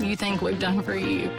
you think we've done for you.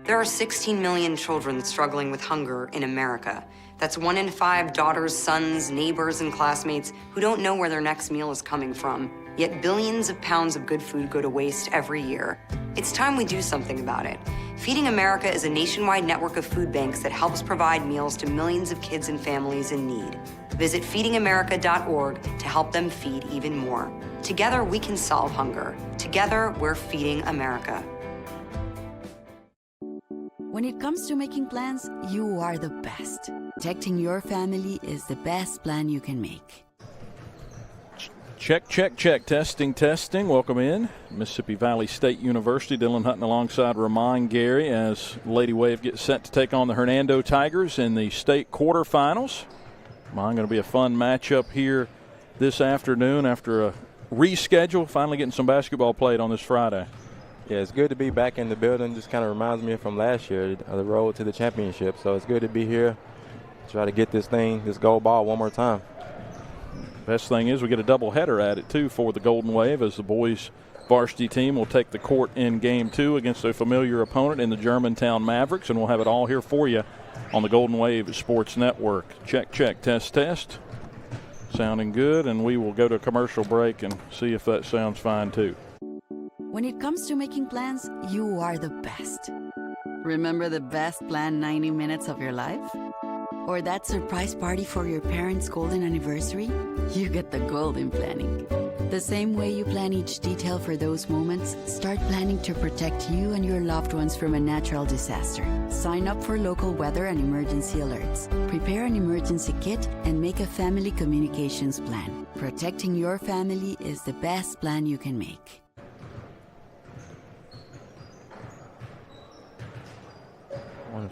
There are 16 million children struggling with hunger in America. That's 1 in 5 daughters, sons, neighbors, and classmates who don't know where their next meal is coming from. Yet billions of pounds of good food go to waste every year. It's time we do something about it. Feeding America is a nationwide network of food banks that helps provide meals to millions of kids and families in need. Visit feedingamerica.org to help them feed even more. Together, we can solve hunger. Together, we're feeding America. When it comes to making plans, you are the best. Protecting your family is the best plan you can make. Check, check, check. Testing, testing. Welcome in. Mississippi Valley State University. Dylan Hutton alongside Ramon Gary as Lady Wave gets set to take on the Hernando Tigers in the state quarterfinals. Ramon, going to be a fun matchup here this afternoon after a reschedule. Finally getting some basketball played on this Friday. Yeah, it's good to be back in the building. Just kind of reminds me from last year, the road to the championship. So it's good to be here, try to get this gold ball one more time. Best thing is we get a doubleheader at it, too, for the Golden Wave as the boys varsity team will take the court in Game 2 against a familiar opponent in the Germantown Mavericks, and we'll have it all here for you on the Golden Wave Sports Network. Check, check, test, test. Sounding good, and we will go to a commercial break and see if that sounds fine, too. When it comes to making plans, you are the best. Remember the best planned 90 minutes of your life? Or that surprise party for your parents' golden anniversary? You get the golden planning. The same way you plan each detail for those moments, start planning to protect you and your loved ones from a natural disaster. Sign up for local weather and emergency alerts. Prepare an emergency kit and make a family communications plan. Protecting your family is the best plan you can make.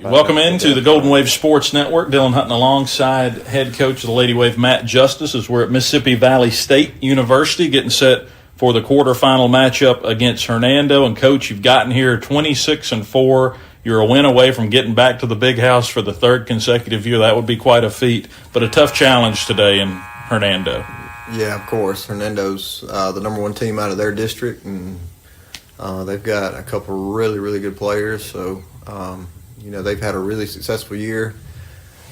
Welcome into the Golden Wave Sports Network. Dylan Hutton alongside head coach of the Lady Wave, Matt Justice, as we're at Mississippi Valley State University getting set for the quarterfinal matchup against Hernando. And, Coach, you've gotten here 26-4. You're a win away from getting back to the big house for the third consecutive year. That would be quite a feat, but a tough challenge today in Hernando. Yeah, of course. Hernando's the number one team out of their district, and they've got a couple really, really good players. So, they've had a really successful year.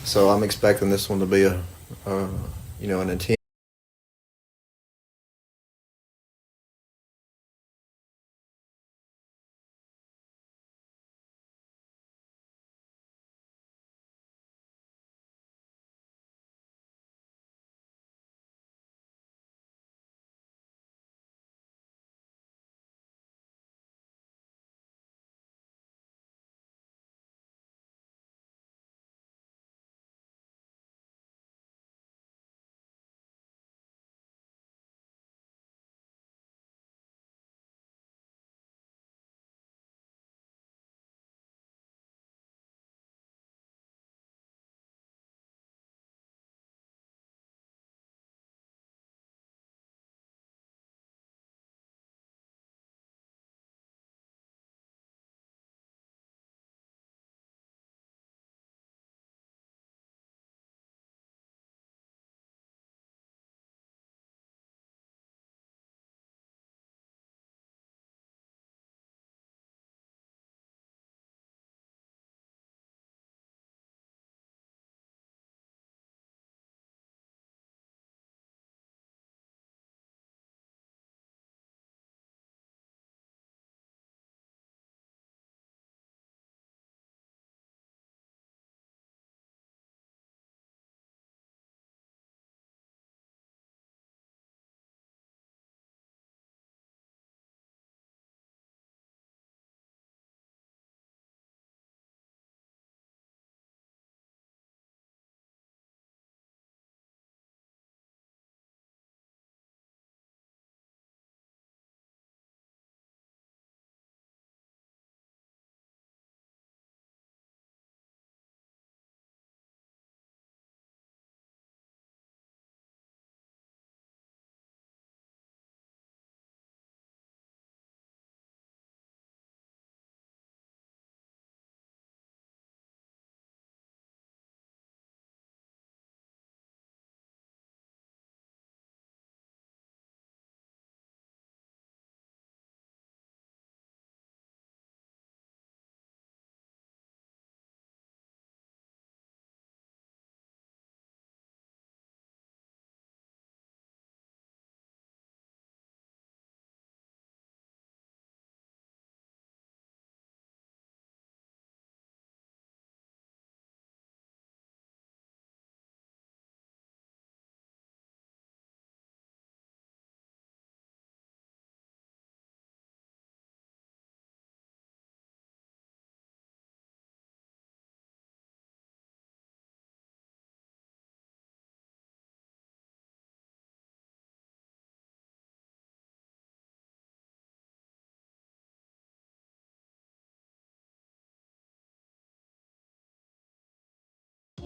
So I'm expecting this one to be an intense.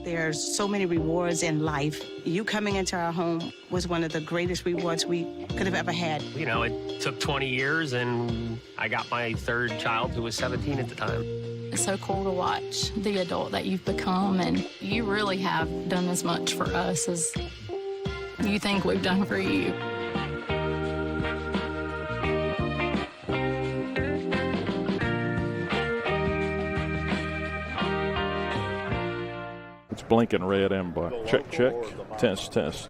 There's so many rewards in life. You coming into our home was one of the greatest rewards we could have ever had. You know, it took 20 years, and I got my third child, who was 17 at the time. It's so cool to watch the adult that you've become, and you really have done as much for us as you think we've done for you. It's blinking red, Amber. Check, check. Test, test.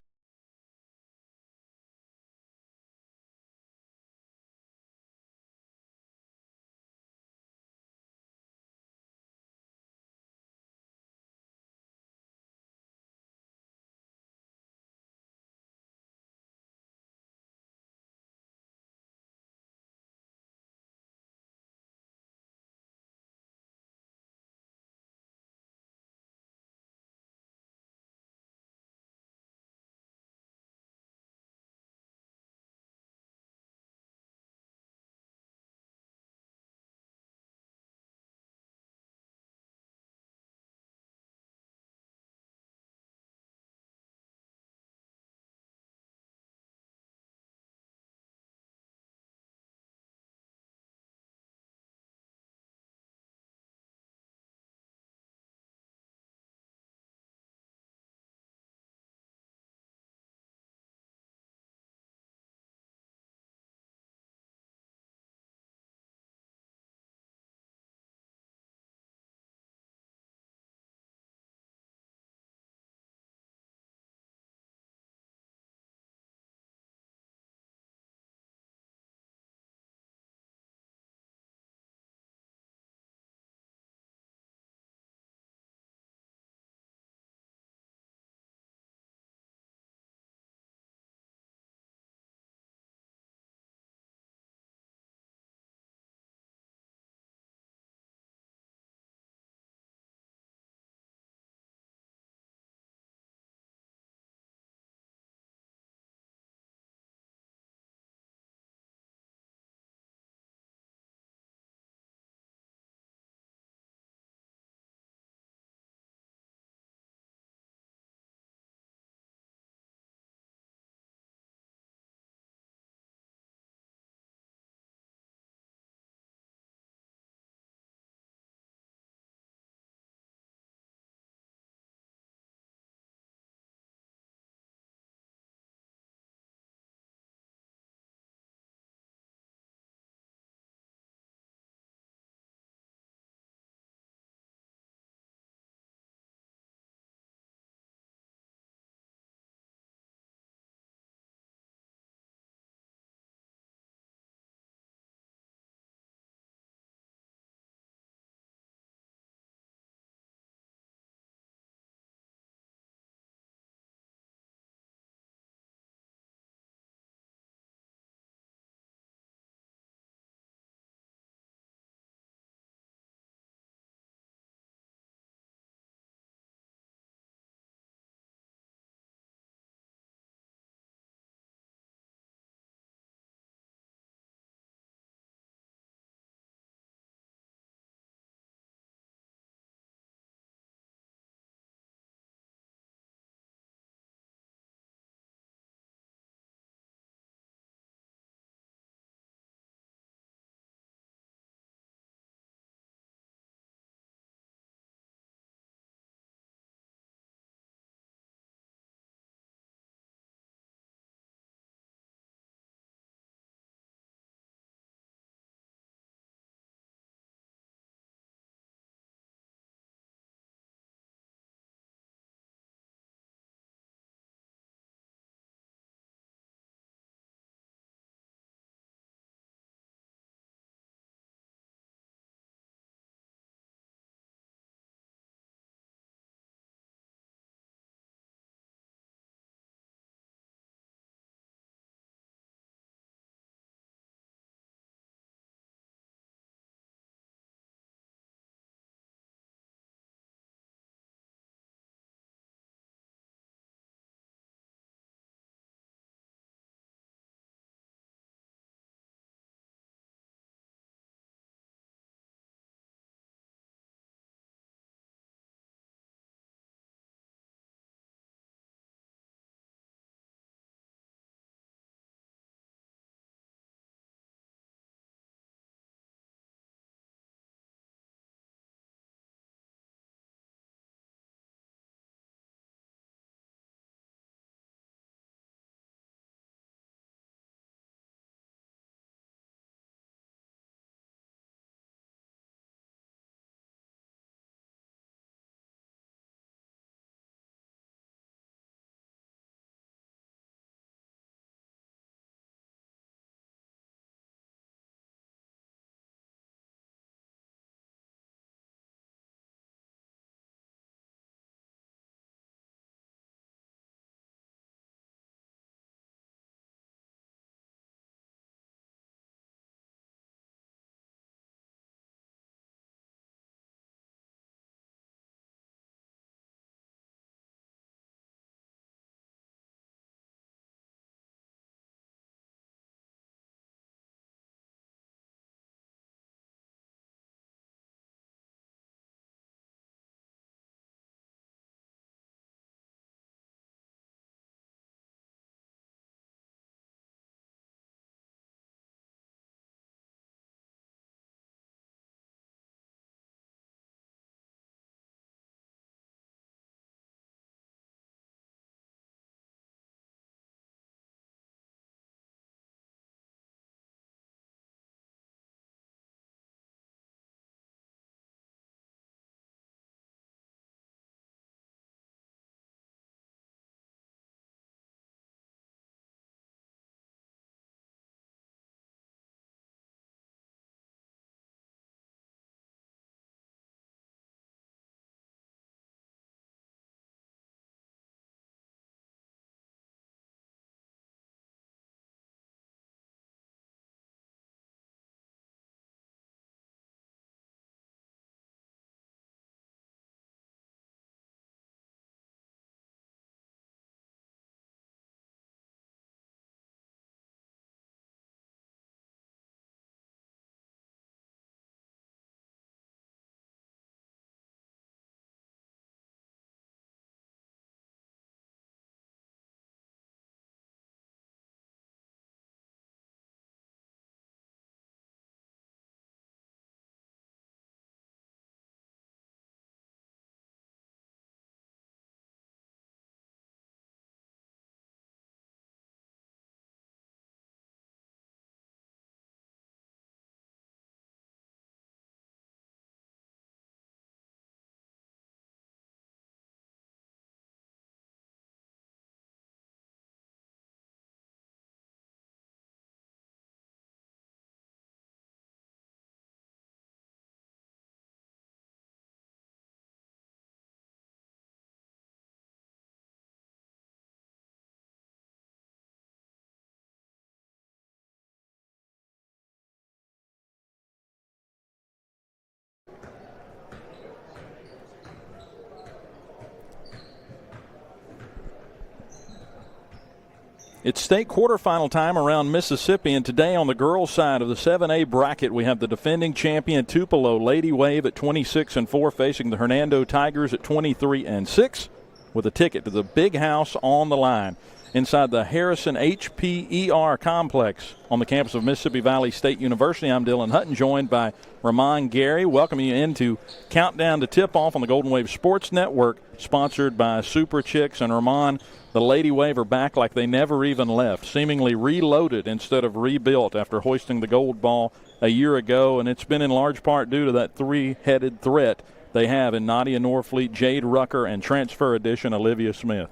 It's state quarterfinal time around Mississippi, and today on the girls' side of the 7A bracket, we have the defending champion Tupelo Lady Wave at 26-4 facing the Hernando Tigers at 23-6 with a ticket to the Big House on the line inside the Harrison HPER complex on the campus of Mississippi Valley State University. I'm Dylan Hutton, joined by Ramon Gary. Welcome you into Countdown to Tip-Off on the Golden Wave Sports Network, sponsored by Super Chicks. And Ramon, the Lady Wave are back like they never even left, seemingly reloaded instead of rebuilt after hoisting the gold ball a year ago, and it's been in large part due to that three-headed threat they have in Nadia Norfleet, Jade Rucker, and transfer addition Olivia Smith.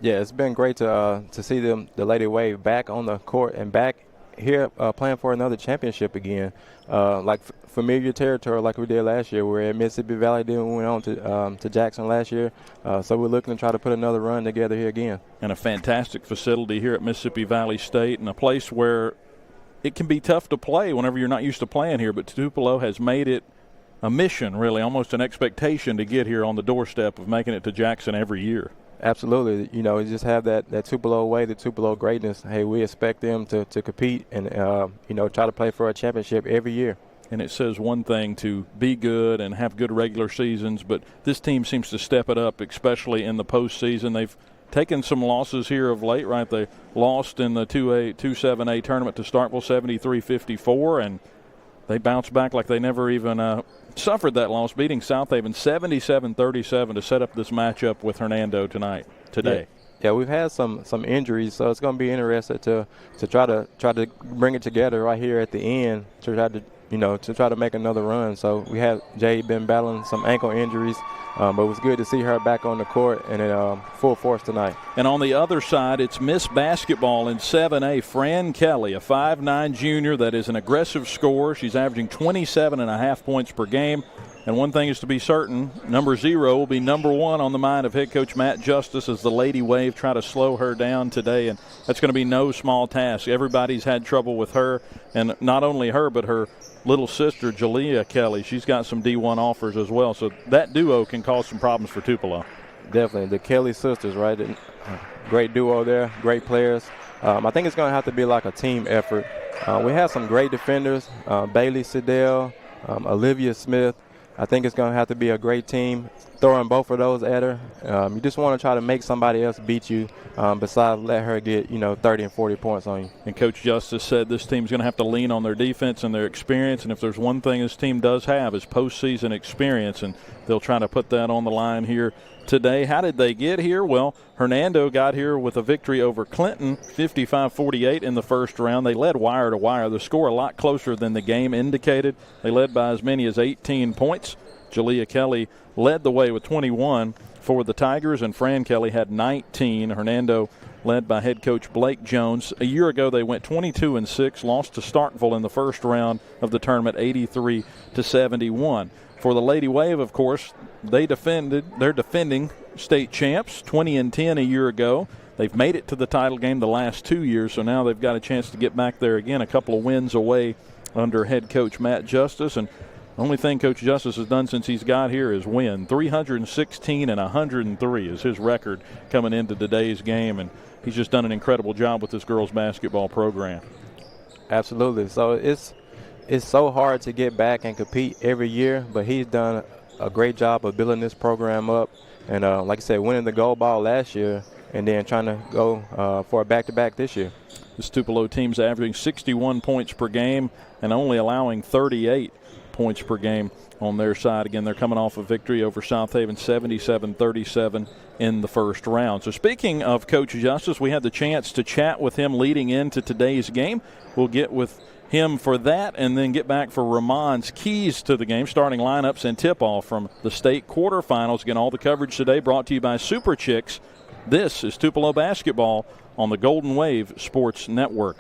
Yeah, it's been great to see them, the Lady Wave, back on the court and back here playing for another championship again. Like familiar territory like we did last year. We're at Mississippi Valley, then we went on to Jackson last year. So we're looking to try to put another run together here again. And a fantastic facility here at Mississippi Valley State, and a place where it can be tough to play whenever you're not used to playing here, but Tupelo has made it a mission, really, almost an expectation to get here on the doorstep of making it to Jackson every year. Absolutely. You know, you just have that Tupelo way, the Tupelo greatness. Hey, we expect them to compete and, try to play for a championship every year. And it says one thing to be good and have good regular seasons, but this team seems to step it up, especially in the postseason. They've taken some losses here of late, right? They lost in the 2-7A tournament to Starkville 73-54, and they bounced back like they never even suffered that loss, beating South Haven 77-37 to set up this matchup with Hernando today. Yeah, we've had some injuries, so it's going to be interesting to try to bring it together right here at the end to try to make another run. So we have Jade been battling some ankle injuries, but it was good to see her back on the court and in full force tonight. And on the other side, it's Miss Basketball in 7A. Fran Kelly, a 5'9 junior that is an aggressive scorer. She's averaging 27.5 points per game. And one thing is to be certain, number 0 will be number 1 on the mind of head coach Matt Justice as the Lady Wave try to slow her down today. And that's going to be no small task. Everybody's had trouble with her, and not only her, but her little sister, Jalea Kelly. She's got some D1 offers as well. So that duo can cause some problems for Tupelo. Definitely. The Kelly sisters, right? Great duo there, great players. I think it's going to have to be like a team effort. We have some great defenders, Bailey Siddell, Olivia Smith. I think it's going to have to be a great team, throwing both of those at her. You just want to try to make somebody else beat you besides let her get, 30 and 40 points on you. And Coach Justice said this team's going to have to lean on their defense and their experience, and if there's one thing this team does have is postseason experience, and they'll try to put that on the line here today. How did they get here? Well, Hernando got here with a victory over Clinton, 55-48 in the first round. They led wire to wire. The score a lot closer than the game indicated. They led by as many as 18 points. Jalea Kelly led the way with 21 for the Tigers, and Fran Kelly had 19. Hernando led by head coach Blake Jones. A year ago, they went 22-6, lost to Starkville in the first round of the tournament, 83-71. For the Lady Wave, of course, they're defending state champs, 20-10 a year ago. They've made it to the title game the last 2 years, so now they've got a chance to get back there again, a couple of wins away under head coach Matt Justice. And the only thing Coach Justice has done since he's got here is win. 316-103 is his record coming into today's game, and he's just done an incredible job with this girls basketball program. Absolutely. So it's so hard to get back and compete every year, but he's done a great job of building this program up. And like I said, winning the gold ball last year and then trying to go for a back-to-back this year. This Tupelo team's averaging 61 points per game and only allowing 38 points per game on their side. Again, they're coming off a victory over South Haven 77-37 in the first round. So speaking of Coach Justice, we had the chance to chat with him leading into today's game. We'll get with him for that and then get back for Ramon's keys to the game, starting lineups and tip-off from the state quarterfinals. Again, all the coverage today brought to you by Super Chicks. This is Tupelo basketball on the Golden Wave Sports Network.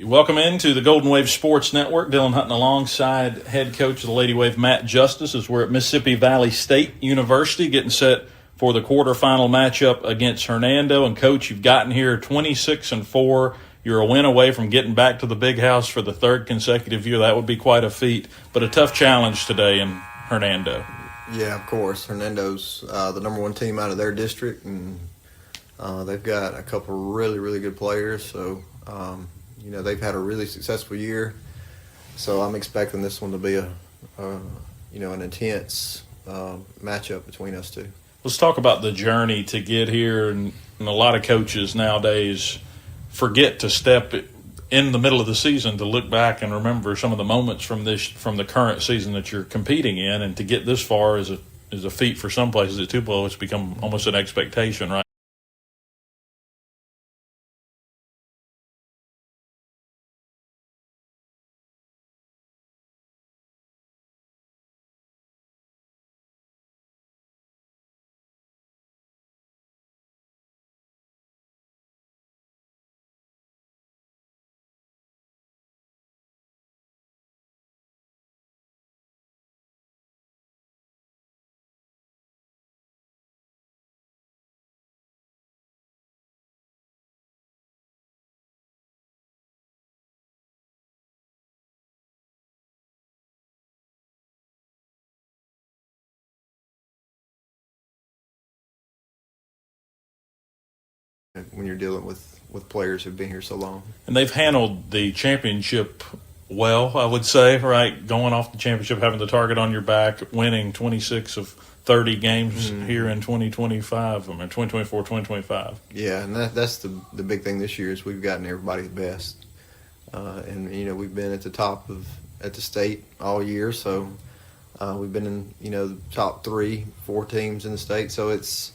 Welcome into the Golden Wave Sports Network. Dylan Hutton alongside head coach of the Lady Wave, Matt Justice, as we're at Mississippi Valley State University getting set for the quarterfinal matchup against Hernando. And, Coach, you've gotten here 26-4. You're a win away from getting back to the Big House for the third consecutive year. That would be quite a feat, but a tough challenge today in Hernando. Yeah, of course. Hernando's the number 1 team out of their district, and They've got a couple really, really good players. So, they've had a really successful year. So I'm expecting this one to be an intense matchup between us two. Let's talk about the journey to get here. And a lot of coaches nowadays forget to step in the middle of the season to look back and remember some of the moments from the current season that you're competing in, and to get this far is a feat for some places. At Tupelo, it's become almost an expectation, right? When you're dealing with players who've been here so long. And they've handled the championship well, I would say, right? Going off the championship, having the target on your back, winning 26 of 30 games here in 2025, 2024, 2025. Yeah, and that's the big thing this year is we've gotten everybody's best. And we've been at the top at the state all year, so we've been in, the top 3-4 teams in the state. So it's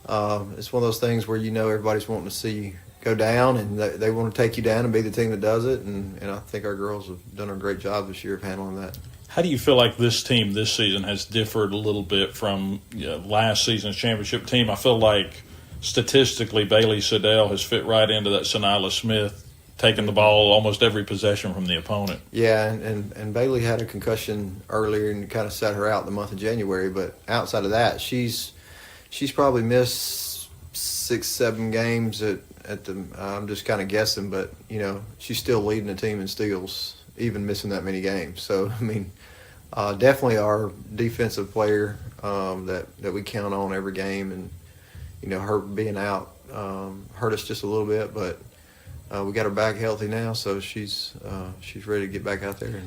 one of those things where everybody's wanting to see you go down, and they want to take you down and be the team that does it. And I think our girls have done a great job this year of handling that. How do you feel like this team this season has differed a little bit from last season's championship team? I feel like statistically Bailey Siddell has fit right into that Sonila Smith, taking the ball almost every possession from the opponent. Yeah, and Bailey had a concussion earlier and kind of set her out the month of January. But outside of that, she's probably missed 6-7 games at the. I'm just kind of guessing, but she's still leading the team in steals, even missing that many games. So definitely our defensive player that we count on every game, and her being out hurt us just a little bit, but we got her back healthy now, so she's ready to get back out there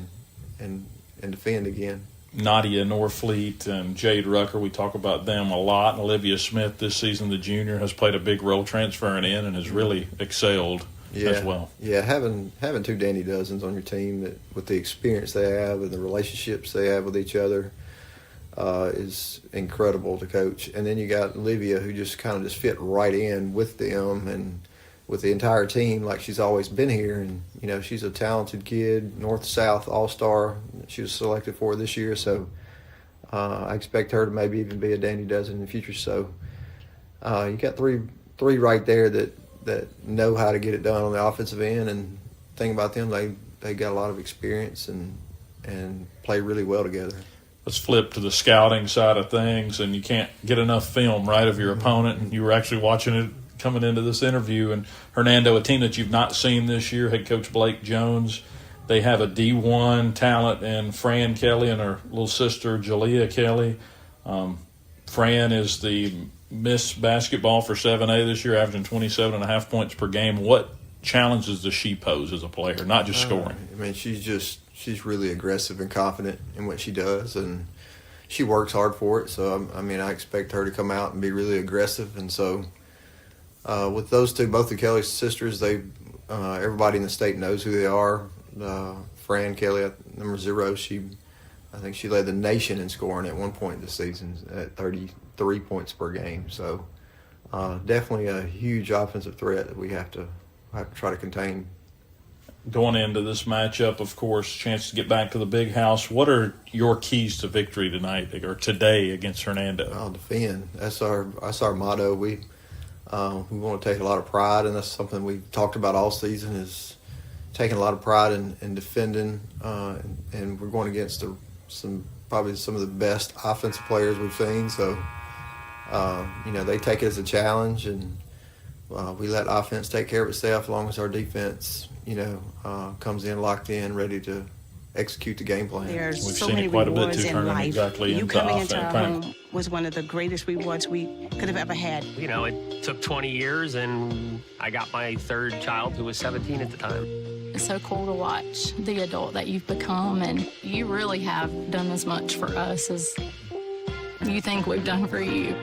and defend again. Nadia Norfleet and Jade Rucker, we talk about them a lot. Olivia Smith this season, the junior, has played a big role transferring in and has really excelled as well. Yeah, having two Danny Dozens on your team that with the experience they have and the relationships they have with each other is incredible to coach. And then you got Olivia, who just kind of just fit right in with them and with the entire team, like she's always been here. And she's a talented kid, North-South All-Star. She was selected for this year, so I expect her to maybe even be a Danny Dozen in the future. So you got three right there that know how to get it done on the offensive end. And the thing about them, they got a lot of experience and play really well together. Let's flip to the scouting side of things, and you can't get enough film, right, of your opponent. And you were actually watching it coming into this interview. And Hernando, a team that you've not seen this year, head coach Blake Jones, they have a D1 talent in Fran Kelly and her little sister Jalea Kelly. Fran is the Miss Basketball for 7A this year, averaging 27.5 points per game. What challenges does she pose as a player, not just scoring? She's really aggressive and confident in what she does, and she works hard for it. So, I expect her to come out and be really aggressive. And so with those two, both the Kelly sisters, everybody in the state knows who they are. Fran Kelly, number 0, I think she led the nation in scoring at one point this season at 33 points per game. So definitely a huge offensive threat that we have to try to contain. Going into this matchup, of course, chance to get back to the big house. What are your keys to victory tonight or today against Hernando? I'll defend. That's our motto. We want to take a lot of pride, and that's something we've talked about all season, is taking a lot of pride in defending, and we're going against probably some of the best offensive players we've seen. So, they take it as a challenge, and we let offense take care of itself as long as our defense, comes in locked in, ready to execute the game plan. There's We've so seen many it quite a bit rewards too, in turning life. exactly You into coming into our offense. home was one of the greatest rewards we could have ever had. You know, it took 20 years, and I got my third child who was 17 at the time. It's so cool to watch the adult that you've become, and you really have done as much for us as you think we've done for you.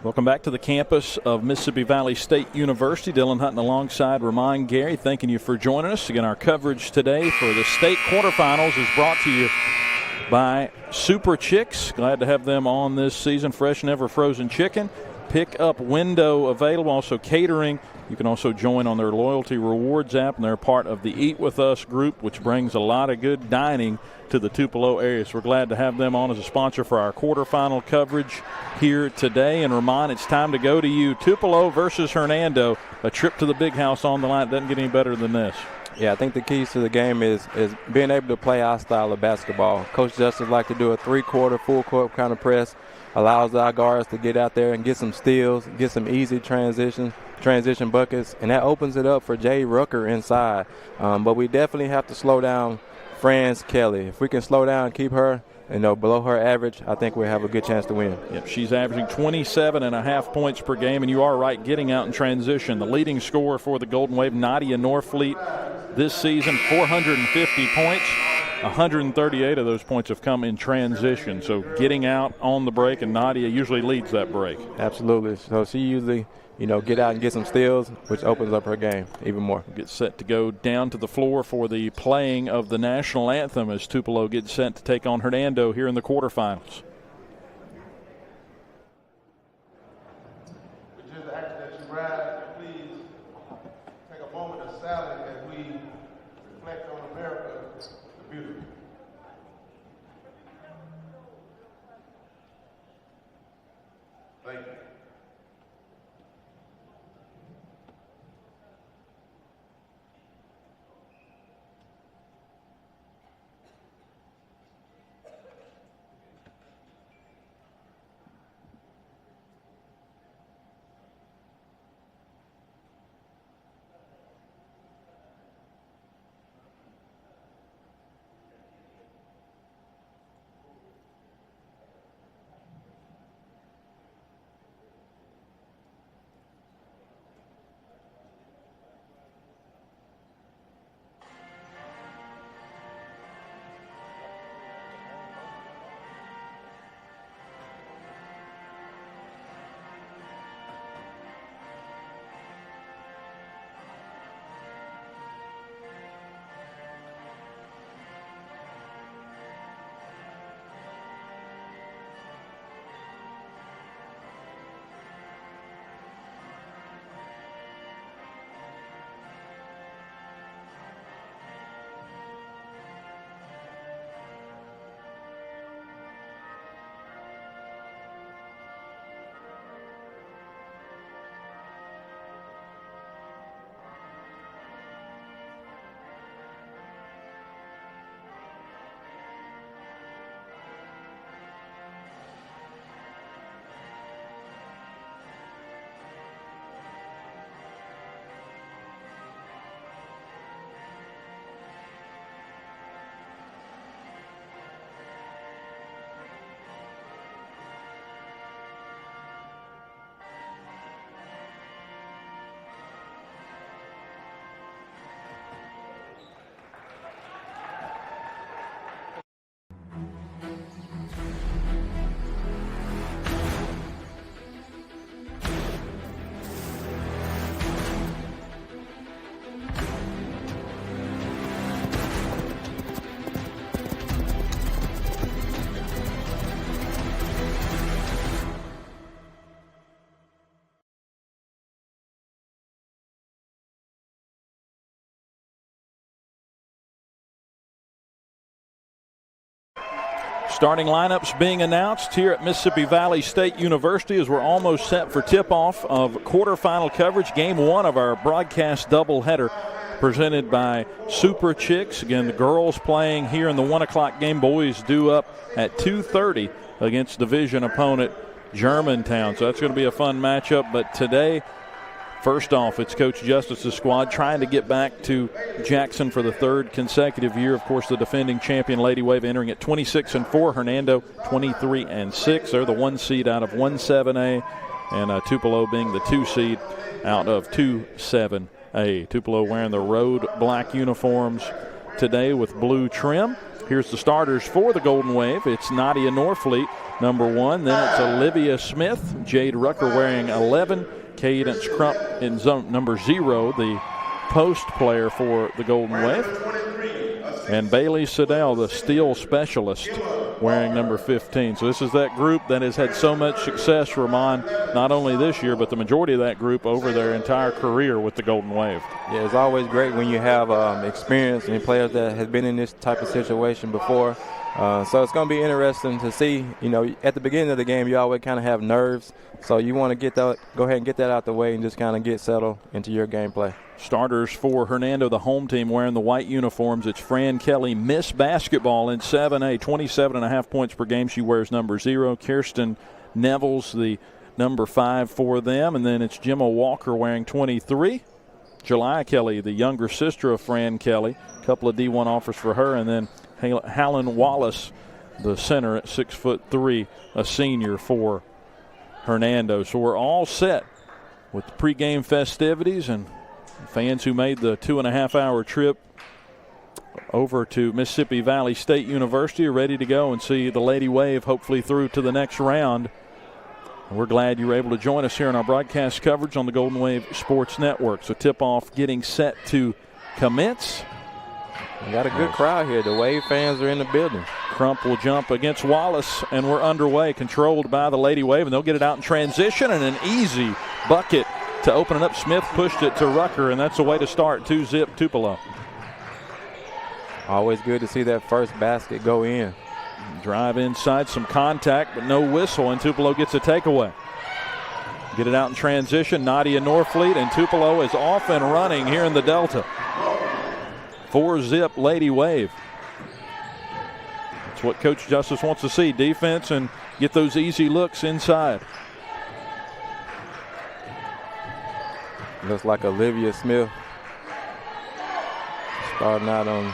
Welcome back to the campus of Mississippi Valley State University. Dylan Hutton alongside Ramon Gary, thanking you for joining us. Again, our coverage today for the state quarterfinals is brought to you by Super Chicks. Glad to have them on this season. Fresh, never frozen chicken. Pick-up window available, also catering. You can also join on their loyalty rewards app, and they're part of the Eat With Us group, which brings a lot of good dining to the Tupelo area. So we're glad to have them on as a sponsor for our quarterfinal coverage here today. And Ramon, it's time to go to you. Tupelo versus Hernando, a trip to the big house on the line. Doesn't get any better than this. Yeah, I think the keys to the game is being able to play our style of basketball. Coach Justice like to do a three-quarter, full-court kind of press, allows our guards to get out there and get some steals, get some easy transition buckets, and that opens it up for Jay Rucker inside. But we definitely have to slow down Franz Kelly. If we can slow down, keep her below her average, I think we'll have a good chance to win. Yep, she's averaging 27.5 points per game, and you are right, getting out in transition. The leading scorer for the Golden Wave, Nadia Norfleet, this season, 450 points. 138 of those points have come in transition. So getting out on the break, and Nadia usually leads that break. Absolutely. So she usually, get out and get some steals, which opens up her game even more. Gets set to go down to the floor for the playing of the national anthem as Tupelo gets set to take on Hernando here in the quarterfinals. We just ask that you rise, please take a moment of silence as we reflect on America, the beautiful. Thank you. Starting lineups being announced here at Mississippi Valley State University as we're almost set for tip-off of quarterfinal coverage. Game 1 of our broadcast doubleheader presented by Super Chicks. Again, the girls playing here in the 1 o'clock game. Boys due up at 2:30 against division opponent Germantown. So that's going to be a fun matchup. But today, first off, it's Coach Justice's squad trying to get back to Jackson for the 3rd consecutive year. Of course, the defending champion Lady Wave entering at 26-4. Hernando 23-6. They're the 1 seed out of 1-7A, and Tupelo being the 2 seed out of 2-7A. Tupelo wearing the road black uniforms today with blue trim. Here's the starters for the Golden Wave. It's Nadia Norfleet, number 1. Then it's Olivia Smith, Jade Rucker wearing 11. Cadence Crump in zone number 0, the post player for the Golden Wave. And Bailey Siddell, the steel specialist, wearing number 15. So this is that group that has had so much success, Ramon, not only this year, but the majority of that group over their entire career with the Golden Wave. Yeah, it's always great when you have experience and players that have been in this type of situation before. So it's going to be interesting to see. You know, at the beginning of the game, you always kind of have nerves. So you want to go ahead and get that out the way and just kind of get settled into your gameplay. Starters for Hernando, the home team, wearing the white uniforms. It's Fran Kelly, Miss Basketball in 7A, 27.5 points per game. She wears number 0. Kirsten Neville's the number 5 for them. And then it's Gemma Walker wearing 23. Julia Kelly, the younger sister of Fran Kelly. A couple of D1 offers for her. And then Hallen Wallace, the center at 6'3", a senior for Hernando. So we're all set with the pregame festivities, and fans who made the 2.5-hour trip over to Mississippi Valley State University are ready to go and see the Lady Wave hopefully through to the next round. And we're glad you were able to join us here in our broadcast coverage on the Golden Wave Sports Network. So tip-off getting set to commence. We got a good crowd here. The Wave fans are in the building. Crump will jump against Wallace, and we're underway, controlled by the Lady Wave, and they'll get it out in transition, and an easy bucket to open it up. Smith pushed it to Rucker, and that's a way to start 2-zip Tupelo. Always good to see that first basket go in. Drive inside, some contact, but no whistle, and Tupelo gets a takeaway. Get it out in transition, Nadia Norfleet, and Tupelo is off and running here in the Delta. 4-zip Lady Wave. That's what Coach Justice wants to see, defense and get those easy looks inside. Looks like Olivia Smith starting out on.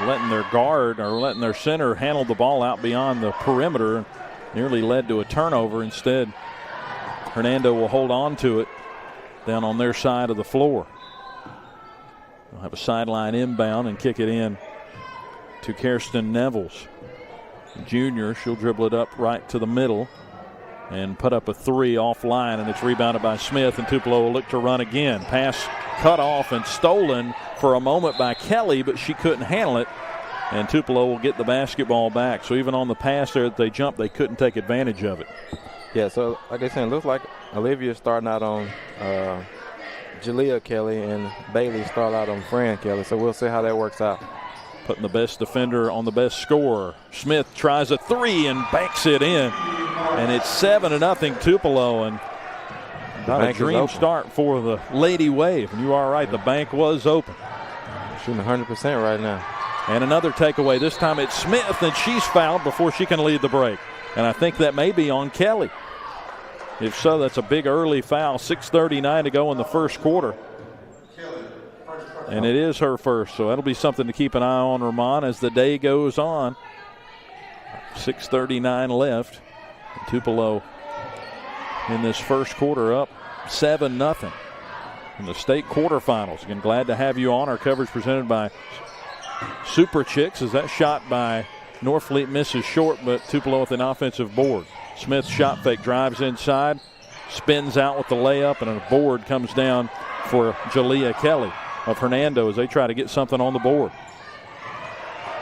Letting their guard or letting their center handle the ball out beyond the perimeter. Nearly led to a turnover. Instead, Hernando will hold on to it down on their side of the floor. They'll have a sideline inbound and kick it in to Kirsten Nevels. Junior, she'll dribble it up right to the middle and put up a 3 offline, and it's rebounded by Smith, and Tupelo will look to run again. Pass cut off and stolen for a moment by Kelly, but she couldn't handle it, and Tupelo will get the basketball back. So even on the pass there that they jumped, they couldn't take advantage of it. Yeah, so like I said, it looks like Olivia starting out on Julia Kelly, and Bailey start out on Fran Kelly, so we'll see how that works out. Putting the best defender on the best scorer. Smith tries a 3 and banks it in, and it's 7-0 Tupelo, and not a dream start for the Lady Wave. And you are right, the bank was open. Shooting 100% right now. And another takeaway. This time it's Smith, and she's fouled before she can lead the break. And I think that may be on Kelly. If so, that's a big early foul. 6:39 to go in the first quarter. And it is her first, so that'll be something to keep an eye on, Ramon, as the day goes on. 6:39 left. Tupelo in this first quarter up 7-0 in the state quarterfinals. Again, glad to have you on. Our coverage presented by Super Chicks, as that shot by Norfleet misses short, but Tupelo with an offensive board. Smith shot fake, drives inside, spins out with the layup, and a board comes down for Julia Kelly of Hernando as they try to get something on the board.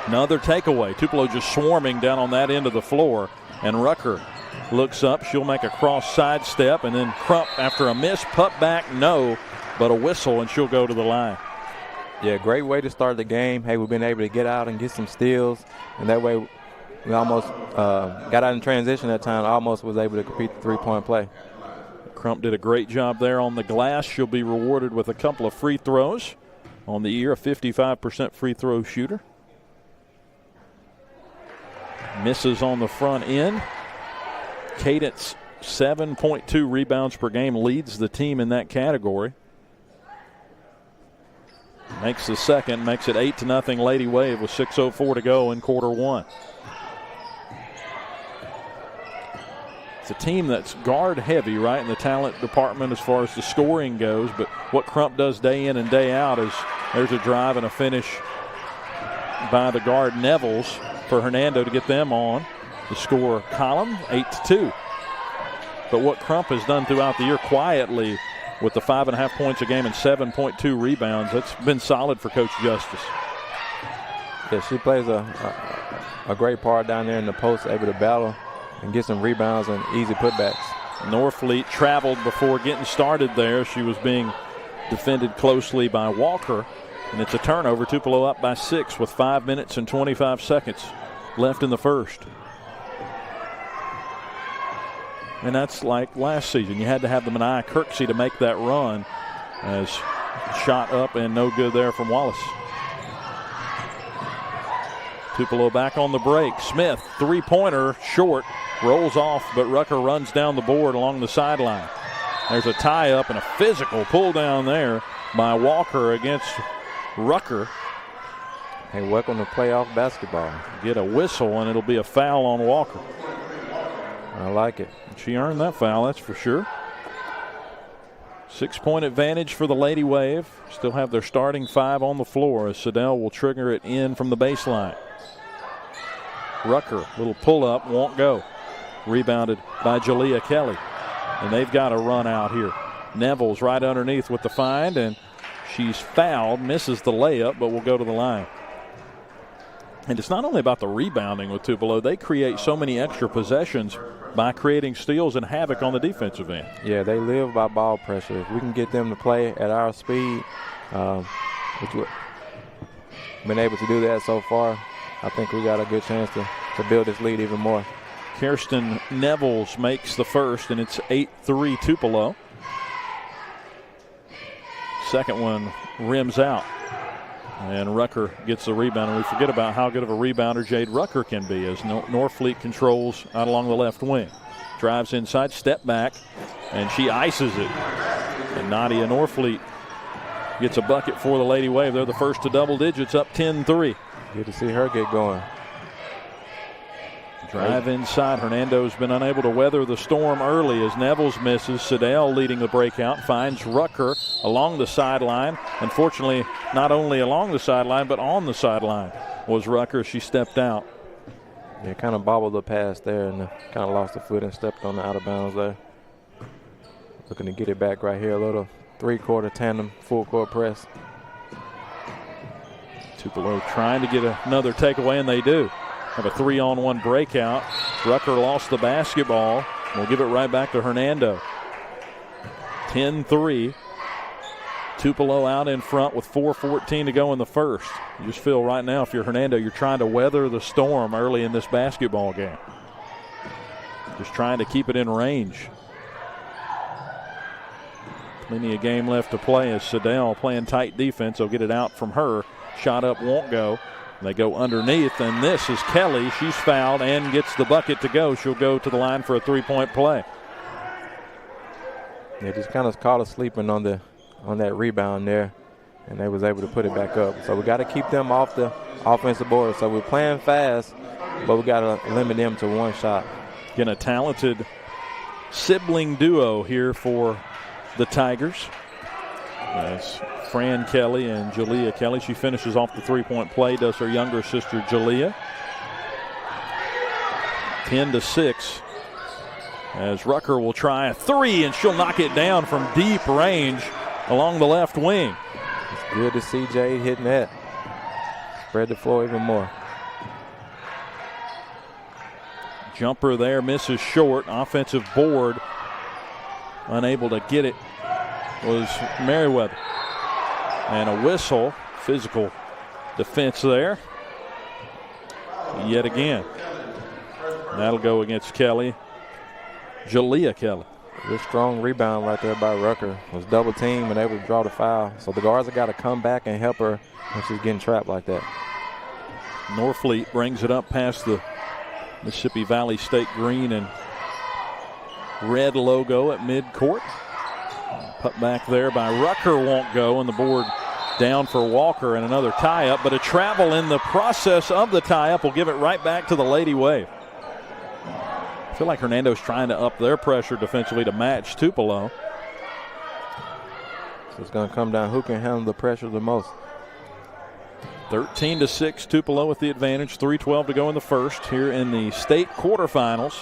Another takeaway. Tupelo just swarming down on that end of the floor, and Rucker looks up. She'll make a cross sidestep, and then Crump, after a miss, put back, no, but a whistle, and she'll go to the line. Yeah, great way to start the game. Hey, we've been able to get out and get some steals, and that way we almost got out in transition that time, almost was able to complete the three-point play. Crump did a great job there on the glass. She'll be rewarded with a couple of free throws on the year, a 55% free throw shooter. Misses on the front end. Cadence, 7.2 rebounds per game, leads the team in that category. Makes the second, makes it 8-0 Lady Wave with 6:04 to go in quarter one. It's a team that's guard heavy, right, in the talent department as far as the scoring goes, but what Crump does day in and day out is there's a drive and a finish by the guard Nevels for Hernando to get them on the score column, 8-2. But what Crump has done throughout the year quietly with the 5.5 points a game and 7.2 rebounds, that's been solid for Coach Justice. Yeah, she plays a great part down there in the post, able to battle and get some rebounds and easy putbacks. Norfleet traveled before getting started there. She was being defended closely by Walker, and it's a turnover. Tupelo up by 6 with 5 minutes and 25 seconds left in the first. And that's like last season. You had to have the Mania Kirksey to make that run, as shot up and no good there from Wallace. Tupelo back on the break. Smith, three-pointer, short, rolls off, but Rucker runs down the board along the sideline. There's a tie-up and a physical pull down there by Walker against Rucker. Hey, welcome to playoff basketball. Get a whistle, and it'll be a foul on Walker. I like it. She earned that foul, that's for sure. 6-point advantage for the Lady Wave. Still have their starting 5 on the floor as Siddell will trigger it in from the baseline. Rucker, little pull-up, won't go. Rebounded by Jalea Kelly. And they've got a run out here. Neville's right underneath with the find, and she's fouled, misses the layup, but will go to the line. And it's not only about the rebounding with Tupelo. They create so many extra possessions by creating steals and havoc on the defensive end. Yeah, they live by ball pressure. If we can get them to play at our speed, which we've been able to do that so far, I think we got a good chance to build this lead even more. Kirsten Nevels makes the first, and it's 8-3 Tupelo. Second one rims out. And Rucker gets the rebound. And we forget about how good of a rebounder Jade Rucker can be as Norfleet controls out along the left wing. Drives inside, step back, and she ices it. And Nadia Norfleet gets a bucket for the Lady Wave. They're the first to double digits, up 10-3. Good to see her get going. Drive inside. Hernando's been unable to weather the storm early as Nevels misses. Siddell leading the breakout, finds Rucker along the sideline. Unfortunately, not only along the sideline, but on the sideline was Rucker. She stepped out. Yeah, kind of bobbled the pass there and kind of lost the foot and stepped on the out of bounds there. Looking to get it back right here. A little three-quarter tandem, full-court press. Tupelo trying to get another takeaway, and they do. Have a 3-on-1 breakout. Rucker lost the basketball. We'll give it right back to Hernando. 10-3. Tupelo out in front with 4:14 to go in the first. You just feel right now, if you're Hernando, you're trying to weather the storm early in this basketball game. Just trying to keep it in range. Plenty of game left to play as Siddell playing tight defense. They'll get it out from her. Shot up won't go. They go underneath, and this is Kelly. She's fouled and gets the bucket to go. She'll go to the line for a three-point play. Yeah, just kind of caught us sleeping on that rebound there, and they was able to put it back up. So we got to keep them off the offensive board. So we're playing fast, but we got to limit them to one shot. Again, a talented sibling duo here for the Tigers. As Fran Kelly and Jalea Kelly. She finishes off the three-point play, does her younger sister Jalea. 10-6 as Rucker will try a three, and she'll knock it down from deep range along the left wing. It's good to see Jade hitting that. Spread the floor even more. Jumper there, misses short. Offensive board, unable to get it was Merriweather. And a whistle physical defense there. Yet again. That'll go against Kelly. Jalea Kelly. Good strong rebound right there by Rucker. Was double teamed and able to draw the foul. So the guards have got to come back and help her when she's getting trapped like that. Norfleet brings it up past the Mississippi Valley State green and red logo at midcourt. Put back there by Rucker won't go, and the board down for Walker, and another tie-up, but a travel in the process of the tie-up will give it right back to the Lady Wave. I feel like Hernando's trying to up their pressure defensively to match Tupelo. So it's going to come down who can handle the pressure the most. 13-6, Tupelo with the advantage. 3:12 to go in the first here in the state quarterfinals.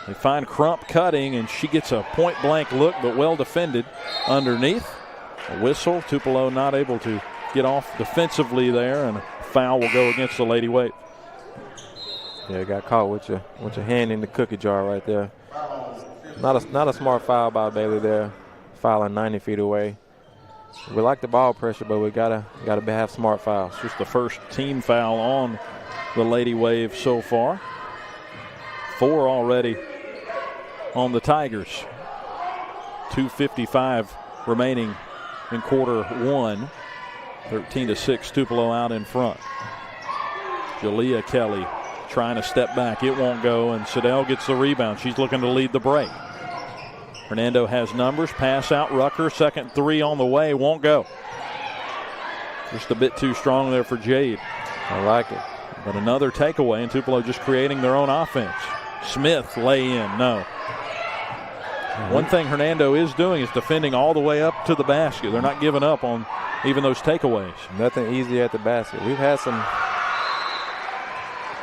They find Crump cutting, and she gets a point-blank look, but well defended underneath. A whistle. Tupelo not able to get off defensively there, and a foul will go against the Lady Wave. Yeah, got caught with your hand in the cookie jar right there. Not a smart foul by Bailey there, fouling 90 feet away. We like the ball pressure, but we gotta have smart fouls. Just the first team foul on the Lady Wave so far. 4 already on the Tigers. 2:55 remaining in quarter one. 13-6, Tupelo out in front. Jalea Kelly trying to step back. It won't go, and Siddell gets the rebound. She's looking to lead the break. Hernando has numbers. Pass out. Rucker, second three on the way. Won't go. Just a bit too strong there for Jade. I like it. But another takeaway, and Tupelo just creating their own offense. Smith lay in. No. One thing Hernando is doing is defending all the way up to the basket. They're not giving up on even those takeaways. Nothing easy at the basket. We've had some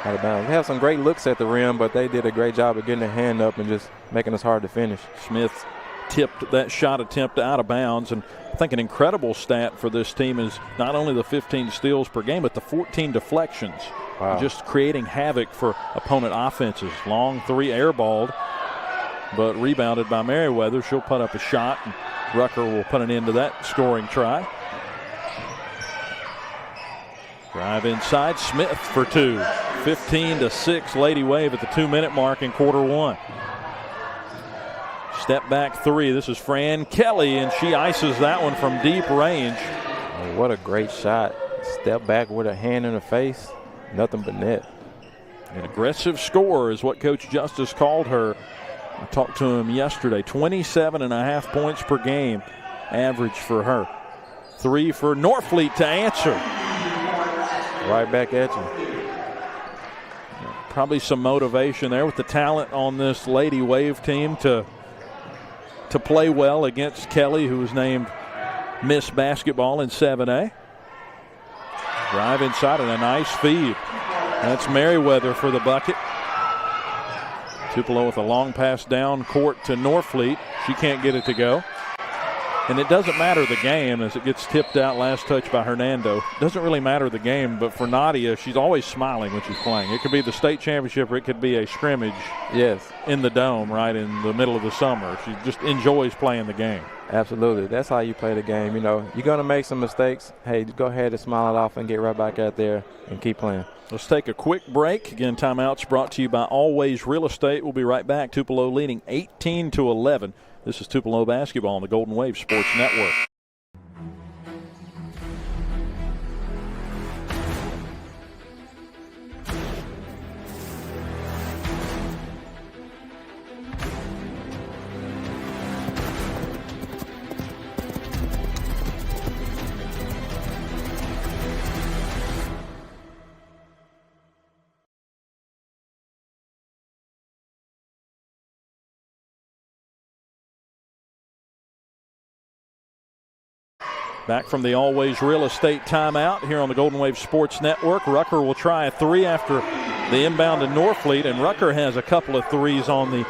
out of bounds. We have some great looks at the rim, but they did a great job of getting their hand up and just making us hard to finish. Smith tipped that shot attempt out of bounds, and I think an incredible stat for this team is not only the 15 steals per game, but the 14 deflections. Wow. Just creating havoc for opponent offenses. Long three airballed, but rebounded by Merriweather. She'll put up a shot, and Rucker will put an end to that scoring try. Drive inside, Smith for two. 15-6, Lady Wave at the 2-minute mark in quarter one. Step back three. This is Fran Kelly, and she ices that one from deep range. Oh, what a great shot. Step back with a hand in her face. Nothing but net. An aggressive scorer is what Coach Justice called her. I talked to him yesterday. 27.5 points per game average for her. 3 for Norfleet to answer. Right back at you. Probably some motivation there with the talent on this Lady Wave team to play well against Kelly, who was named Miss Basketball in 7A. Drive inside and a nice feed. That's Merriweather for the bucket. Tupelo with a long pass down court to Norfleet. She can't get it to go. And it doesn't matter the game as it gets tipped out, last touch by Hernando. Doesn't really matter the game, but for Nadia, she's always smiling when she's playing. It could be the state championship or it could be a scrimmage in the dome right in the middle of the summer. She just enjoys playing the game. Absolutely. That's how you play the game. You know, you're going to make some mistakes. Hey, go ahead and smile it off and get right back out there and keep playing. Let's take a quick break. Again, timeout's brought to you by Always Real Estate. We'll be right back. Tupelo leading 18-11. This is Tupelo basketball on the Golden Wave Sports Network. Back from the Always Real Estate timeout here on the Golden Wave Sports Network. Rucker will try a three after the inbound to Norfleet, and Rucker has a couple of threes on the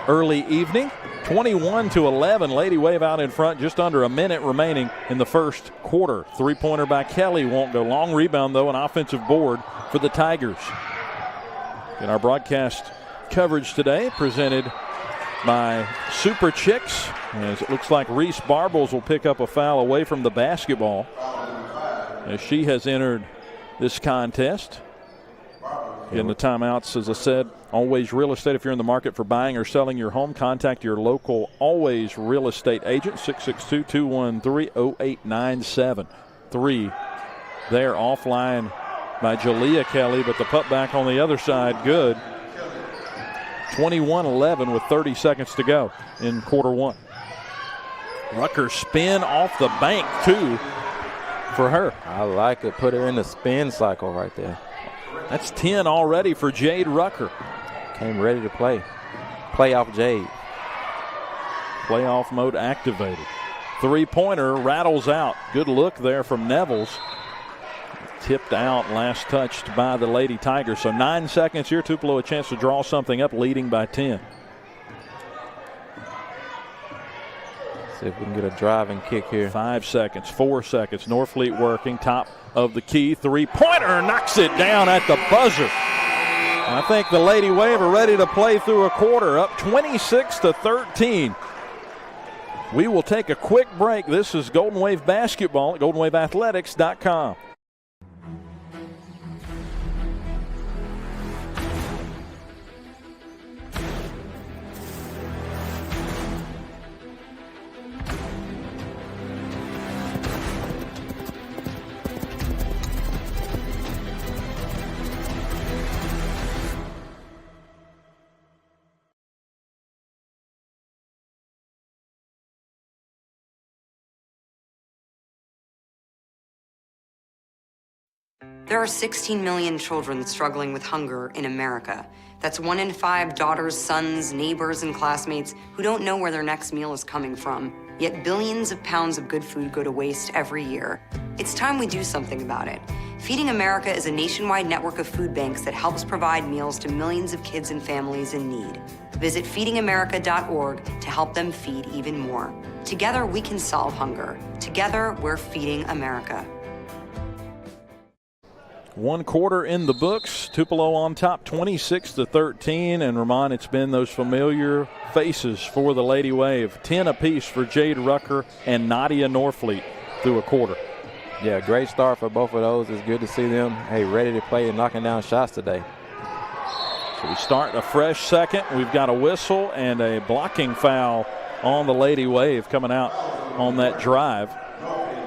early evening. 21-11, Lady Wave out in front, just under a minute remaining in the first quarter. Three-pointer by Kelly won't go. Long rebound, though, an offensive board for the Tigers. In our broadcast coverage today, presented by Super Chicks, as it looks like Reese Barbles will pick up a foul away from the basketball. as she has entered this contest. Again, the timeouts, as I said, Always Real Estate. If you're in the market for buying or selling your home, contact your local Always Real Estate agent, 662-213-0897. 3 there offline by Jalea Kelly, but the putback on the other side, good. 21-11 with 30 seconds to go in quarter one. Rucker spin off the bank, too, for her. I like it. Put her in the spin cycle right there. That's 10 already for Jade Rucker. Came ready to play. Playoff Jade. Playoff mode activated. Three-pointer rattles out. Good look there from Nevels. Tipped out, last touched by the Lady Tigers. So 9 seconds here. Tupelo a chance to draw something up, leading by 10. See if we can get a driving kick here. 5 seconds, 4 seconds. Norfleet working, top of the key. Three-pointer knocks it down at the buzzer. I think the Lady Wave are ready to play through a quarter, up 26-13. We will take a quick break. This is Golden Wave Basketball at GoldenWaveAthletics.com. There are 16 million children struggling with hunger in America. That's 1 in 5 daughters, sons, neighbors, and classmates who don't know where their next meal is coming from. Yet billions of pounds of good food go to waste every year. It's time we do something about it. Feeding America is a nationwide network of food banks that helps provide meals to millions of kids and families in need. Visit feedingamerica.org to help them feed even more. Together, we can solve hunger. Together, we're feeding America. 1 quarter in the books. Tupelo on top, 26-13. And Ramon, it's been those familiar faces for the Lady Wave. 10 apiece for Jade Rucker and Nadia Norfleet through a quarter. Yeah, great start for both of those. It's good to see them, hey, ready to play and knocking down shots today. So we start a fresh second. We've got a whistle and a blocking foul on the Lady Wave coming out on that drive.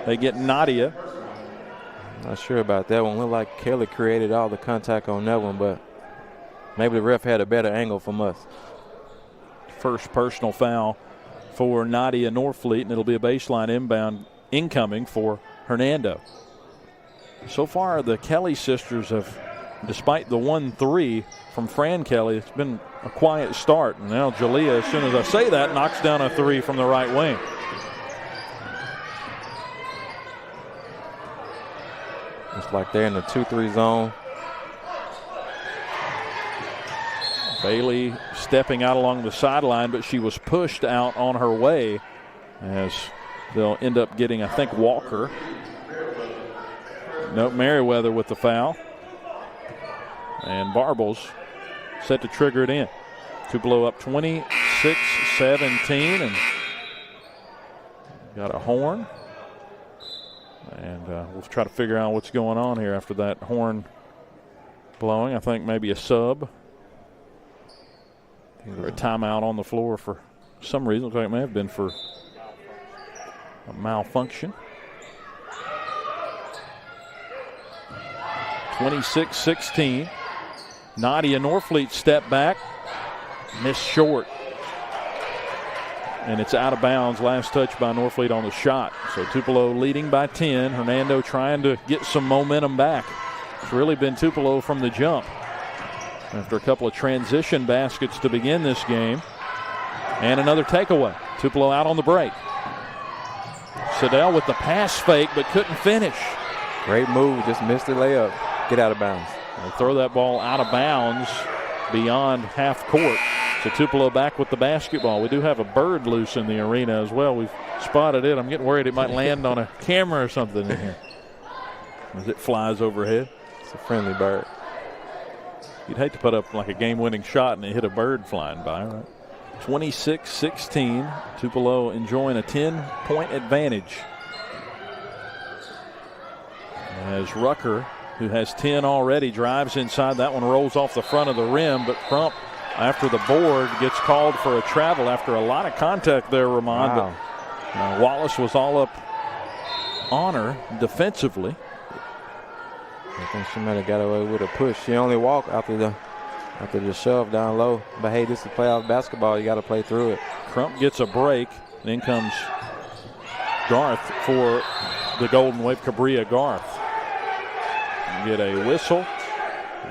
They get Nadia. Not sure about that one. Looked like Kelly created all the contact on that one, but maybe the ref had a better angle from us. First personal foul for Nadia Norfleet, and it'll be a baseline inbound incoming for Hernando. So far, the Kelly sisters have, despite the 1-3 from Fran Kelly, it's been a quiet start. And now Jalea, as soon as I say that, knocks down a 3 from the right wing. It's like they're in the 2-3 zone. Bailey stepping out along the sideline, but she was pushed out on her way as they'll end up getting, I think, Walker. Nope, Merriweather with the foul. And Barbles set to trigger it in. Tupelo up 26-17 and got a horn. And we'll try to figure out what's going on here after that horn blowing. I think maybe a sub. Or a timeout on the floor for some reason. Looks like it may have been for a malfunction. 26-16. Nadia Norfleet step back. Missed short. And it's out of bounds. Last touch by Norfleet on the shot. So Tupelo leading by 10. Hernando trying to get some momentum back. It's really been Tupelo from the jump. After a couple of transition baskets to begin this game. And another takeaway. Tupelo out on the break. Siddell with the pass fake but couldn't finish. Great move. Just missed the layup. Get out of bounds. They throw that ball out of bounds beyond half court. So Tupelo back with the basketball. We do have a bird loose in the arena as well. We've spotted it. I'm getting worried it might land on a camera or something in here as it flies overhead. It's a friendly bird. You'd hate to put up like a game-winning shot and it hit a bird flying by, right? 26-16. Tupelo enjoying a 10-point advantage. As Rucker, who has 10 already, drives inside. That one rolls off the front of the rim, but Crump, after the board, gets called for a travel after a lot of contact there, Ramon. Wow. But Wallace was all up on her defensively. I think she might have got away with a push. She only walked after the shove down low. But, hey, this is playoff basketball. You got to play through it. Crump gets a break. And in comes Garth for the Golden Wave. Cabria Garth. Get a whistle.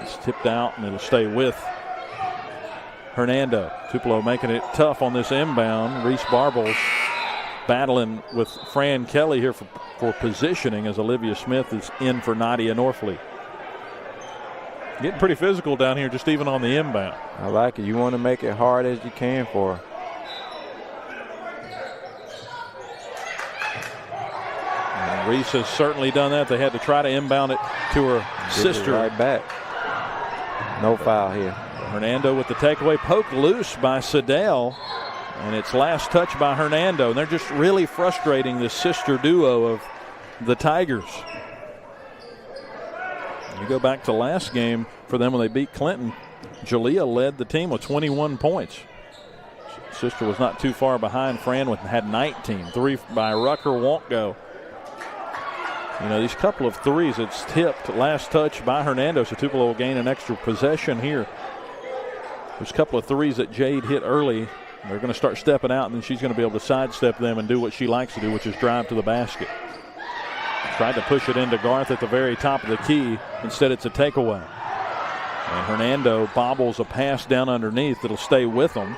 It's tipped out, and it'll stay with Hernando. Tupelo making it tough on this inbound. Reese Barbles battling with Fran Kelly here for positioning as Olivia Smith is in for Nadia Norfleet. Getting pretty physical down here, just even on the inbound. I like it. You want to make it hard as you can for her. And Reese has certainly done that. They had to try to inbound it to her sister. Right back. No foul here. Hernando with the takeaway, poked loose by Siddell, and it's last touch by Hernando. And they're just really frustrating this sister duo of the Tigers. You go back to last game for them when they beat Clinton, Jalea led the team with 21 points. Sister was not too far behind. Fran had 19. 3 by Rucker won't go. You know, these couple of threes, it's tipped, last touch by Hernando, so Tupelo will gain an extra possession here. There's a couple of threes that Jade hit early. They're going to start stepping out, and then she's going to be able to sidestep them and do what she likes to do, which is drive to the basket. Tried to push it into Garth at the very top of the key. Instead, it's a takeaway. And Hernando bobbles a pass down underneath. It'll stay with them.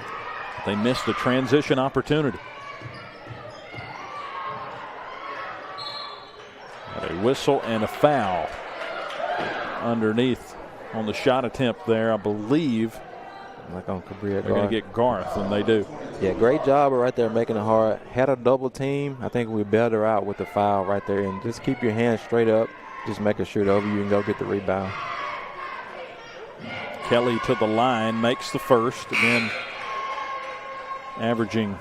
They missed a transition opportunity. Got a whistle and a foul underneath on the shot attempt there, I believe. Like on Cabria. They're going to get Garth, and they do. Yeah, great job right there making it hard. Had a double team. I think we bailed her out with the foul right there. And just keep your hands straight up. Just making sure it's over you and go get the rebound. Kelly to the line, makes the first. Again, averaging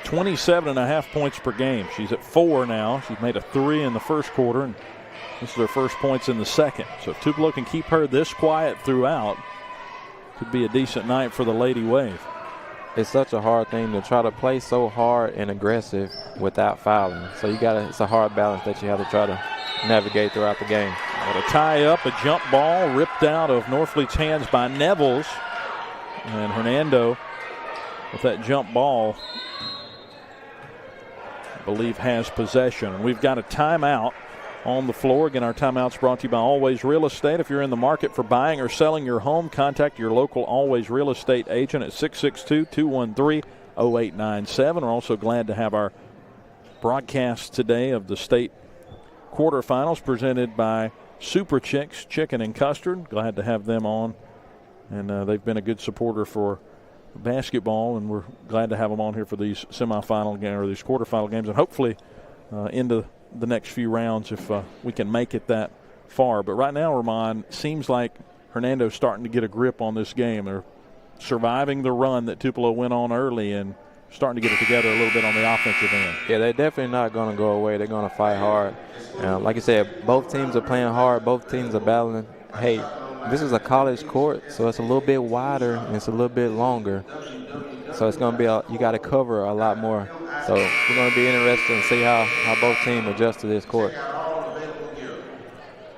27.5 points per game. She's at 4 now. She's made a 3 in the first quarter, and this is her first points in the second. So if Tupelo can keep her this quiet throughout, could be a decent night for the Lady Wave. It's such a hard thing to try to play so hard and aggressive without fouling. So it's a hard balance that you have to try to navigate throughout the game. But a tie up, a jump ball ripped out of Norfleet's hands by Nevels. And Hernando with that jump ball, I believe, has possession. And we've got a timeout on the floor. Again, our timeout's brought to you by Always Real Estate. If you're in the market for buying or selling your home, contact your local Always Real Estate agent at 662-213-0897. We're also glad to have our broadcast today of the state quarterfinals presented by Super Chicks Chicken and Custard. Glad to have them on. And they've been a good supporter for basketball, and we're glad to have them on here for these semifinal games or these quarterfinal games, and hopefully into the next few rounds if we can make it that far. But right now, Ramon, seems like Hernando's starting to get a grip on this game. They're surviving the run that Tupelo went on early and starting to get it together a little bit on the offensive end. Yeah, they're definitely not going to go away. They're going to fight hard. Like I said, both teams are playing hard. Both teams are battling. Hey, this is a college court, so it's a little bit wider and it's a little bit longer. So it's going to be you got to cover a lot more. So we're going to be interested to see how both teams adjust to this court.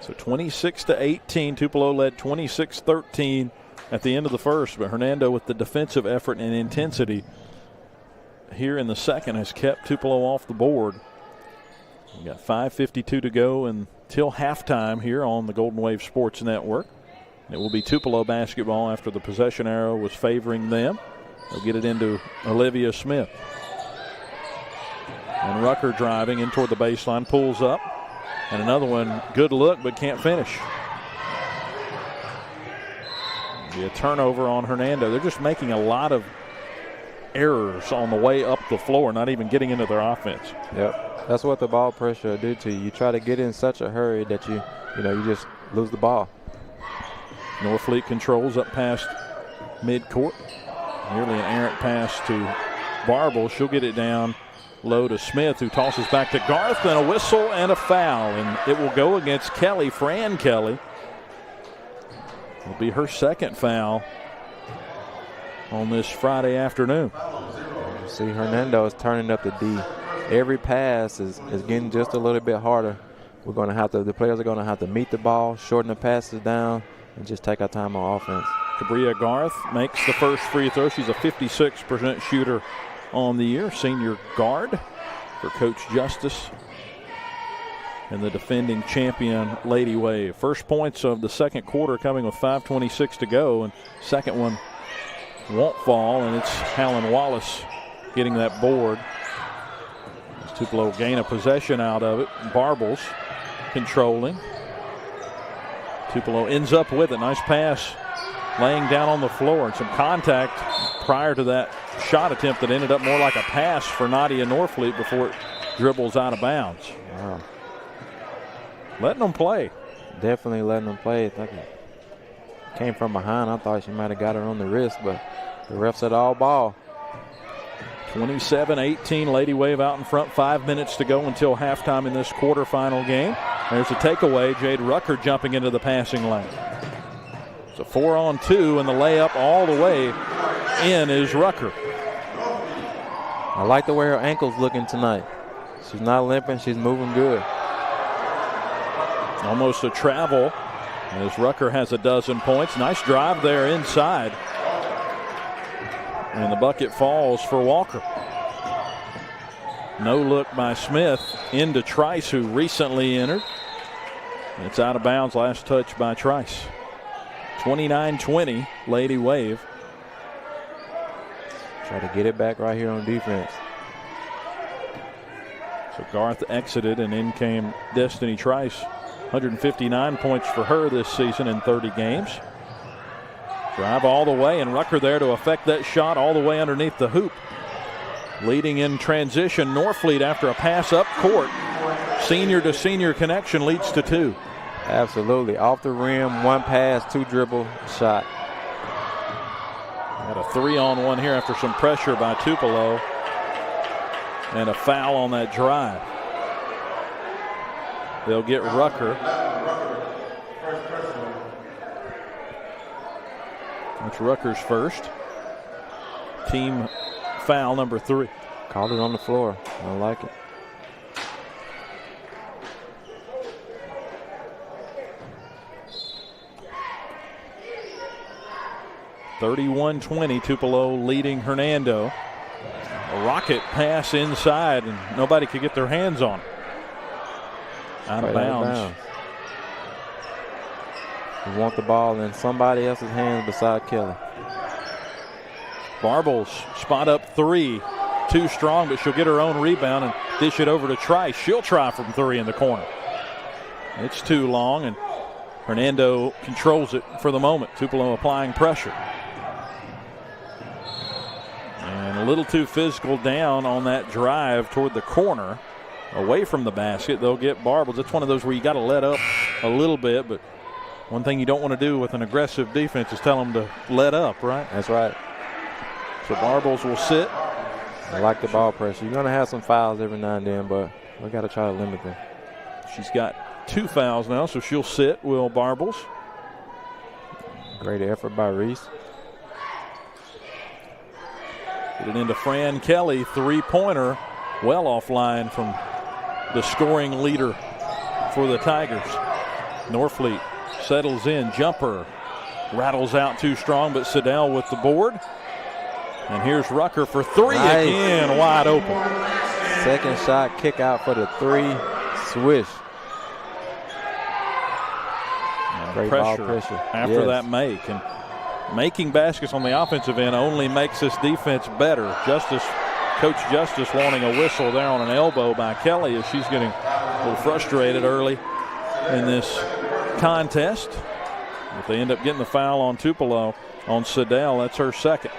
So 26-18, Tupelo led 26-13 at the end of the first, but Hernando with the defensive effort and intensity here in the second has kept Tupelo off the board. We got 5:52 to go until halftime here on the Golden Wave Sports Network. It will be Tupelo basketball after the possession arrow was favoring them. They'll get it into Olivia Smith. And Rucker driving in toward the baseline, pulls up. And another one, good look, but can't finish. Be a turnover on Hernando. They're just making a lot of errors on the way up the floor, not even getting into their offense. Yep, that's what the ball pressure will do to you. You try to get in such a hurry that you just lose the ball. Norfleet controls up past midcourt. Nearly an errant pass to Barble. She'll get it down low to Smith, who tosses back to Garth, and a whistle and a foul. And it will go against Kelly. Fran Kelly. It'll be her second foul on this Friday afternoon. See, Hernando is turning up the D. Every pass is getting just a little bit harder. We're going to have to, the players are going to have to meet the ball, shorten the passes down, and just take our time on offense. Cabria Garth makes the first free throw. She's a 56% shooter on the year, senior guard for Coach Justice and the defending champion Lady Wave. First points of the second quarter coming with 5:26 to go, and second one won't fall, and it's Helen Wallace getting that board. Tupelo gain a possession out of it. Barbles controlling. Tupelo ends up with it. Nice pass laying down on the floor, and some contact prior to that shot attempt that ended up more like a pass for Nadia Norfleet before it dribbles out of bounds. Wow. Letting them play. Definitely letting them play. I think it came from behind. I thought she might have got her on the wrist, but the ref said all ball. 27-18, Lady Wave out in front. 5 minutes to go until halftime in this quarterfinal game. There's a takeaway. Jade Rucker jumping into the passing lane. It's a 4-on-2, and the layup all the way in is Rucker. I like the way her ankle's looking tonight. She's not limping. She's moving good. Almost a travel as Rucker has a dozen points. Nice drive there inside. And the bucket falls for Walker. No look by Smith into Trice, who recently entered. It's out of bounds. Last touch by Trice. 29-20, Lady Wave. Try to get it back right here on defense. So Garth exited, and in came Destiny Trice. 159 points for her this season in 30 games. Drive all the way, and Rucker there to affect that shot all the way underneath the hoop. Leading in transition, Norfleet after a pass up court. Senior to senior connection leads to two. Absolutely. Off the rim, one pass, two dribble, shot. Got a 3-on-1 here after some pressure by Tupelo. And a foul on that drive. They'll get Rucker. That's Rucker's first. Team foul number 3. Called it on the floor. I like it. (31-20), Tupelo leading Hernando. A rocket pass inside, and nobody could get their hands on it. Out of bounds. You want the ball in somebody else's hands beside Kelly. Barbles spot up 3. Too strong, but she'll get her own rebound and dish it over to Trice. She'll try from 3 in the corner. It's too long, and Hernando controls it for the moment. Tupelo applying pressure. And a little too physical down on that drive toward the corner. Away from the basket, they'll get Barbles. It's one of those where you got to let up a little bit, but one thing you don't want to do with an aggressive defense is tell them to let up, right? That's right. So Barbles will sit. I like the ball pressure. You're going to have some fouls every now and then, but we got to try to limit them. She's got 2 fouls now, so she'll sit, Will Barbles. Great effort by Reese. Get it into Fran Kelly, 3-pointer, well offline from the scoring leader for the Tigers. Norfleet settles in, jumper, rattles out too strong, but Siddell with the board. And here's Rucker for 3 nice. Again, wide open. Second shot, kick out for the 3, swish. Great ball pressure after that make. And making baskets on the offensive end only makes this defense better. Coach Justice wanting a whistle there on an elbow by Kelly as she's getting a little frustrated early in this contest. But they end up getting the foul on Tupelo on Siddell. That's her second.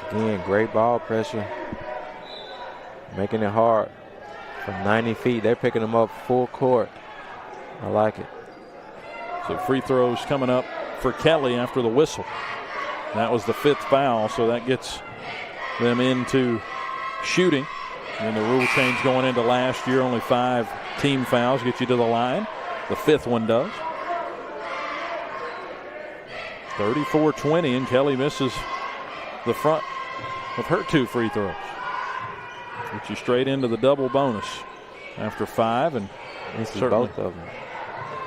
Again, great ball pressure. Making it hard. From 90 feet, they're picking them up full court. I like it. So free throws coming up for Kelly after the whistle. That was the 5th foul, so that gets them into shooting. And the rule change going into last year, only 5 team fouls get you to the line. The 5th one does. 34-20, and Kelly misses the front of her 2 free throws. Gets you straight into the double bonus after 5, and certainly both of them.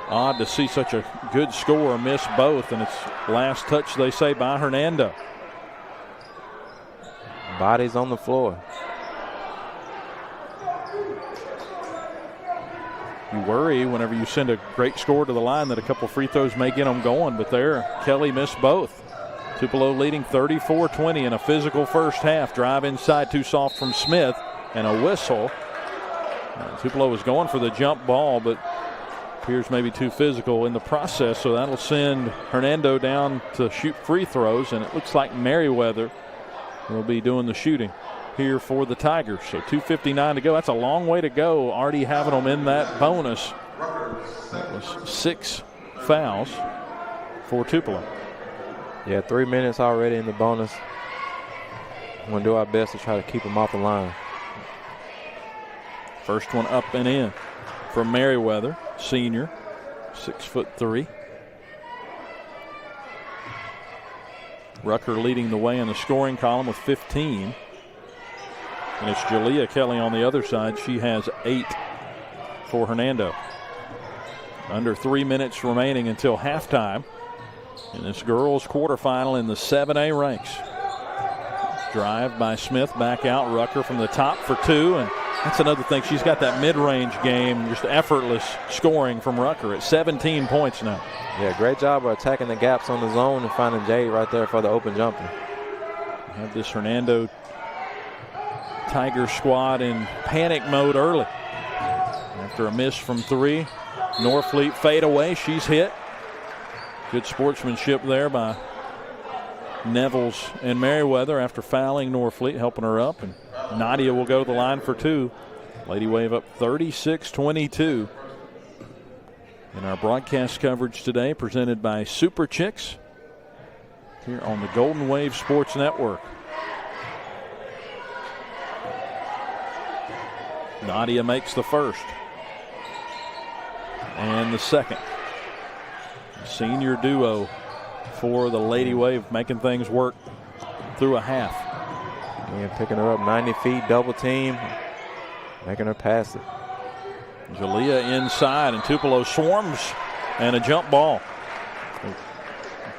Odd to see such a good scorer miss both, and it's last touch, they say, by Hernando. Bodies on the floor. You worry whenever you send a great score to the line that a couple free throws may get them going, but there, Kelly missed both. Tupelo leading 34-20 in a physical first half. Drive inside, too soft from Smith, and a whistle. Tupelo was going for the jump ball, but appears maybe too physical in the process, so that'll send Hernando down to shoot free throws, and it looks like Merriweather will be doing the shooting here for the Tigers. So 2:59 to go. That's a long way to go, already having them in that bonus. That was 6 fouls for Tupelo. Yeah, 3 minutes already in the bonus. We're going to do our best to try to keep them off the line. First one up and in from Merriweather, senior, 6'3". Rucker leading the way in the scoring column with 15. And it's Jalea Kelly on the other side. She has 8 for Hernando. Under 3 minutes remaining until halftime in this girls' quarterfinal in the 7A ranks. Drive by Smith, back out. Rucker from the top for 2, and that's another thing. She's got that mid-range game, just effortless scoring from Rucker at 17 points now. Yeah, great job of attacking the gaps on the zone and finding Jade right there for the open jumper. Have this Hernando Tiger squad in panic mode early. After a miss from 3, Norfleet fade away. She's hit. Good sportsmanship there by Nevels and Merriweather after fouling Norfleet, helping her up. And Nadia will go to the line for 2. Lady Wave up 36-22. In our broadcast coverage today, presented by Super Chicks here on the Golden Wave Sports Network. Nadia makes the first and the second. Senior duo for the Lady Wave, making things work through a half. And picking her up 90 feet, double team, making her pass it. Jalea inside, and Tupelo swarms, and a jump ball.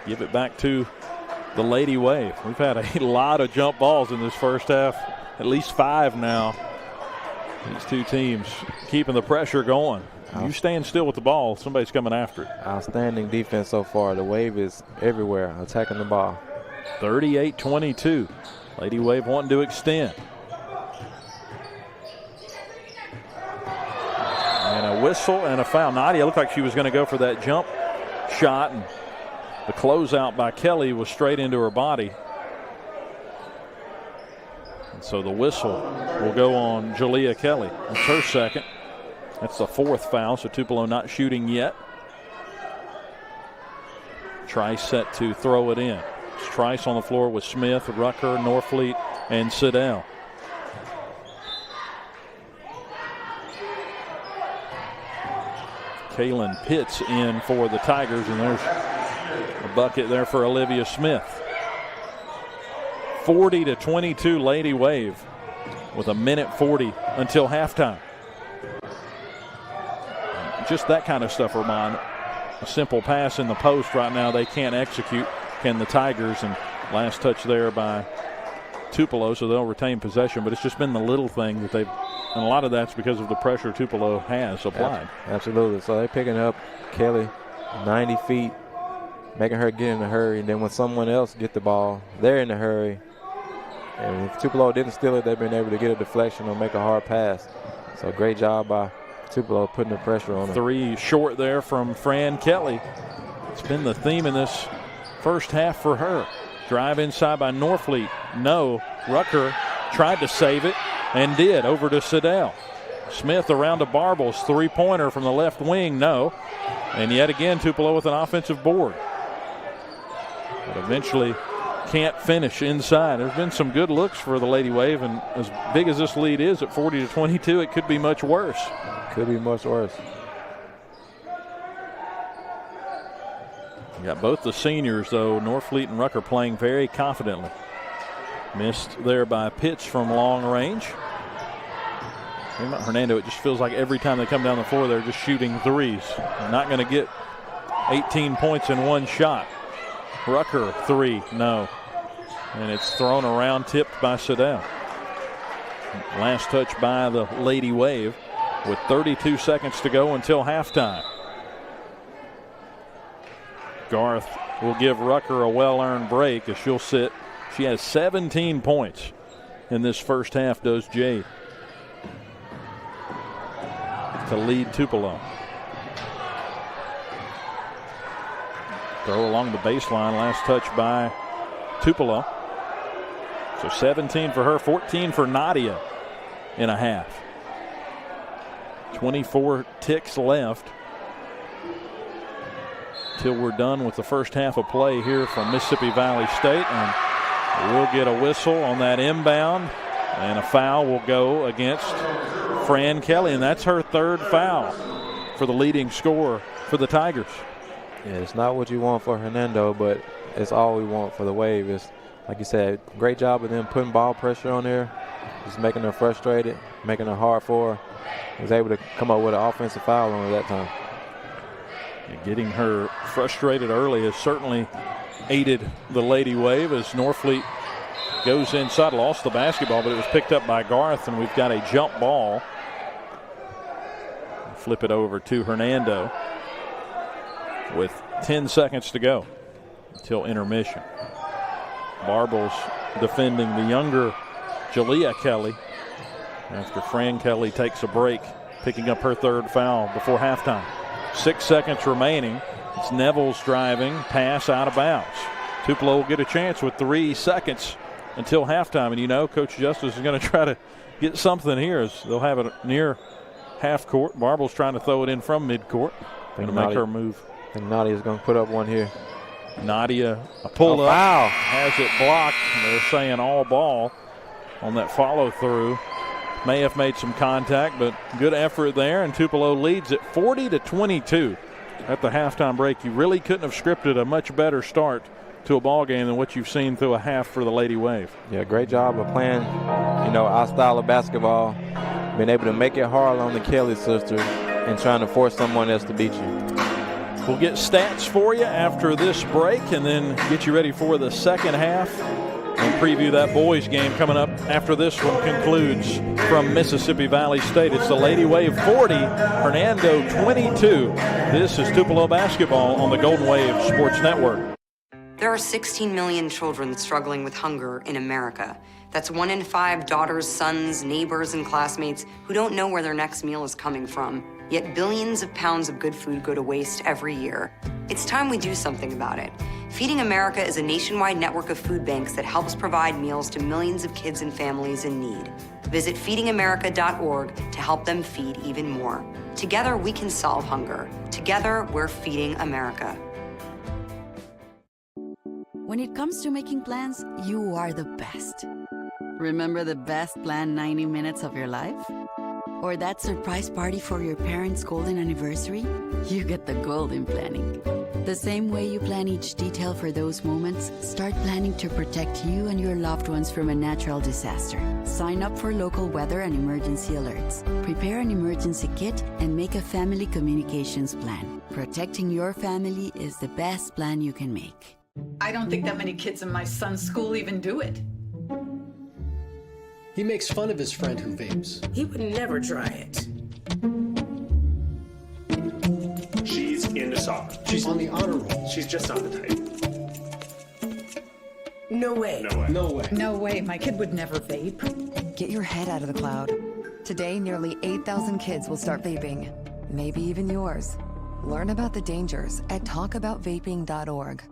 Give it back to the Lady Wave. We've had a lot of jump balls in this first half, at least 5 now. These two teams keeping the pressure going. You stand still with the ball, somebody's coming after it. Outstanding defense so far. The Wave is everywhere attacking the ball. 38-22. Lady Wave wanting to extend. And a whistle and a foul. Nadia looked like she was going to go for that jump shot, and the closeout by Kelly was straight into her body. And so the whistle will go on Jalea Kelly. That's her second. That's the 4th foul, so Tupelo not shooting yet. Trice set to throw it in. It's Trice on the floor with Smith, Rucker, Norfleet, and Siddell. Kaylin Pitts in for the Tigers, and there's a bucket there for Olivia Smith. 40-22 Lady Wave with a minute 40 until halftime. Just that kind of stuff, Ramon. A simple pass in the post right now they can't execute, can the Tigers, and last touch there by Tupelo, so they'll retain possession, but it's just been the little thing that they've, and a lot of that's because of the pressure Tupelo has applied. Absolutely. So they're picking up Kelly 90 feet, making her get in a hurry, and then when someone else get the ball, they're in a hurry. And if Tupelo didn't steal it, they've been able to get a deflection or make a hard pass. So great job by Tupelo putting the pressure on her. 3 short there from Fran Kelly. It's been the theme in this first half for her. Drive inside by Norfleet. No. Rucker tried to save it and did. Over to Siddell. Smith around to Barbles. 3-pointer from the left wing. No. And yet again, Tupelo with an offensive board. But eventually can't finish inside. There's been some good looks for the Lady Wave, and as big as this lead is at 40-22, it could be much worse. Could be much worse. You got both the seniors, though, Norfleet and Rucker, playing very confidently. Missed there by a pitch from long range. Hernando, it just feels like every time they come down the floor, they're just shooting threes. They're not going to get 18 points in one shot. Rucker, 3, no. And it's thrown around, tipped by Siddell. Last touch by the Lady Wave with 32 seconds to go until halftime. Garth will give Rucker a well-earned break as she'll sit. She has 17 points in this first half, does Jade, to lead Tupelo. Throw along the baseline, last touch by Tupelo. So 17 for her, 14 for Nadia in a half. 24 ticks left till we're done with the first half of play here from Mississippi Valley State. And we'll get a whistle on that inbound, and a foul will go against Fran Kelly, and that's her third foul for the leading scorer for the Tigers. Yeah, it's not what you want for Hernando, but it's all we want for the Wave. It's, like you said, great job of them putting ball pressure on there, just making her frustrated, making it hard for her. Was able to come up with an offensive foul on her that time. And getting her frustrated early has certainly aided the Lady Wave as Norfleet goes inside, lost the basketball, but it was picked up by Garth, and we've got a jump ball. Flip it over to Hernando with 10 seconds to go until intermission. Barbles defending the younger Jalea Kelly after Fran Kelly takes a break, picking up her third foul before halftime. 6 seconds remaining. It's Neville's driving, pass out of bounds. Tupelo will get a chance with 3 seconds until halftime. And you know, Coach Justice is going to try to get something here as they'll have it near half court. Barble's trying to throw it in from midcourt. Going to make her move. I think Nadia's going to put up one here. Nadia, a pull up, foul, has it blocked. They're saying all ball on that follow through. May have made some contact, but good effort there, and Tupelo leads at 40-22 at the halftime break. You really couldn't have scripted a much better start to a ball game than what you've seen through a half for the Lady Wave. Yeah, great job of playing, our style of basketball, being able to make it hard on the Kelly sisters and trying to force someone else to beat you. We'll get stats for you after this break and then get you ready for the second half and preview that boys game coming up after this one concludes from Mississippi Valley State. It's the Lady Wave 40, Hernando 22. This is Tupelo basketball on the Golden Wave Sports Network. There are 16 million children struggling with hunger in America. That's 1 in 5 daughters, sons, neighbors, and classmates who don't know where their next meal is coming from. Yet billions of pounds of good food go to waste every year. It's time we do something about it. Feeding America is a nationwide network of food banks that helps provide meals to millions of kids and families in need. Visit feedingamerica.org to help them feed even more. Together, we can solve hunger. Together, we're feeding America. When it comes to making plans, you are the best. Remember the best planned 90 minutes of your life? Or that surprise party for your parents' golden anniversary? You get the golden planning. The same way you plan each detail for those moments, start planning to protect you and your loved ones from a natural disaster. Sign up for local weather and emergency alerts. Prepare an emergency kit and make a family communications plan. Protecting your family is the best plan you can make. I don't think that many kids in my son's school even do it. He makes fun of his friend who vapes. He would never try it. She's into soccer. She's on the honor roll. She's just not the type. No way. No way. No way. No way, my kid would never vape. Get your head out of the cloud. Today, nearly 8,000 kids will start vaping. Maybe even yours. Learn about the dangers at talkaboutvaping.org.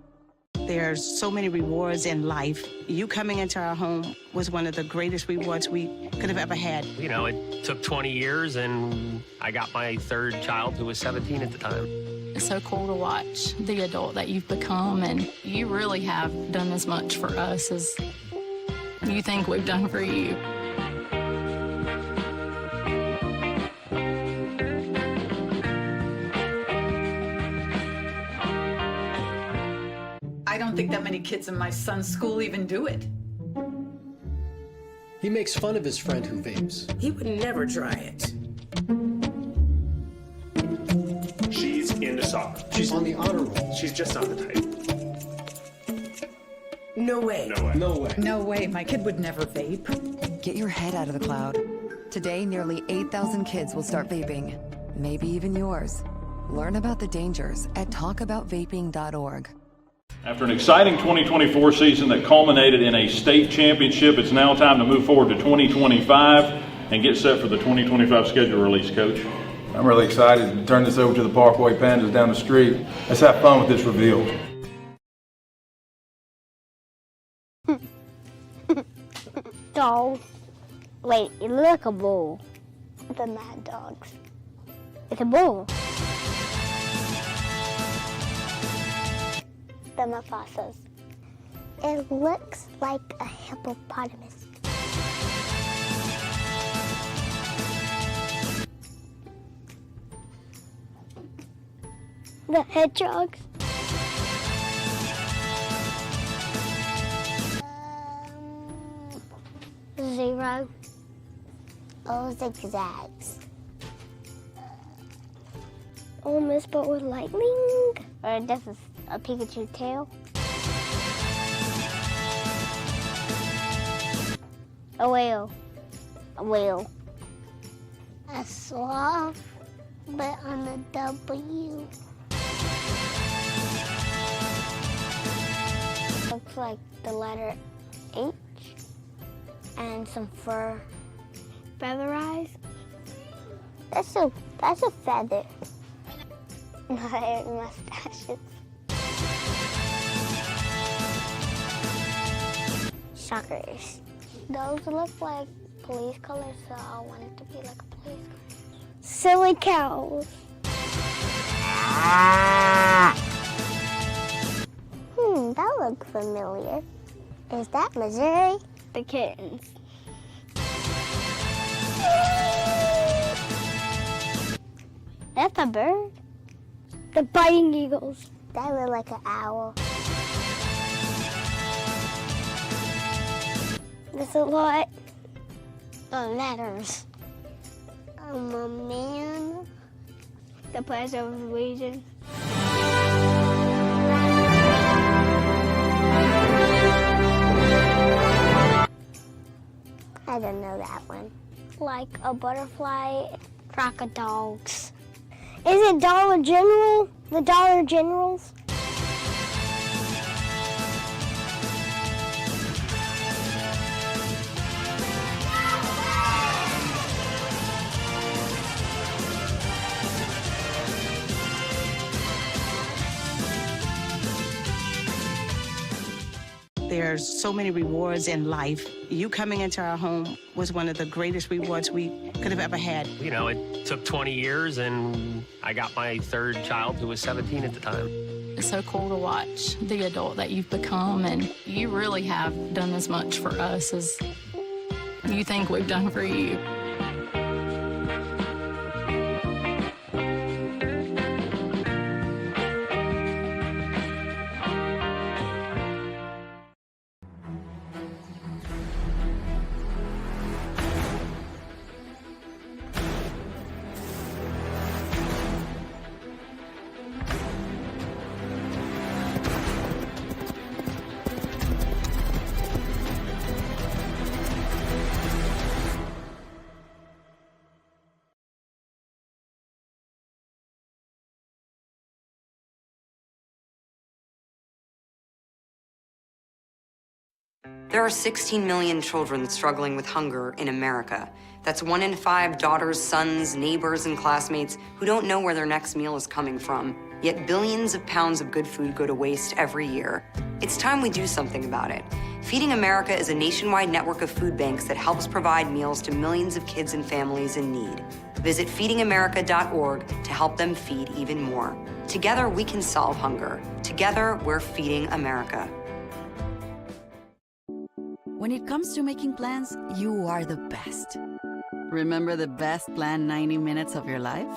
There's so many rewards in life. You coming into our home was one of the greatest rewards we could have ever had. You know, it took 20 years, and I got my third child who was 17 at the time. It's so cool to watch the adult that you've become, and you really have done as much for us as you think we've done for you. I don't think that many kids in my son's school even do it. He makes fun of his friend who vapes. He would never try it. She's into soccer. She's on the honor roll. She's just not the type. No way. No way. No way. No way, my kid would never vape. Get your head out of the cloud. Today, nearly 8,000 kids will start vaping, maybe even yours. Learn about the dangers at talkaboutvaping.org. After an exciting 2024 season that culminated in a state championship, it's now time to move forward to 2025 and get set for the 2025 schedule release, Coach. I'm really excited to turn this over to the Parkway Pandas down the street. Let's have fun with this reveal. Dog. Wait, it looks like a bull. The mad dogs. It's a bull. The Mufasas. It looks like a hippopotamus. The hedgehogs. Zero. Oh, zigzags. Almost, but with lightning. Or this is a Pikachu tail. A whale. A whale. A sloth, but on a W. Looks like the letter H. And some fur. Feather eyes. That's a feather. My mustaches. Suckers. Those look like police colors, so I want it to be like a police color. Silly cows. That looks familiar. Is that Missouri? The kittens. That's a bird. The biting eagles. That look like an owl. There's a lot of letters. I'm a man. The Pledge of Allegiance. I don't know that one. Like a butterfly, crocodiles. Is it Dollar General? The Dollar Generals? There's so many rewards in life. You coming into our home was one of the greatest rewards we could have ever had. You know, it took 20 years, and I got my third child, who was 17 at the time. It's so cool to watch the adult that you've become, and you really have done as much for us as you think we've done for you. There are 16 million children struggling with hunger in America. That's 1 in 5 daughters, sons, neighbors, and classmates who don't know where their next meal is coming from. yet billions of pounds of good food go to waste every year. It's time we do something about it. Feeding America is a nationwide network of food banks that helps provide meals to millions of kids and families in need. Visit feedingamerica.org to help them feed even more. Together, we can solve hunger. Together, we're feeding America. When it comes to making plans, you are the best. Remember the best planned 90 minutes of your life?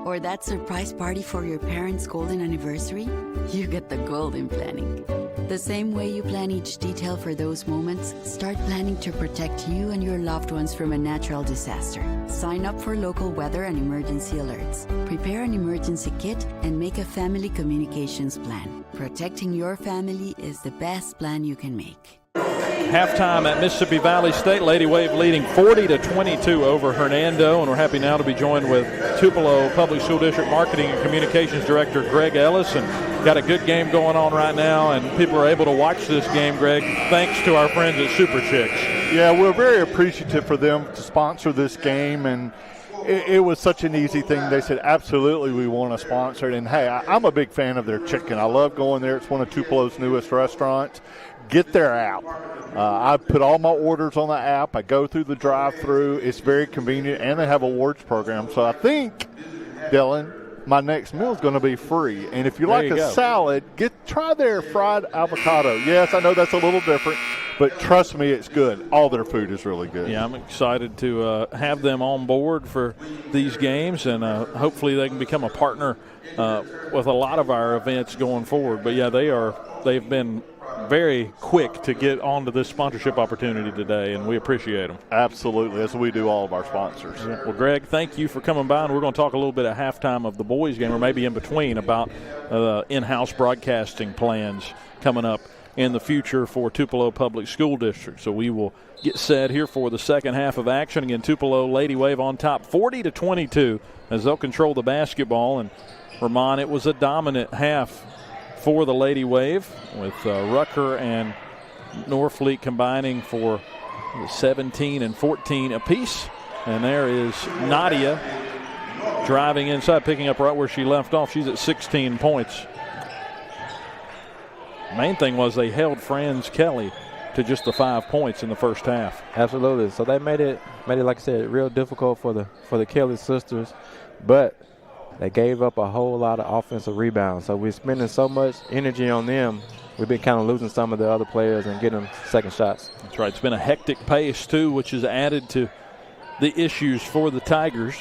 Or that surprise party for your parents' golden anniversary? You get the golden planning. The same way you plan each detail for those moments, start planning to protect you and your loved ones from a natural disaster. Sign up for local weather and emergency alerts. Prepare an emergency kit and make a family communications plan. Protecting your family is the best plan you can make. Halftime at Mississippi Valley State. Lady Wave leading 40-22 over Hernando, and we're happy now to be joined with Tupelo Public School District Marketing and Communications Director Greg Ellis. And got a good game going on right now, and people are able to watch this game, Greg, thanks to our friends at Super Chicks. Yeah, we're very appreciative for them to sponsor this game, and it was such an easy thing. They said, absolutely, we want to sponsor it. And, hey, I'm a big fan of their chicken. I love going there. It's one of Tupelo's newest restaurants. Get their app. I put all my orders on the app. I go through the drive-thru. It's very convenient, and they have awards program. So I think, Dylan, my next meal is going to be free. And if you like a salad, try their fried avocado. Yes, I know that's a little different, but trust me, it's good. All their food is really good. Yeah, I'm excited to have them on board for these games, and hopefully they can become a partner with a lot of our events going forward. But, yeah, they've been very quick to get onto this sponsorship opportunity today, and we appreciate them. Absolutely, as we do all of our sponsors. Yeah. Well, Greg, thank you for coming by, and we're going to talk a little bit at halftime of the boys' game, or maybe in between, about in-house broadcasting plans coming up in the future for Tupelo Public School District. So we will get set here for the second half of action. Again, Tupelo Lady Wave on top 40-22 as they'll control the basketball. And Ramon, it was a dominant half for the Lady Wave, with Rucker and Norfleet combining for 17 and 14 apiece. And there is Nadia driving inside, picking up right where she left off. She's at 16 points. Main thing was they held Franz Kelly to just the 5 points in the first half. Absolutely. So they made it like I said, real difficult for the Kelly sisters, but they gave up a whole lot of offensive rebounds. So we're spending so much energy on them, we've been kind of losing some of the other players and getting them second shots. That's right. It's been a hectic pace, too, which has added to the issues for the Tigers.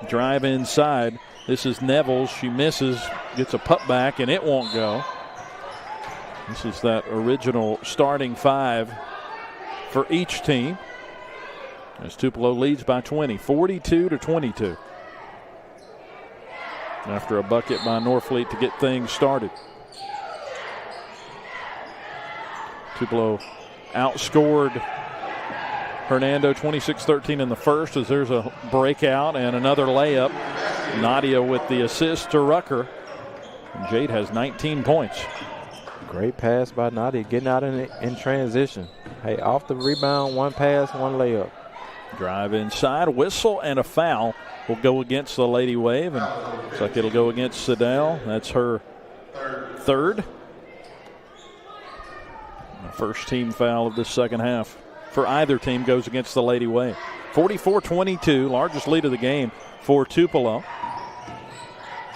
Drive inside. This is Nevels. She misses, gets a putback, and it won't go. This is that original starting five for each team, as Tupelo leads by 20, 42-22. After a bucket by Norfleet to get things started. Tupelo outscored Hernando 26-13 in the first, as there's a breakout and another layup. Nadia with the assist to Rucker. And Jade has 19 points. Great pass by Nadia, getting out in transition. Hey, off the rebound, one pass, one layup. Drive inside, whistle, and a foul will go against the Lady Wave. And looks like it'll go against Siddell. That's her third. The first team foul of this second half for either team goes against the Lady Wave. 44-22, largest lead of the game for Tupelo.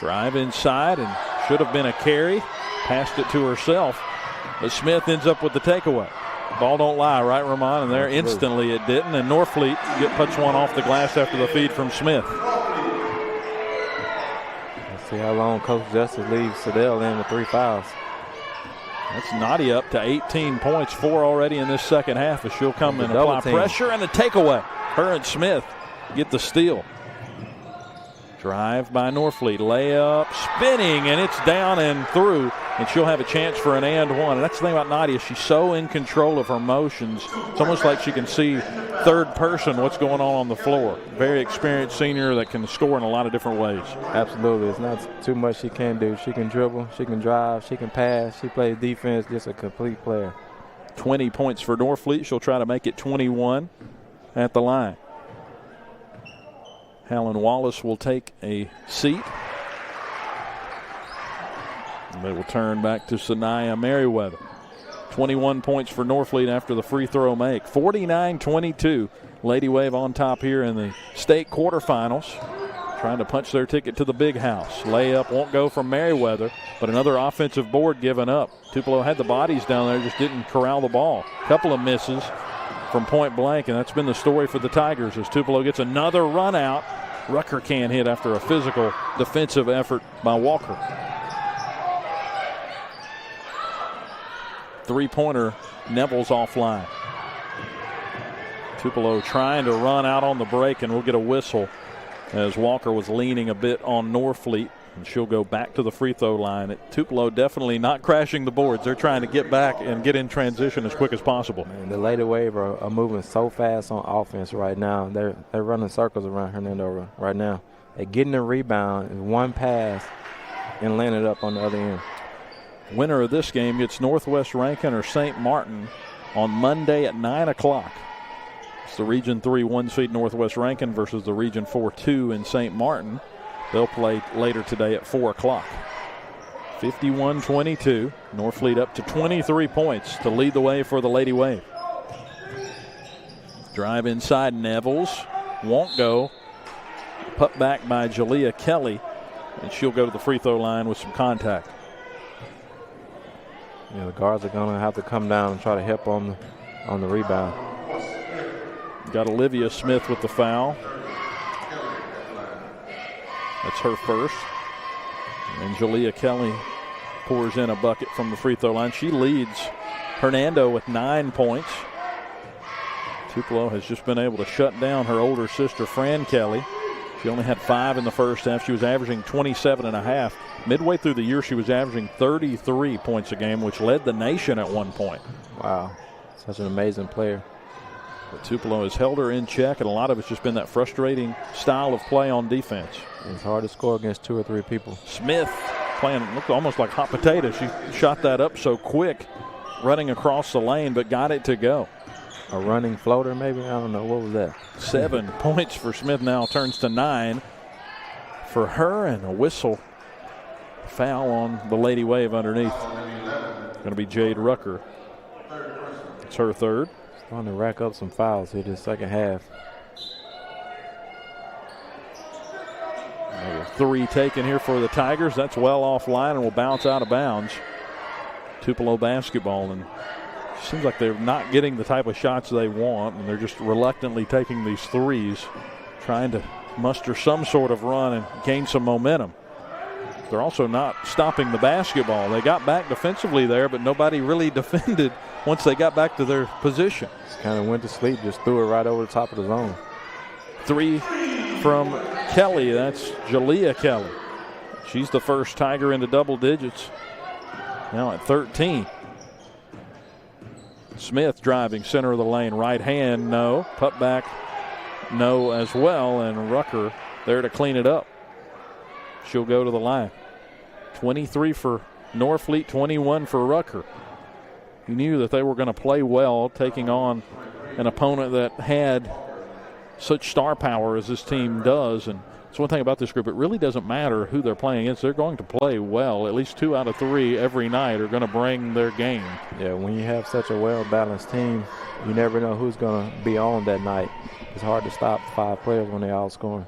Drive inside, and should have been a carry. Passed it to herself, but Smith ends up with the takeaway. Ball don't lie, right, Ramon? And there instantly it didn't, and Norfleet puts one off the glass after the feed from Smith. Let's see how long Coach Justice leaves Siddell in with 3 fouls. That's Nadia up to 18 points, 4 already in this second half, as she'll come and apply pressure, and the takeaway. Her and Smith get the steal. Drive by Norfleet, layup, spinning, and it's down and through, and she'll have a chance for an and one. And that's the thing about Nadia, she's so in control of her motions. It's almost like she can see third person what's going on the floor. Very experienced senior that can score in a lot of different ways. Absolutely. It's not too much she can do. She can dribble, she can drive, she can pass, she plays defense, just a complete player. 20 points for Norfleet. She'll try to make it 21 at the line. Helen Wallace will take a seat. And they will turn back to Sanaya Merriweather. 21 points for Norfleet after the free throw make. 49-22. Lady Wave on top here in the state quarterfinals. Trying to punch their ticket to the big house. Layup won't go from Merriweather, but another offensive board given up. Tupelo had the bodies down there, just didn't corral the ball. Couple of misses from point blank, and that's been the story for the Tigers as Tupelo gets another run out. Rucker can't hit after a physical defensive effort by Walker. Three-pointer, Neville's offline. Tupelo trying to run out on the break, and we'll get a whistle as Walker was leaning a bit on Norfleet, and she'll go back to the free throw line. Tupelo definitely not crashing the boards. They're trying to get back and get in transition as quick as possible. Man, the Lady Wave are moving so fast on offense right now. They're running circles around Hernando right now. They're getting a rebound, one pass, and landing it up on the other end. Winner of this game gets Northwest Rankin or St. Martin on Monday at 9 o'clock. It's the Region 3 1 seed Northwest Rankin versus the Region 4 2 in St. Martin. They'll play later today at 4 o'clock. 51-22. Norfleet up to 23 points to lead the way for the Lady Wave. Drive inside Nevels. Won't go. Put back by Jalea Kelly, and she'll go to the free throw line with some contact. Yeah, the guards are going to have to come down and try to help on the rebound. Got Olivia Smith with the foul. That's her first. And Jalea Kelly pours in a bucket from the free throw line. She leads Hernando with 9 points. Tupelo has just been able to shut down her older sister, Fran Kelly. She only had 5 in the first half. She was averaging 27.5. Midway through the year, she was averaging 33 points a game, which led the nation at one point. Wow, such an amazing player. But Tupelo has held her in check, and a lot of it's just been that frustrating style of play on defense. It's hard to score against 2 or 3 people. Smith playing, looked almost like hot potato. She shot that up so quick, running across the lane, but got it to go. A running floater, maybe? I don't know. What was that? 7 points for Smith now turns to 9 for her, and a whistle. Foul on the Lady Wave underneath. Going to be Jade Rucker. It's her third. Trying to rack up some fouls here this second half. 3 taken here for the Tigers. That's well offline and will bounce out of bounds. Tupelo basketball, and it seems like they're not getting the type of shots they want, and they're just reluctantly taking these threes, trying to muster some sort of run and gain some momentum. They're also not stopping the basketball. They got back defensively there, but nobody really defended once they got back to their position. Just kind of went to sleep, just threw it right over the top of the zone. 3 from Kelly. That's Jalea Kelly. She's the first Tiger into double digits, now at 13. Smith driving center of the lane, right hand, no. Put back, no as well, and Rucker there to clean it up. She'll go to the line. 23 for Norfleet, 21 for Rucker. You knew that they were going to play well, taking on an opponent that had such star power as this team does. And it's one thing about this group, it really doesn't matter who they're playing against. They're going to play well. At least 2 out of 3 every night are going to bring their game. Yeah, when you have such a well-balanced team, you never know who's going to be on that night. It's hard to stop 5 players when they're all scoring.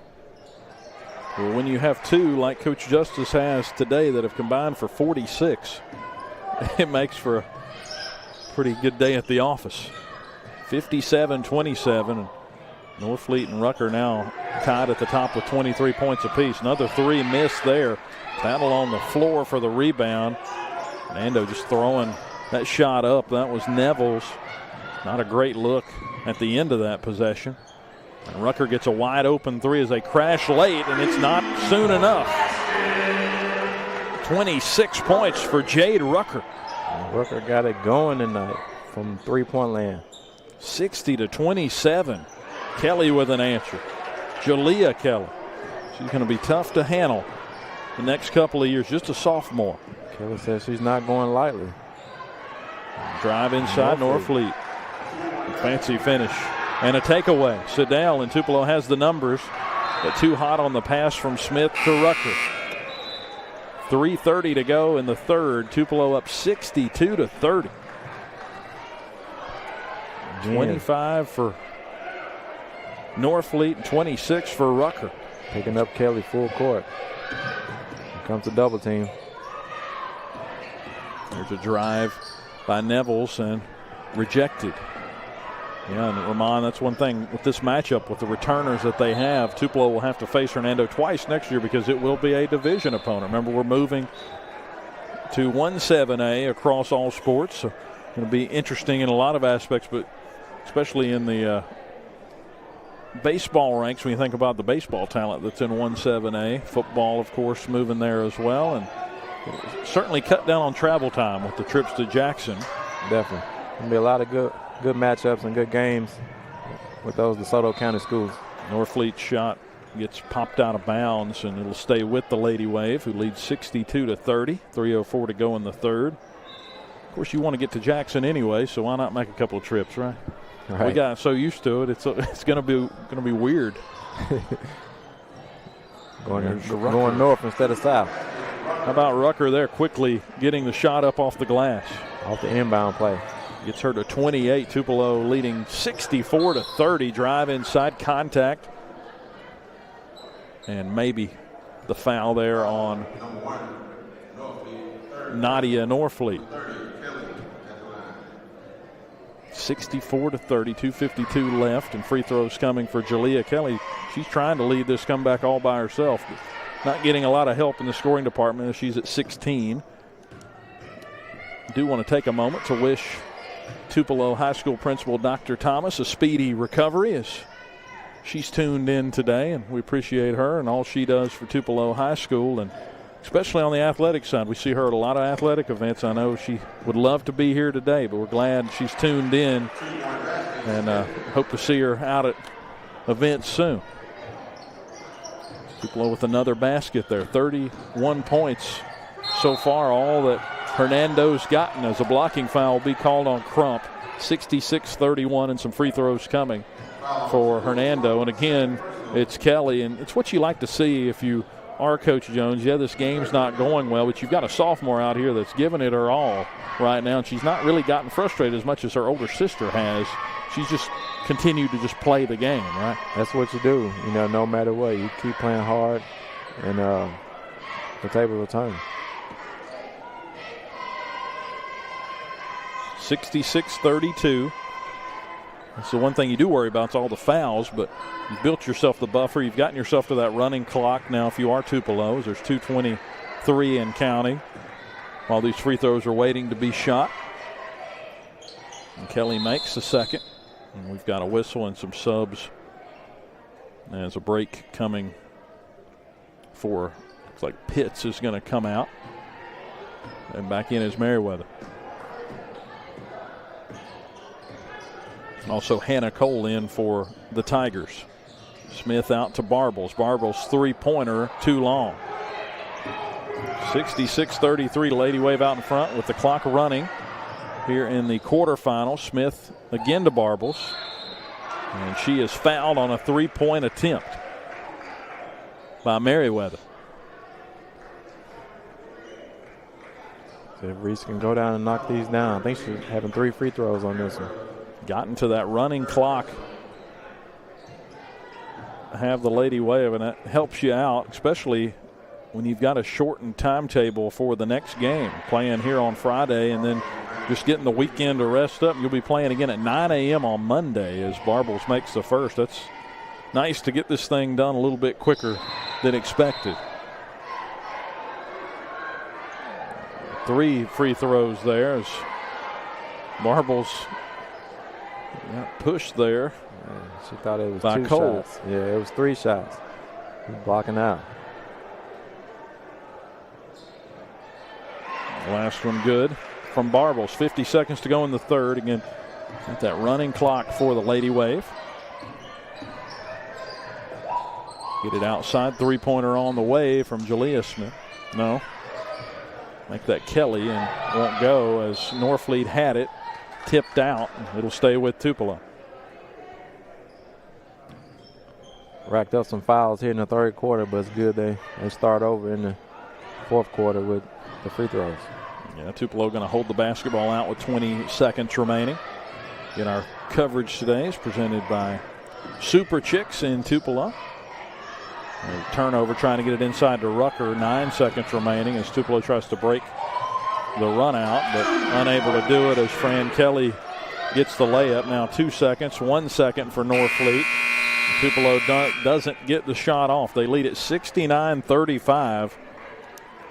Well, when you have 2 like Coach Justice has today that have combined for 46, it makes for a pretty good day at the office. 57-27. Norfleet and Rucker now tied at the top with 23 points apiece. Another 3 missed there. Battle on the floor for the rebound. Nando just throwing that shot up. That was Neville's. Not a great look at the end of that possession. And Rucker gets a wide open 3 as they crash late, and it's not soon enough. 26 points for Jade Rucker. And Rucker got it going tonight from three-point land. 60-27. Kelly with an answer. Jalea Kelly. She's going to be tough to handle the next couple of years, just a sophomore. Kelly says she's not going lightly. Drive inside Norfleet. Fancy finish. And a takeaway. Siddell, and Tupelo has the numbers, but too hot on the pass from Smith to Rucker. 3:30 to go in the third. Tupelo up 62-30. 25 for Norfleet, 26 for Rucker. Picking up Kelly full court. Here comes the double team. There's a drive by Nevels and rejected. Yeah, and Ramon, that's one thing with this matchup with the returners that they have. Tupelo will have to face Hernando twice next year because it will be a division opponent. Remember, we're moving to 1-7A across all sports. So it's going to be interesting in a lot of aspects, but especially in the baseball ranks when you think about the baseball talent that's in 1-7A. Football, of course, moving there as well. And certainly cut down on travel time with the trips to Jackson. Definitely. Going to be a lot of good matchups and good games with those DeSoto County schools. Norfleet's shot gets popped out of bounds, and it'll stay with the Lady Wave, who leads 62-30. 3:04 to go in the third. Of course, you want to get to Jackson anyway, so why not make a couple of trips, right? Right. We got so used to it. It's going to be weird. going north instead of south. How about Rucker there quickly getting the shot up off the glass? Off the inbound play. Gets her to 28. Tupelo leading 64-30. Drive inside, contact. And maybe the foul there on Nadia Norfleet. 64-30, 2:52 left, and free throws coming for Jalea Kelly. She's trying to lead this comeback all by herself. Not getting a lot of help in the scoring department as she's at 16. Do want to take a moment to wish Tupelo High School Principal Dr. Thomas a speedy recovery as she's tuned in today, and we appreciate her and all she does for Tupelo High School, and especially on the athletic side. We see her at a lot of athletic events. I know she would love to be here today, but we're glad she's tuned in and hope to see her out at events soon. Tupelo with another basket there. 31 points so far, all that Hernando's gotten, as a blocking foul will be called on Crump. 66-31 and some free throws coming for Hernando. And again, it's Kelly, and it's what you like to see if you are Coach Jones. Yeah, this game's not going well, but you've got a sophomore out here that's giving it her all right now, and she's not really gotten frustrated as much as her older sister has. She's just continued to just play the game, right? That's what you do. You know, no matter what, you keep playing hard, and the table will turn. 66-32. That's the one thing you do worry about is all the fouls, but you've built yourself the buffer. You've gotten yourself to that running clock now if you are Tupelo. There's 2:23 and counting while these free throws are waiting to be shot. And Kelly makes the second. And we've got a whistle and some subs. There's a break coming for, looks like Pitts is going to come out. And back in is Merriweather. Also Hannah Cole in for the Tigers. Smith out to Barbles. Barbles' three-pointer too long. 66-33, Lady Wave out in front with the clock running here in the quarterfinal. Smith again to Barbles. And she is fouled on a three-point attempt by Merriweather. So if Reese can go down and knock these down. I think she's having 3 free throws on this one. Gotten to that running clock. Have the Lady Wave, and that helps you out, especially when you've got a shortened timetable for the next game. Playing here on Friday and then just getting the weekend to rest up. You'll be playing again at 9 a.m. on Monday as Barbles makes the first. That's nice to get this thing done a little bit quicker than expected. 3 free throws there as Barbles pushed there. Yeah, she thought it was by 2 Cole. shots. Yeah, it was 3 shots. Blocking out. Last one good from Barbles. 50 seconds to go in the third. Again, got that running clock for the Lady Wave. Get it outside. Three-pointer on the way from Jalea Smith. No. Make that Kelly and won't go as Norfleet had it. Tipped out. It'll stay with Tupelo. Racked up some fouls here in the third quarter, but it's good they start over in the fourth quarter with the free throws. Yeah, Tupelo going to hold the basketball out with 20 seconds remaining. Again, our coverage today is presented by Super Chicks in Tupelo. A turnover trying to get it inside to Rucker. 9 seconds remaining as Tupelo tries to break the run out, but unable to do it as Fran Kelly gets the layup. Now 2 seconds, 1 second for Norfleet. Tupelo doesn't get the shot off. They lead at 69-35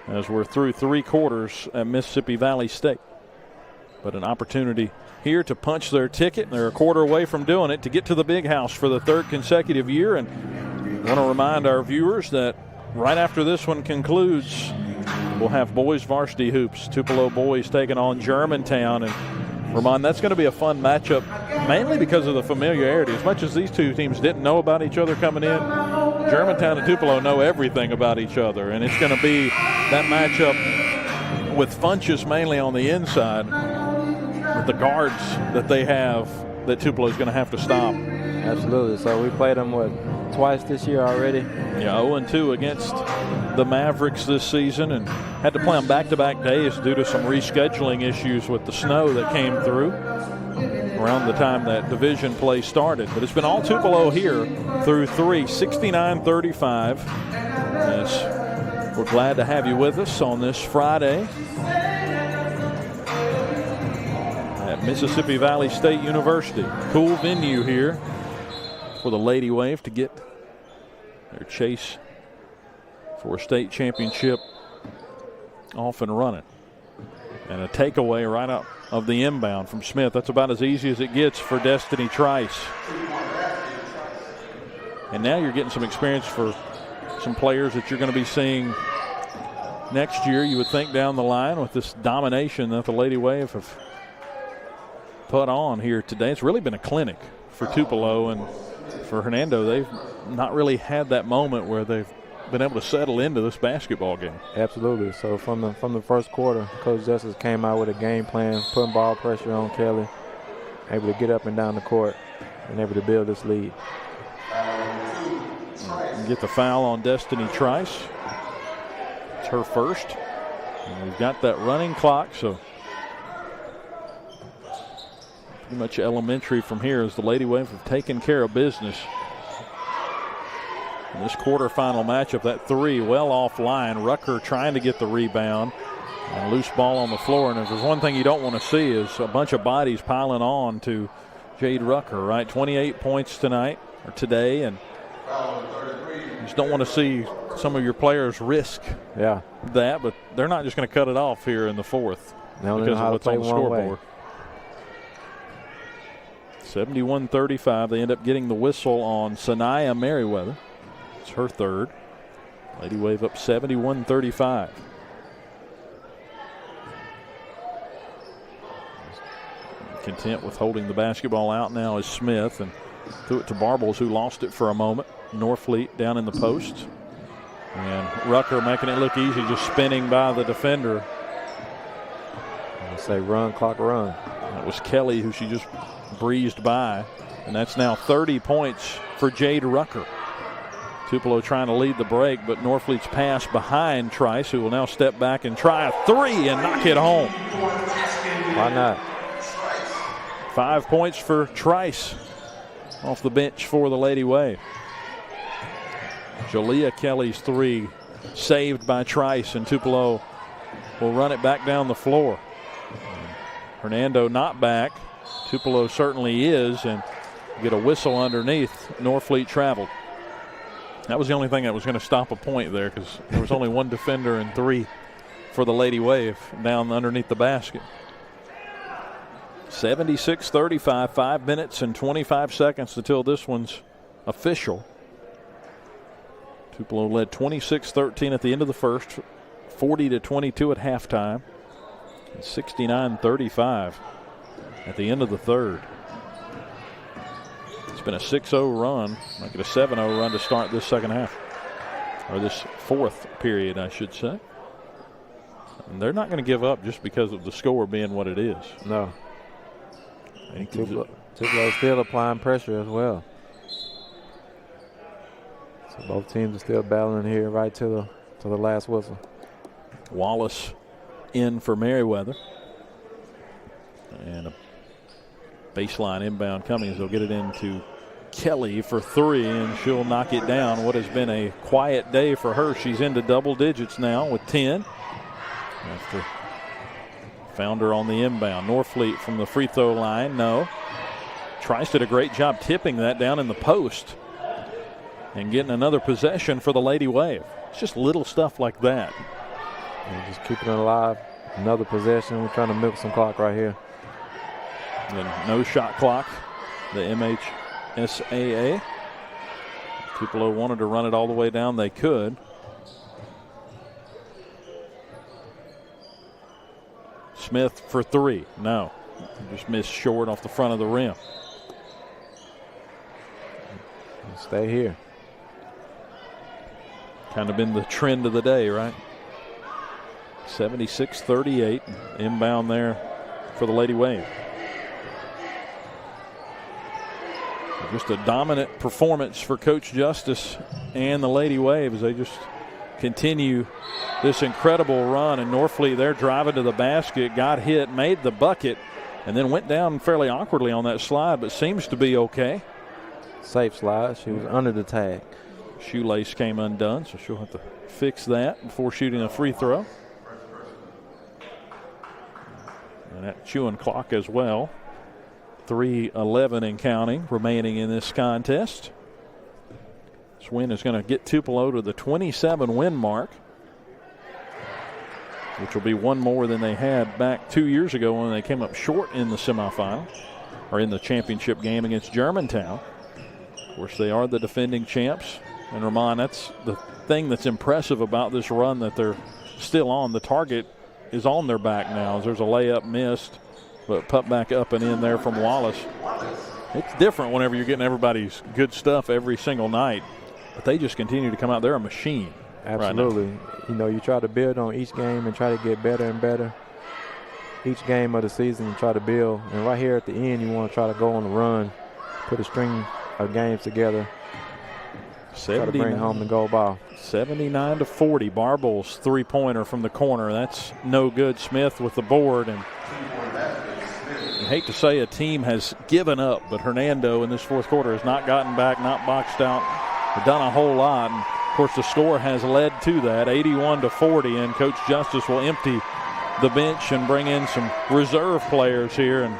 as we're through 3 quarters at Mississippi Valley State. But an opportunity here to punch their ticket. They're a quarter away from doing it to get to the Big House for the 3rd consecutive year. And I want to remind our viewers that right after this one concludes, we'll have boys varsity hoops. Tupelo boys taking on Germantown. And Ramon, that's going to be a fun matchup, mainly because of the familiarity. As much as these two teams didn't know about each other coming in, Germantown and Tupelo know everything about each other. And it's going to be that matchup with Funchess mainly on the inside, with the guards that they have that Tupelo is going to have to stop. Absolutely. So we played them, twice this year already? Yeah, 0-2 against the Mavericks this season, and had to play on back-to-back days due to some rescheduling issues with the snow that came through around the time that division play started. But it's been all Tupelo here through 3, 69-35. Yes, we're glad to have you with us on this Friday at Mississippi Valley State University. Cool venue here for the Lady Wave to get their chase for a state championship off and running. And a takeaway right out of the inbound from Smith. That's about as easy as it gets for Destiny Trice. And now you're getting some experience for some players that you're going to be seeing next year, you would think, down the line with this domination that the Lady Wave have put on here today. It's really been a clinic for Tupelo, and for Hernando, they've not really had that moment where they've been able to settle into this basketball game. Absolutely. So from the first quarter, Coach Justice came out with a game plan, putting ball pressure on Kelly, able to get up and down the court, and able to build this lead. Get the foul on Destiny Trice. It's her first. And we've got that running clock, so pretty much elementary from here as the Lady Wave have taken care of business. In this quarterfinal matchup, that 3 well offline. Rucker trying to get the rebound, and loose ball on the floor. And if there's one thing you don't want to see is a bunch of bodies piling on to Jade Rucker, right? 28 points tonight or today, and you just don't want to see some of your players risk that, but they're not just going to cut it off here in the fourth because of what's on the scoreboard. 71-35. They end up getting the whistle on Sanaya Merriweather. It's her third. Lady Wave up 71-35. Content with holding the basketball out now is Smith, and threw it to Barbles, who lost it for a moment. Norfleet down in the post. And Rucker making it look easy, just spinning by the defender. I say run, clock run. That was Kelly, who she just breezed by. And that's now 30 points for Jade Rucker. Tupelo trying to lead the break, but Norfleet's pass behind Trice, who will now step back and try a 3 and knock it home. Why not? 5 points for Trice off the bench for the Lady Wave. Jalea Kelly's 3 saved by Trice, and Tupelo will run it back down the floor. Hernando not back. Tupelo certainly is, and get a whistle underneath. Norfleet traveled. That was the only thing that was going to stop a point there, because there was only one defender and 3 for the Lady Wave down underneath the basket. 76-35, 5 minutes and 25 seconds until this one's official. Tupelo led 26-13 at the end of the first, 40-22 at halftime, and 69-35 at the end of the third. It's been a 6-0 run, make it a 7-0 run to start this second half, or this fourth period, I should say. And they're not going to give up just because of the score being what it is. No. Tupelo still applying pressure as well. So both teams are still battling here right to the last whistle. Wallace in for Merriweather. And a baseline inbound coming as they'll get it into Kelly for three, and she'll knock it down. What has been a quiet day for her. She's into double digits now with 10. After found her on the inbound. Norfleet from the free throw line. No. Trice did a great job tipping that down in the post and getting another possession for the Lady Wave. It's just little stuff like that. And just keeping it alive. Another possession. We're trying to milk some clock right here. And no shot clock. The MHSAA. Tupelo wanted to run it all the way down. They could. Smith for three. No. Just missed short off the front of the rim. Stay here. Kind of been the trend of the day, right? 76-38. Inbound there for the Lady Wave. Just a dominant performance for Coach Justice and the Lady Wave as they just continue this incredible run. And Norfleet there driving to the basket, got hit, made the bucket, and then went down fairly awkwardly on that slide, but seems to be okay. Safe slide. She was under the tag. Shoelace came undone, so she'll have to fix that before shooting a free throw. And that chewing clock as well. 3:11 and counting remaining in this contest. This win is going to get Tupelo to the 27 win mark, which will be one more than they had back 2 years ago when they came up short in the semifinal or in the championship game against Germantown. Of course, they are the defending champs. And Ramon, that's the thing that's impressive about this run that they're still on. The target is on their back now as there's a layup missed, but put back up and in there from Wallace. It's different whenever you're getting everybody's good stuff every single night, but they just continue to come out. They're a machine. Absolutely. Right now. You know, you try to build on each game and try to get better and better. Each game of the season you try to build. And right here at the end, you want to try to go on the run, put a string of games together, try to bring home the gold ball. 79-40. Barble's three-pointer from the corner. That's no good. Smith with the board. And I hate to say a team has given up, but Hernando in this fourth quarter has not gotten back, not boxed out, done a whole lot. And of course, the score has led to that, 81-40, and Coach Justice will empty the bench and bring in some reserve players here. And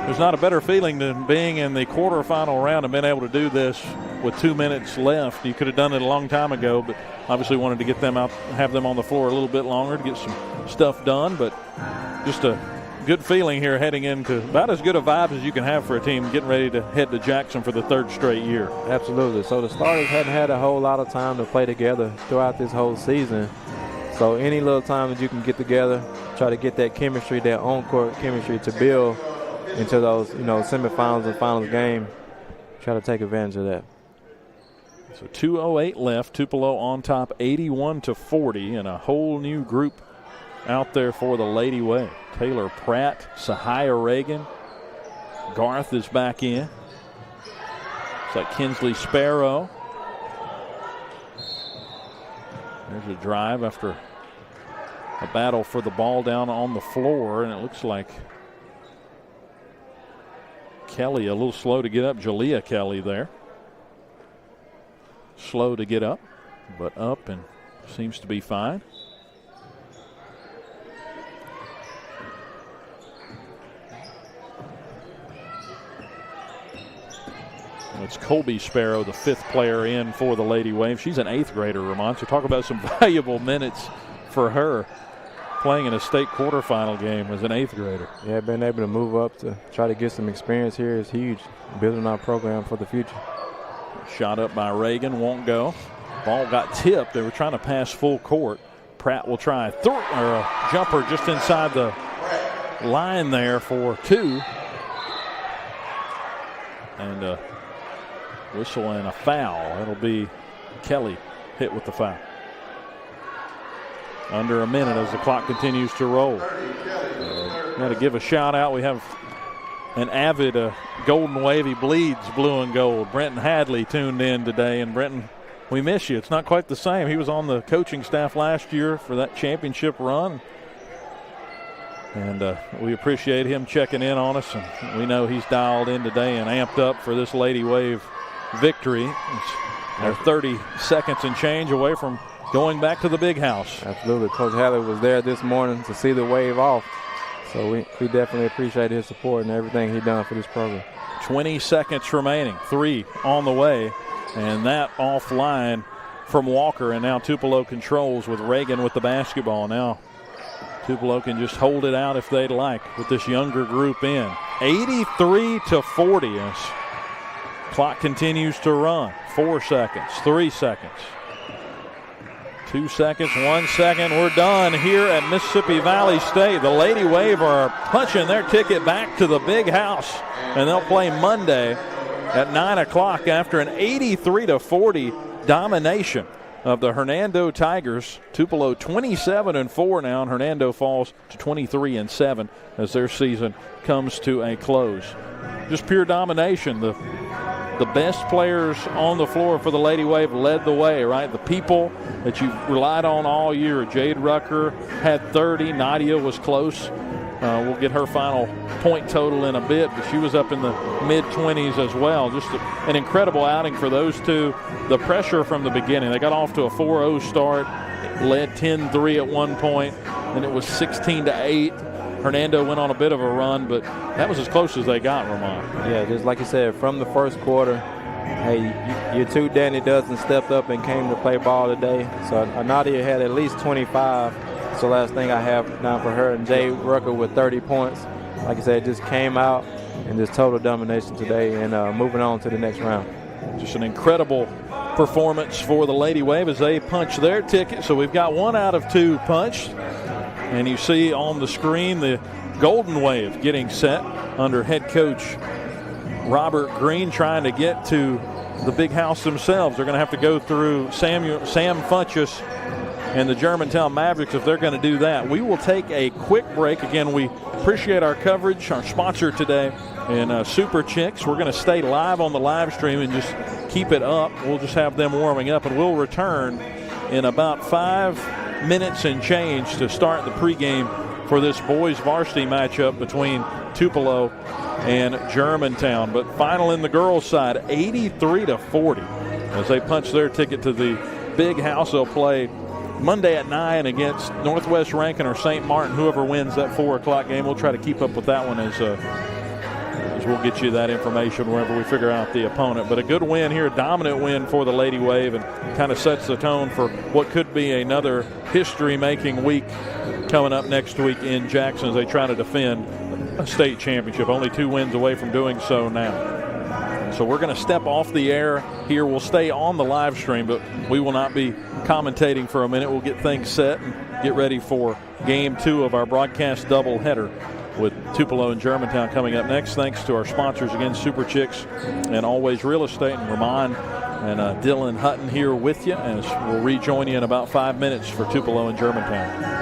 there's not a better feeling than being in the quarterfinal round and being able to do this with 2 minutes left. You could have done it a long time ago, but obviously wanted to get them out, have them on the floor a little bit longer to get some stuff done. But just a good feeling here heading into about as good a vibe as you can have for a team getting ready to head to Jackson for the third straight year. Absolutely. So the starters hadn't had a whole lot of time to play together throughout this whole season. So any little time that you can get together, try to get that chemistry, that on-court chemistry to build into those, semifinals and finals game, try to take advantage of that. So 2:08 left. Tupelo on top 81-40, and a whole new group out there for the Lady Wave. Taylor Pratt, Sahaya Reagan. Garth is back in. It's like Kinsley Sparrow. There's a drive after a battle for the ball down on the floor, and it looks like Kelly a little slow to get up. Jalea Kelly there. Slow to get up, but up and seems to be fine. It's Colby Sparrow, the fifth player in for the Lady Wave. She's an eighth grader, Ramon. So talk about some valuable minutes for her playing in a state quarterfinal game as an eighth grader. Yeah, being able to move up to try to get some experience here is huge. Building our program for the future. Shot up by Reagan, won't go. Ball got tipped. They were trying to pass full court. Pratt will try a jumper just inside the line there for two. And a whistle and a foul. That'll be Kelly hit with the foul. Under a minute as the clock continues to roll. Got to give a shout out. We have an avid Golden Wave. He bleeds blue and gold. Brenton Hadley tuned in today, and Brenton we miss you. It's not quite the same. He was on the coaching staff last year for that championship run. And we appreciate him checking in on us. And we know he's dialed in today and amped up for this Lady Wave victory. They're 30 seconds and change away from going back to the big house. Absolutely. Coach Halley was there this morning to see the Wave off. So we definitely appreciate his support and everything he's done for this program. 20 seconds remaining. 3 on the way. And that offline from Walker. And now Tupelo controls with Reagan with the basketball. Now Tupelo can just hold it out if they'd like with this younger group in. 83-40 as clock continues to run. 4 seconds, 3 seconds, 2 seconds, 1 second. We're done here at Mississippi Valley State. The Lady Wave are punching their ticket back to the big house, and they'll play Monday at 9 o'clock after an 83-40 domination of the Hernando Tigers. Tupelo 27-4 now, and Hernando falls to 23-7 as their season comes to a close. Just pure domination. The best players on the floor for the Lady Wave led the way, right? The people that you've relied on all year. Jade Rucker had 30. Nadia was close. We'll get her final point total in a bit, but she was up in the mid-20s as well. Just an incredible outing for those two. The pressure from the beginning. They got off to a 4-0 start, led 10-3 at one point, and it was 16-8. Hernando went on a bit of a run, but that was as close as they got, Ramon. Yeah, just like you said, from the first quarter, hey, your two Danny Dustin stepped up and came to play ball today. So Nadia had at least 25. So last thing I have down for her, and Jay Rucker with 30 points. Like I said, just came out in this total domination today and moving on to the next round. Just an incredible performance for the Lady Wave as they punch their ticket. So we've got 1 out of 2 punched. And you see on the screen the Golden Wave getting set under head coach Robert Green, trying to get to the big house themselves. They're going to have to go through Sam Funchess and the Germantown Mavericks if they're going to do that. We will take a quick break. Again, we appreciate our coverage, our sponsor today, and Super Chicks. We're going to stay live on the live stream and just keep it up. We'll just have them warming up, and we'll return in about 5 minutes and change to start the pregame for this boys varsity matchup between Tupelo and Germantown. But final in the girls' side, 83-40 as they punch their ticket to the big house. They'll play Monday at 9 against Northwest Rankin or St. Martin. Whoever wins that 4 o'clock game, we'll try to keep up with that one as we'll get you that information wherever we figure out the opponent. But a good win here, a dominant win for the Lady Wave, and kind of sets the tone for what could be another history-making week coming up next week in Jackson as they try to defend a state championship. Only 2 wins away from doing so now. So we're going to step off the air here. We'll stay on the live stream, but we will not be commentating for a minute. We'll get things set and get ready for Game 2 of our broadcast doubleheader with Tupelo and Germantown coming up next. Thanks to our sponsors again, Super Chicks and Always Real Estate, and Ramon and Dylan Hutton here with you, and we'll rejoin you in about 5 minutes for Tupelo and Germantown.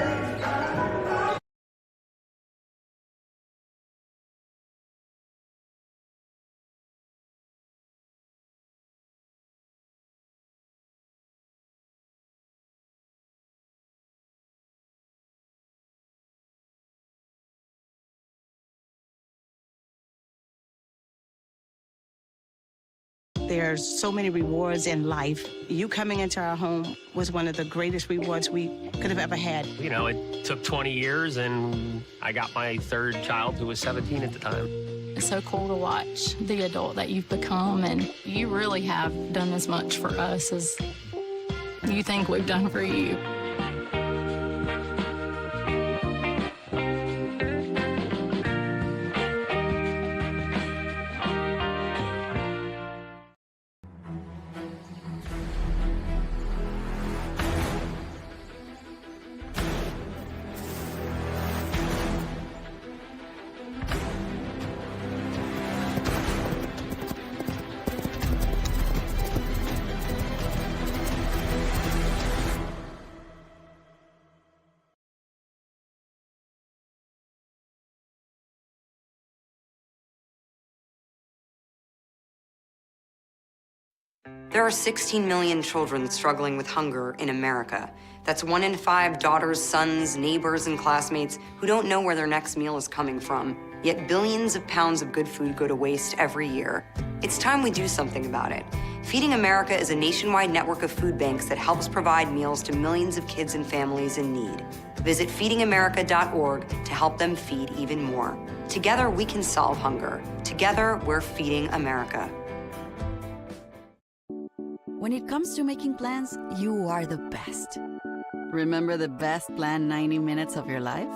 There's so many rewards in life. You coming into our home was one of the greatest rewards we could have ever had. You know, it took 20 years, and I got my 3rd child, who was 17 at the time. It's so cool to watch the adult that you've become, and you really have done as much for us as you think we've done for you. There are 16 million children struggling with hunger in America. That's 1 in 5 daughters, sons, neighbors, and classmates who don't know where their next meal is coming from. Yet billions of pounds of good food go to waste every year. It's time we do something about it. Feeding America is a nationwide network of food banks that helps provide meals to millions of kids and families in need. Visit feedingamerica.org to help them feed even more. Together, we can solve hunger. Together, we're feeding America. When it comes to making plans, you are the best. Remember the best planned 90 minutes of your life?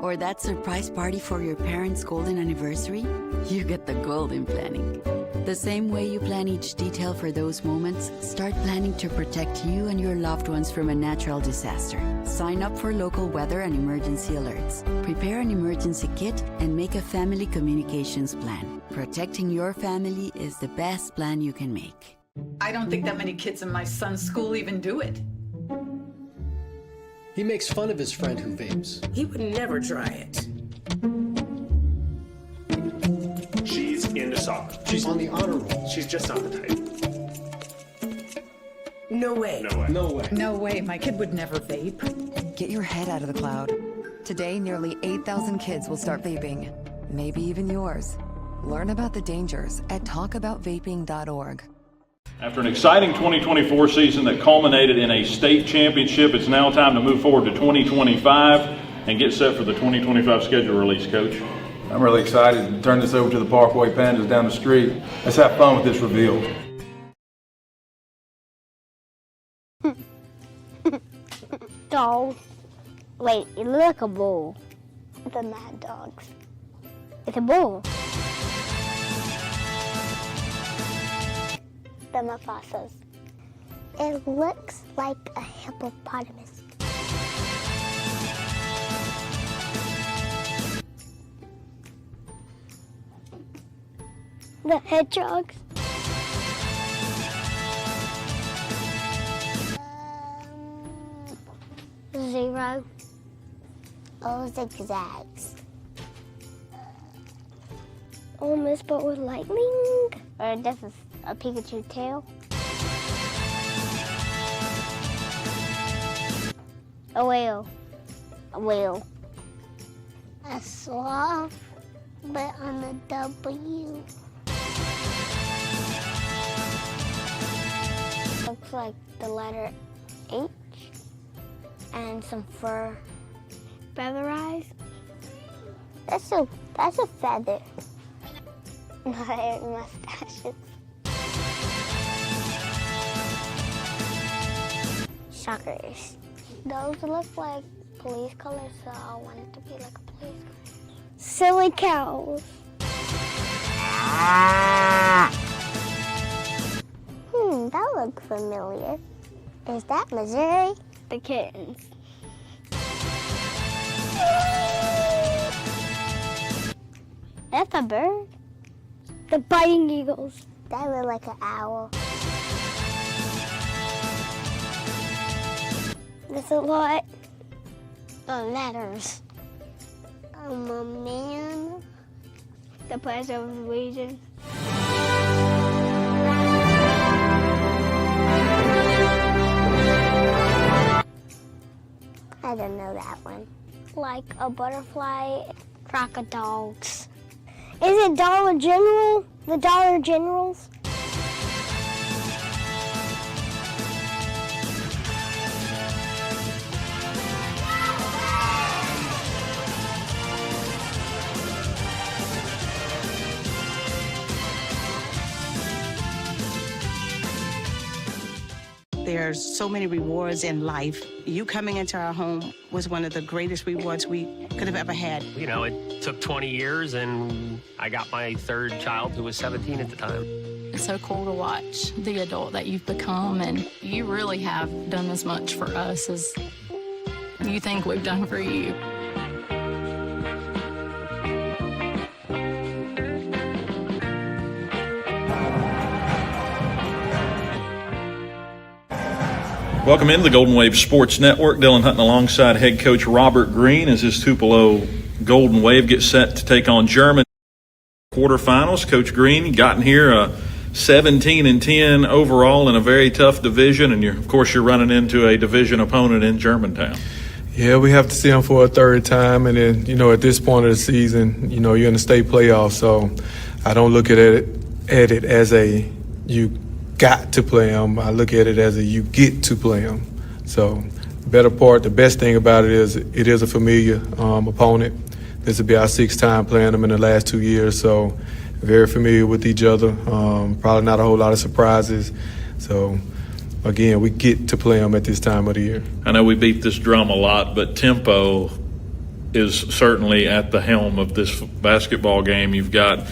Or that surprise party for your parents' golden anniversary? You get the golden planning. The same way you plan each detail for those moments, start planning to protect you and your loved ones from a natural disaster. Sign up for local weather and emergency alerts. Prepare an emergency kit and make a family communications plan. Protecting your family is the best plan you can make. I don't think that many kids in my son's school even do it. He makes fun of his friend who vapes. He would never try it. She's into soccer. She's on the honor roll. She's just not the type. No way. No way. No way. No way, my kid would never vape. Get your head out of the cloud. Today, nearly 8,000 kids will start vaping. Maybe even yours. Learn about the dangers at talkaboutvaping.org. After an exciting 2024 season that culminated in a state championship, it's now time to move forward to 2025 and get set for the 2025 schedule release, Coach. I'm really excited to turn this over to the Parkway Pandas down the street. Let's have fun with this reveal. Dog. Wait, it looks like a bull. The Mad Dogs. It's a bull. The Mufasas. It looks like a hippopotamus. The hedgehogs. Zero. Oh, zigzags. Almost, but with lightning. Or this is a Pikachu tail. A whale. A whale. A sloth, but on the W. Looks like the letter H. And some fur. Feather eyes. That's a feather. My mustaches. Suckers. Those look like police colors, so I want it to be like a police color. Silly cows. That looks familiar. Is that Missouri? The kittens. That's a bird. The biting eagles. That look like an owl. There's a lot of letters. I'm a man. The Pledge of Allegiance. I don't know that one. Like a butterfly, crocodiles. Is it Dollar General? The Dollar Generals? There's so many rewards in life. You coming into our home was one of the greatest rewards we could have ever had. You know, it took 20 years, and I got my third child, who was 17 at the time. It's so cool to watch the adult that you've become, and you really have done as much for us as you think we've done for you. Welcome into the Golden Wave Sports Network. Dylan Hutton alongside head coach Robert Green as his Tupelo Golden Wave gets set to take on Germany quarterfinals. Coach Green, you gotten here 17-10 overall in a very tough division, and of course you're running into a division opponent in Germantown. Yeah, we have to see them for a third time, and then, at this point of the season, you're in the state playoffs, so I don't look at it as a you got to play them. I look at it as a you get to play them. So the best thing about it is a familiar opponent. This will be our 6th time playing them in the last 2 years, so very familiar with each other. Probably not a whole lot of surprises. So, again, we get to play them at this time of the year. I know we beat this drum a lot, but tempo is certainly at the helm of this basketball game. You've got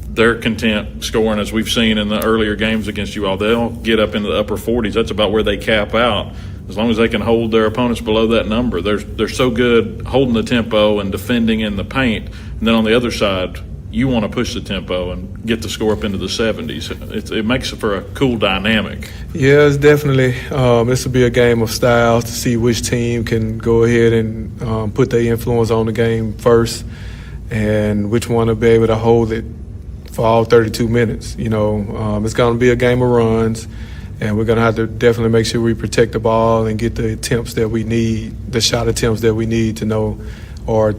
they're content scoring, as we've seen in the earlier games against you all. They'll get up into the upper 40s. That's about where they cap out. As long as they can hold their opponents below that number, they're so good holding the tempo and defending in the paint. And then on the other side, you want to push the tempo and get the score up into the 70s. It makes it for a cool dynamic. Yeah, it's definitely. This will be a game of styles to see which team can go ahead and put their influence on the game first, and which one will be able to hold it for all 32 minutes. It's going to be a game of runs, and we're going to have to definitely make sure we protect the ball and get the attempts that we need, the shot attempts that we need to know, or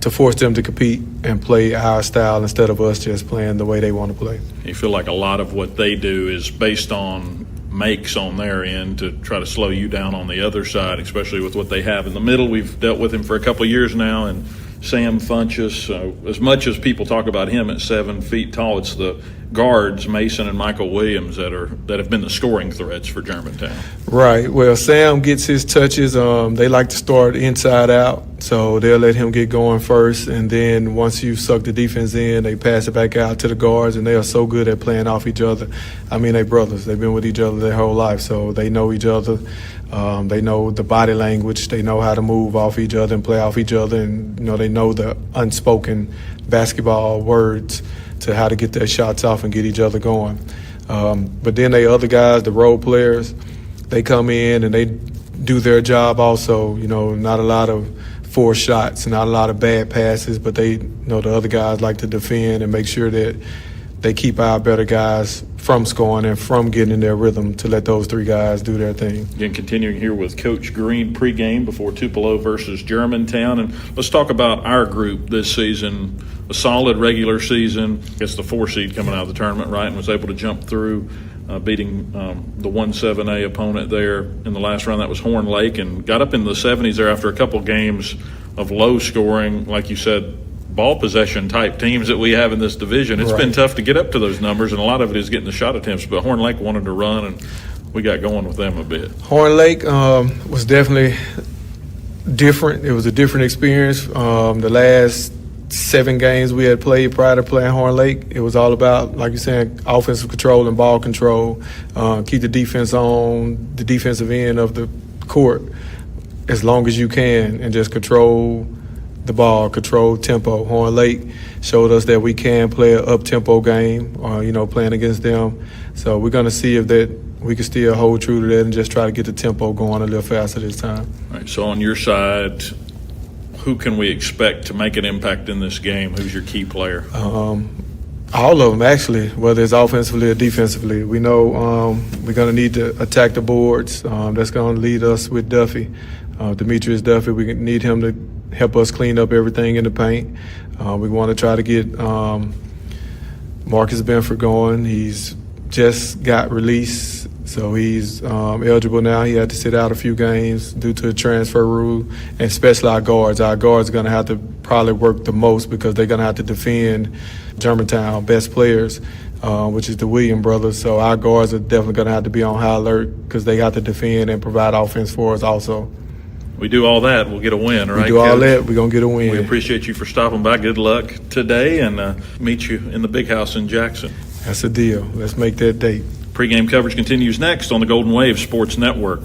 to force them to compete and play our style instead of us just playing the way they want to play. You feel like a lot of what they do is based on makes on their end to try to slow you down on the other side, especially with what they have in the middle. We've dealt with him for a couple of years now, and Sam Funchess, as much as people talk about him at 7 feet tall, it's the guards, Mason and Michael Williams, that have been the scoring threats for Germantown. Right. Well, Sam gets his touches. They like to start inside out, so they'll let him get going first, and then once you suck the defense in, they pass it back out to the guards, and they are so good at playing off each other. I mean, they're brothers. They've been with each other their whole life, so they know each other. They know the body language. They know how to move off each other and play off each other, and they know the unspoken basketball words to how to get their shots off and get each other going. But then they other guys, the role players, they come in and they do their job also. Not a lot of forced shots, not a lot of bad passes, but they know the other guys like to defend and make sure that they keep our better guys from scoring and from getting in their rhythm to let those 3 guys do their thing. Again, continuing here with Coach Green pregame before Tupelo versus Germantown. And let's talk about our group this season. A solid regular season. I guess the 4 seed coming out of the tournament, right, and was able to jump through, beating the 1-7A opponent there in the last round. That was Horn Lake, and got up in the 70s there after a couple games of low scoring, like you said, ball possession type teams that we have in this division. It's been tough to get up to those numbers, and a lot of it is getting the shot attempts. But Horn Lake wanted to run, and we got going with them a bit. Horn Lake was definitely different. It was a different experience. The last 7 games we had played prior to playing Horn Lake, it was all about, like you're saying, offensive control and ball control. Keep the defense on the defensive end of the court as long as you can, and just control the ball, control tempo. Horn Lake showed us that we can play an up-tempo game, playing against them. So we're going to see if that we can still hold true to that and just try to get the tempo going a little faster this time. All right, so on your side, who can we expect to make an impact in this game? Who's your key player? All of them, actually, whether it's offensively or defensively. We know we're going to need to attack the boards. That's going to lead us with Duffy. Demetrius Duffy, we need him to help us clean up everything in the paint. We want to try to get Marcus Benford going. He's just got released, so he's eligible now. He had to sit out a few games due to the transfer rule, and especially our guards. Our guards are going to have to probably work the most because they're going to have to defend Germantown best players, which is the Williams brothers. So our guards are definitely going to have to be on high alert because they got to defend and provide offense for us also. We do all that, we'll get a win, right? We do all that, we're going to get a win. We appreciate you for stopping by. Good luck today, and meet you in the big house in Jackson. That's a deal. Let's make that date. Pre-game coverage continues next on the Golden Wave Sports Network.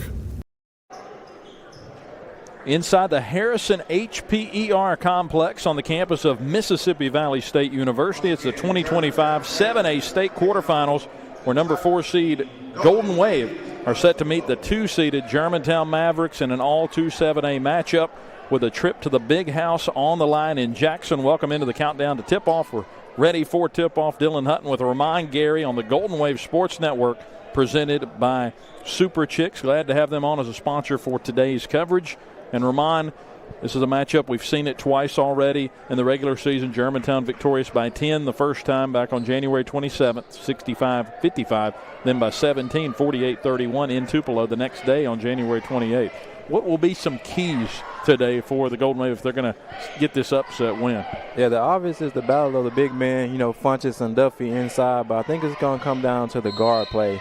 Inside the Harrison HPER complex on the campus of Mississippi Valley State University, it's the 2025 7A state quarterfinals, where number 4 seed Golden Wave are set to meet the 2-seeded Germantown Mavericks in an all 2-7A matchup. with a trip to the big house on the line in Jackson. Welcome into the countdown to tip-off. We're ready for tip-off. Dylan Hutton with Remind Gary on the Golden Wave Sports Network, presented by Super Chicks. Glad to have them on as a sponsor for today's coverage. And Remind, this is a matchup. We've seen it twice already in the regular season. Germantown victorious by 10 the first time back on January 27th, 65-55. Then by 17, 48-31 in Tupelo the next day on January 28th. What will be some keys today for the Golden Wave if they're going to get this upset win? Yeah, the obvious is the battle of the big men, Funchess and Duffy inside, but I think it's going to come down to the guard play.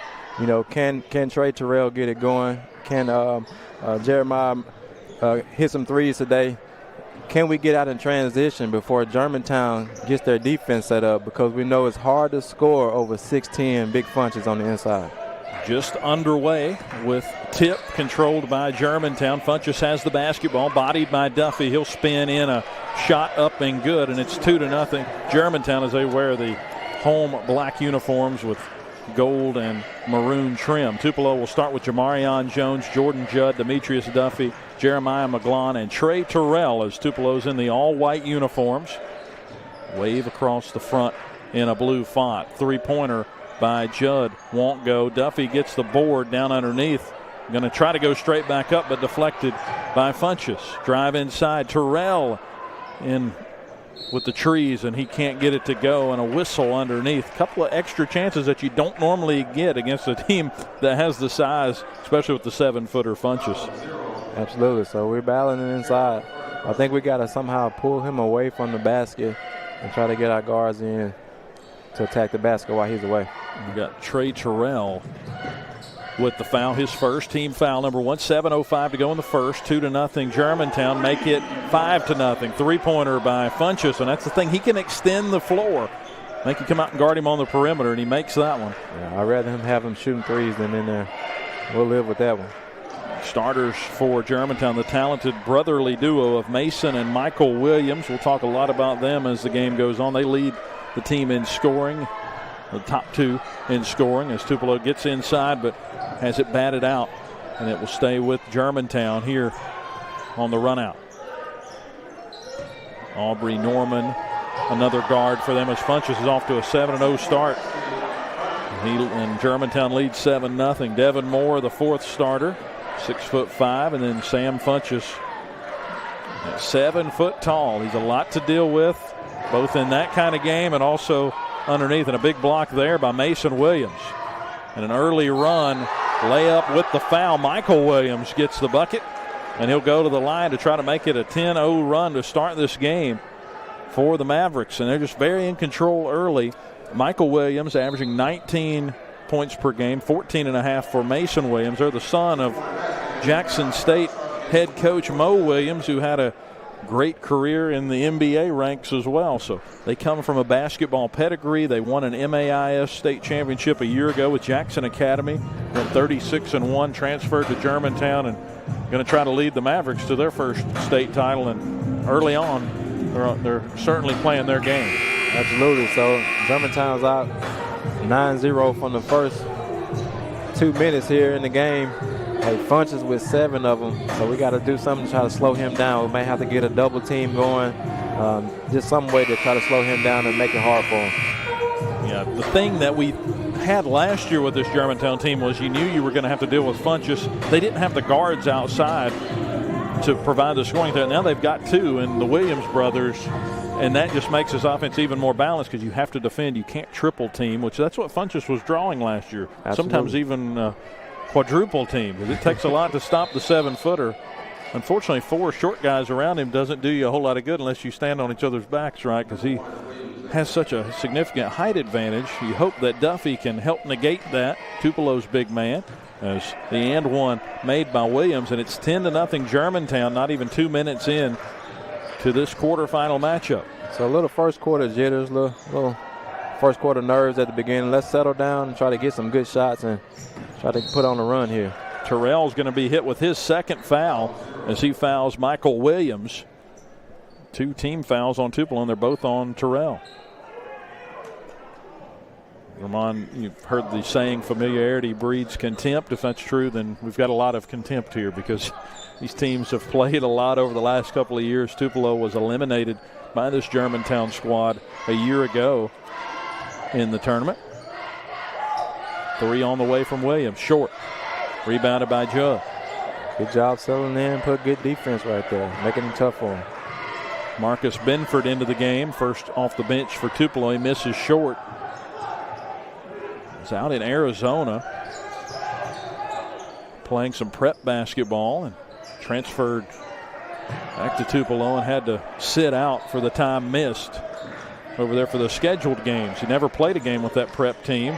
Can Trey Terrell get it going? Can Jeremiah hit some threes today? Can we get out in transition before Germantown gets their defense set up? Because we know it's hard to score over 6'10" big Funchess on the inside. Just underway with tip controlled by Germantown. Funchess has the basketball, bodied by Duffy. He'll spin in a shot up and good, and it's 2-0 Germantown as they wear the home black uniforms with gold and maroon trim. Tupelo will start with Jamarion Jones, Jordan Judd, Demetrius Duffy, Jeremiah McGlon, and Trey Terrell as Tupelo's in the all-white uniforms. Wave across the front in a blue font. Three-pointer by Judd won't go. Duffy gets the board down underneath. Going to try to go straight back up, but deflected by Funchess. Drive inside. Terrell in with the trees, and he can't get it to go, and a whistle underneath. A couple of extra chances that you don't normally get against a team that has the size, especially with the 7-footer Funchess. Absolutely. So we're battling it inside. I think we got to somehow pull him away from the basket and try to get our guards in to attack the basket while he's away. We got Trey Terrell with the foul, his first team foul, number 1. 7:05 to go in the first. 2-0 Germantown. Make it 5-0. Three-pointer by Funchess, and that's the thing. He can extend the floor. They can come out and guard him on the perimeter, and he makes that one. Yeah, I'd rather him have him shooting threes than in there. We'll live with that one. Starters for Germantown, the talented brotherly duo of Mason and Michael Williams. We'll talk a lot about them as the game goes on. They lead the team in scoring, the top two in scoring, as Tupelo gets inside but has it batted out, and it will stay with Germantown here on the run out. Aubrey Norman, another guard for them as Funchess is off to a 7-0 start. And Germantown leads 7-0. Devin Moore, the fourth starter, 6'5", and then Sam Funchess at 7 foot tall. He's a lot to deal with, both in that kind of game and also underneath, and a big block there by Mason Williams. And an early run, layup with the foul. Michael Williams gets the bucket, and he'll go to the line to try to make it a 10-0 run to start this game for the Mavericks. And they're just very in control early. Michael Williams averaging 19 points per game, 14.5 for Mason Williams. They're the son of Jackson State head coach Mo Williams, who had a great career in the NBA ranks as well. So they come from a basketball pedigree. They won an MAIS state championship a year ago with Jackson Academy. Went 36-1, transferred to Germantown, and going to try to lead the Mavericks to their first state title. And early on, they're certainly playing their game. Absolutely. So Germantown's out 9-0 from the first 2 minutes here in the game. Hey, Funchess with 7 of them, so we got to do something to try to slow him down. We may have to get a double team going, just some way to try to slow him down and make it hard for him. Yeah, the thing that we had last year with this Germantown team was you knew you were going to have to deal with Funchess. They didn't have the guards outside to provide the scoring there. Now they've got 2 in the Williams brothers, and that just makes this offense even more balanced because you have to defend. You can't triple team, which that's what Funchess was drawing last year. Absolutely. Sometimes even quadruple team. It takes a lot to stop the 7-footer. Unfortunately, 4 short guys around him doesn't do you a whole lot of good unless you stand on each other's backs, right? Because he has such a significant height advantage. You hope that Duffy can help negate that. Tupelo's big man, as the and one made by Williams, and it's 10-0 Germantown, not even 2 minutes in to this quarterfinal matchup. So a little first quarter jitters, little first quarter nerves at the beginning. Let's settle down and try to get some good shots and try to put on a run here. Terrell's going to be hit with his second foul as he fouls Michael Williams. 2 team fouls on Tupelo, and they're both on Terrell. Ramon, you've heard the saying, familiarity breeds contempt. If that's true, then we've got a lot of contempt here because these teams have played a lot over the last couple of years. Tupelo was eliminated by this Germantown squad a year ago in the tournament. 3 on the way from Williams. Short. Rebounded by Judd. Good job settling in. Put good defense right there, making it tough for him. Marcus Benford into the game. First off the bench for Tupelo. He misses short. He's out in Arizona playing some prep basketball and transferred back to Tupelo and had to sit out for the time missed over there for the scheduled games. He never played a game with that prep team,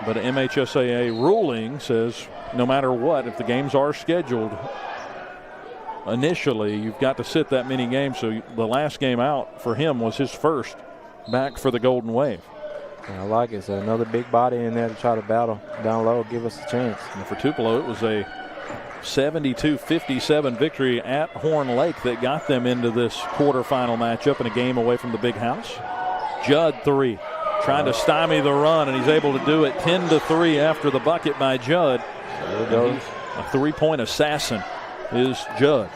but an MHSAA ruling says no matter what, if the games are scheduled initially, you've got to sit that many games. So the last game out for him was his first back for the Golden Wave. I like it. So another big body in there to try to battle down low, give us a chance. And for Tupelo, it was a 72-57 victory at Horn Lake that got them into this quarterfinal matchup and a game away from the big house. Judd 3, trying to stymie the run, and he's able to do it 10-3 after the bucket by Judd. A 3-point assassin is Judd.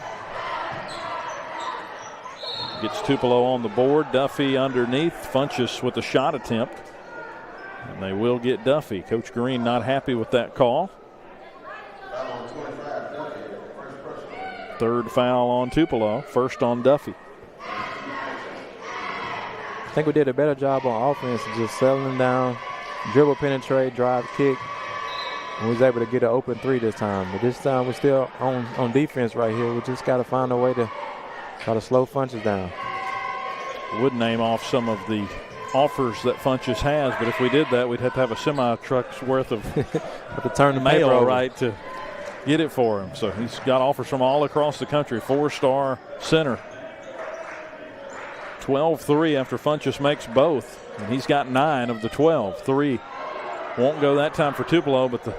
Gets Tupelo on the board. Duffy underneath. Funchess with the shot attempt. And they will get Duffy. Coach Green not happy with that call. Third foul on Tupelo. First on Duffy. I think we did a better job on offense of just settling down, dribble, penetrate, drive, kick. And we was able to get an open 3 this time. But this time we're still on defense right here. We just got to find a way to try to slow Funchess down. Would name off some of the offers that Funchess has, but if we did that, we'd have to have a semi-truck's worth of have to turn the mail right to get it for him. So he's got offers from all across the country. 4-star center. 12-3 after Funchess makes both. And he's got 9 of the 12. 3 won't go that time for Tupelo, but the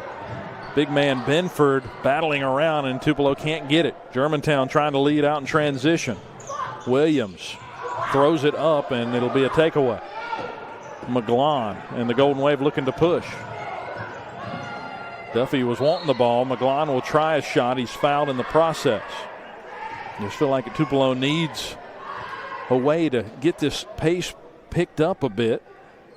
big man Benford battling around, and Tupelo can't get it. Germantown trying to lead out in transition. Williams throws it up, and it'll be a takeaway. McGlon and the Golden Wave looking to push. Duffy was wanting the ball. McGlon will try a shot. He's fouled in the process. I just feel like Tupelo needs a way to get this pace picked up a bit.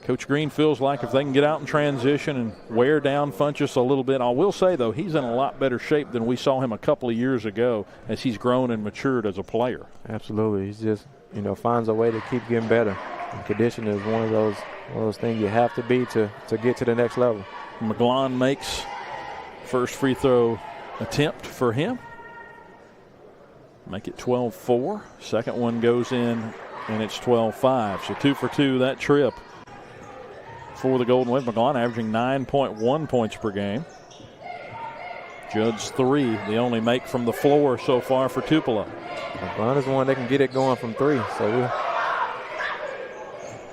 Coach Green feels like if they can get out in transition and wear down Funchess a little bit. I will say, though, he's in a lot better shape than we saw him a couple of years ago as he's grown and matured as a player. Absolutely. He's just, finds a way to keep getting better. And condition is one of those things you have to be to get to the next level. McGlon makes first free throw attempt for him. Make it 12-4. Second one goes in, and it's 12-5. So 2 for 2 that trip for the Golden Wave. McGlon averaging 9.1 points per game. Judd's 3, the only make from the floor so far for Tupelo. McGlon is one that can get it going from 3. So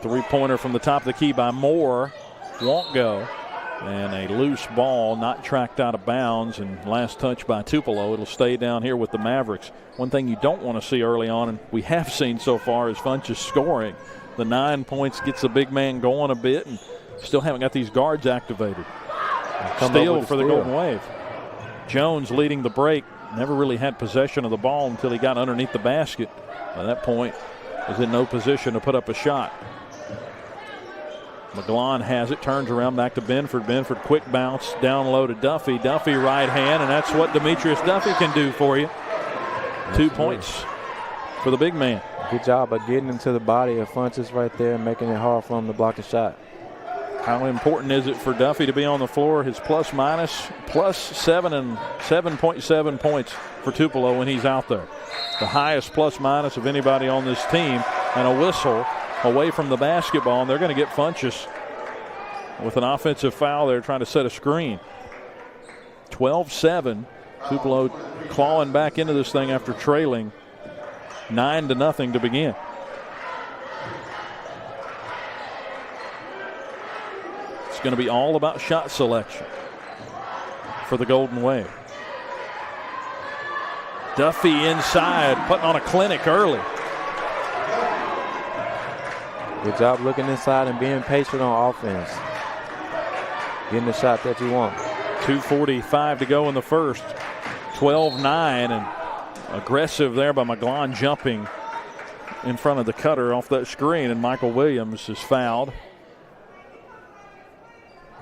3-pointer from the top of the key by Moore won't go. And a loose ball not tracked out of bounds, and last touch by Tupelo. It'll stay down here with the Mavericks. One thing you don't want to see early on, and we have seen so far, is Funchess scoring. The 9 points gets the big man going a bit, and still haven't got these guards activated. Steal for the Golden Wave. Jones leading the break. Never really had possession of the ball until he got underneath the basket. By that point, was in no position to put up a shot. McGlon has it, turns around back to Benford. Benford quick bounce down low to Duffy. Duffy right hand, and that's what Demetrius Duffy can do for you. 2 points for the big man. Good job of getting into the body of Funchess right there and making it hard for him to block the shot. How important is it for Duffy to be on the floor? His plus-minus, +7 and 7.7 points for Tupelo when he's out there. The highest plus-minus of anybody on this team, and a whistle away from the basketball, and they're going to get Funchess with an offensive foul there trying to set a screen. 12-7. Tupelo clawing back into this thing after trailing 9-0 to begin. It's going to be all about shot selection for the Golden Wave. Duffy inside, putting on a clinic early. Good job looking inside and being patient on offense. Getting the shot that you want. 2:45 to go in the first. 12-9, and aggressive there by McGlon, jumping in front of the cutter off that screen, and Michael Williams is fouled.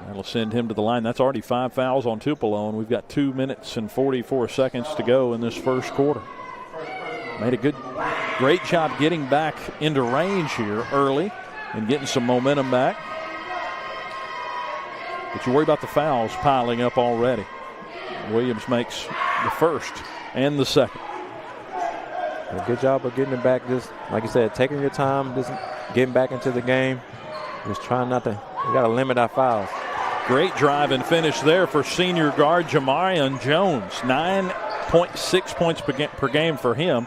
That'll send him to the line. That's already 5 fouls on Tupelo, and we've got 2 minutes and 44 seconds to go in this first quarter. Made a great job getting back into range here early and getting some momentum back. But you worry about the fouls piling up already. Williams makes the first and the second. A good job of getting it back. Just like you said, taking your time, just getting back into the game. Just trying not to. We got to limit our fouls. Great drive and finish there for senior guard Jamarion Jones. 9.6 points per game for him.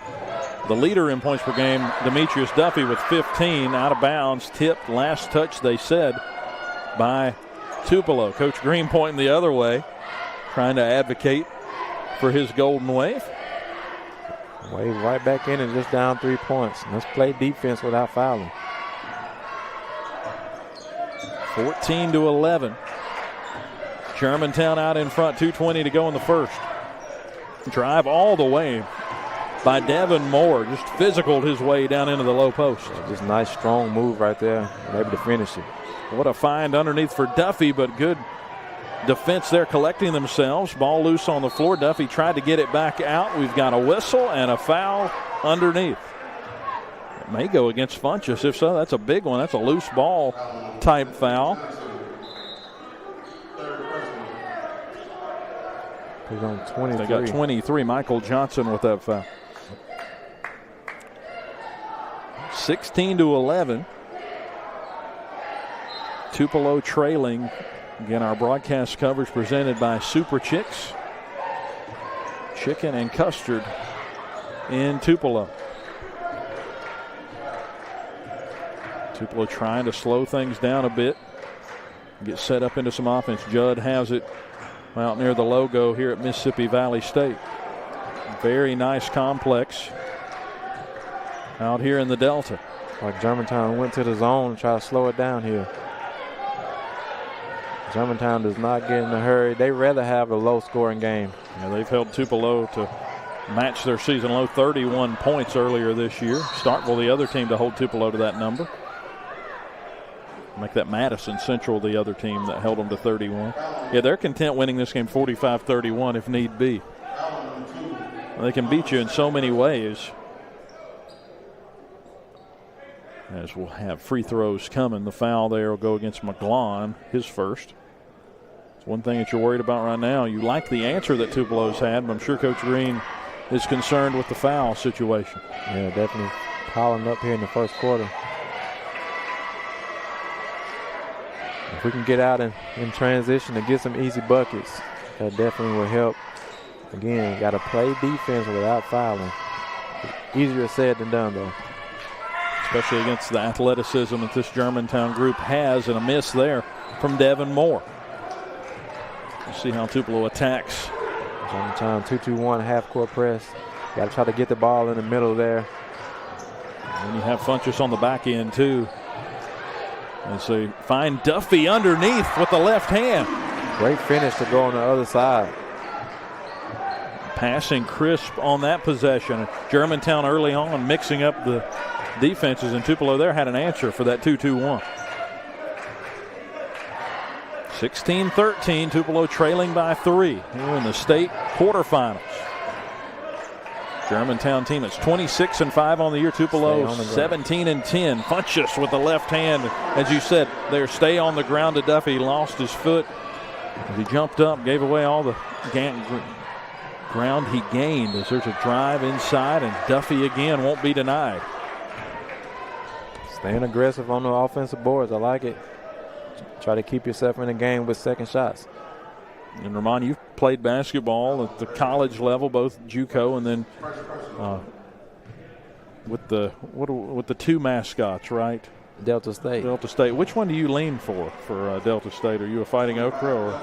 The leader in points per game, Demetrius Duffy, with 15, out of bounds, tipped, last touch, they said, by Tupelo. Coach Green pointing the other way, trying to advocate for his Golden Wave. Wave right back in and just down 3 points. Let's play defense without fouling. 14-11. Germantown out in front, 2:20 to go in the first. Drive all the way by Devin Moore. Just physicaled his way down into the low post. Just nice, strong move right there. Able to finish it. What a find underneath for Duffy, but good defense there, collecting themselves. Ball loose on the floor. Duffy tried to get it back out. We've got a whistle and a foul underneath. It may go against Funchess. If so, that's a big one. That's a loose ball type foul. He's on 23. They got 23. Michael Johnson with that foul. 16-11. Tupelo trailing. Again, our broadcast coverage presented by Super Chicks. Chicken and custard in Tupelo. Tupelo trying to slow things down a bit. Get set up into some offense. Judd has it out near the logo here at Mississippi Valley State. Very nice complex out here in the Delta. Like Germantown went to the zone to try to slow it down here. Germantown does not get in a hurry. They rather have a low-scoring game. Yeah, they've held Tupelo to match their season low, 31 points earlier this year. Starkville, the other team, to hold Tupelo to that number. Make that Madison Central the other team that held them to 31. Yeah, they're content winning this game 45-31 if need be. They can beat you in so many ways. As we'll have free throws coming. The foul there will go against McGlon, his first. It's one thing that you're worried about right now. You like the answer that Tupelo's had, but I'm sure Coach Green is concerned with the foul situation. Yeah, definitely piling up here in the first quarter. If we can get out in transition and get some easy buckets, that definitely will help. Again, got to play defense without fouling. Easier said than done, though. Especially against the athleticism that this Germantown group has, and a miss there from Devin Moore. We'll see how Tupelo attacks. Germantown 2-2-1 half-court press. Got to try to get the ball in the middle there. And you have Funchess on the back end, too. And so find Duffy underneath with the left hand. Great finish to go on the other side. Passing crisp on that possession. Germantown early on mixing up the defenses, and Tupelo there had an answer for that 2-2-1. 16-13, Tupelo trailing by 3 here in the state quarterfinals. Germantown team, it's 26-5 on the year. Tupelo 17-10. Funchess with the left hand. As you said, there, stay on the ground to Duffy. Lost his foot as he jumped up, gave away all the ground he gained. As there's a drive inside, and Duffy again won't be denied. Staying aggressive on the offensive boards. I like it. Try to keep yourself in the game with second shots. And Ramon, you've played basketball at the college level, both JUCO and then with the two mascots, right? Delta State. Delta State. Which one do you lean for Delta State? Are you a Fighting Okra or?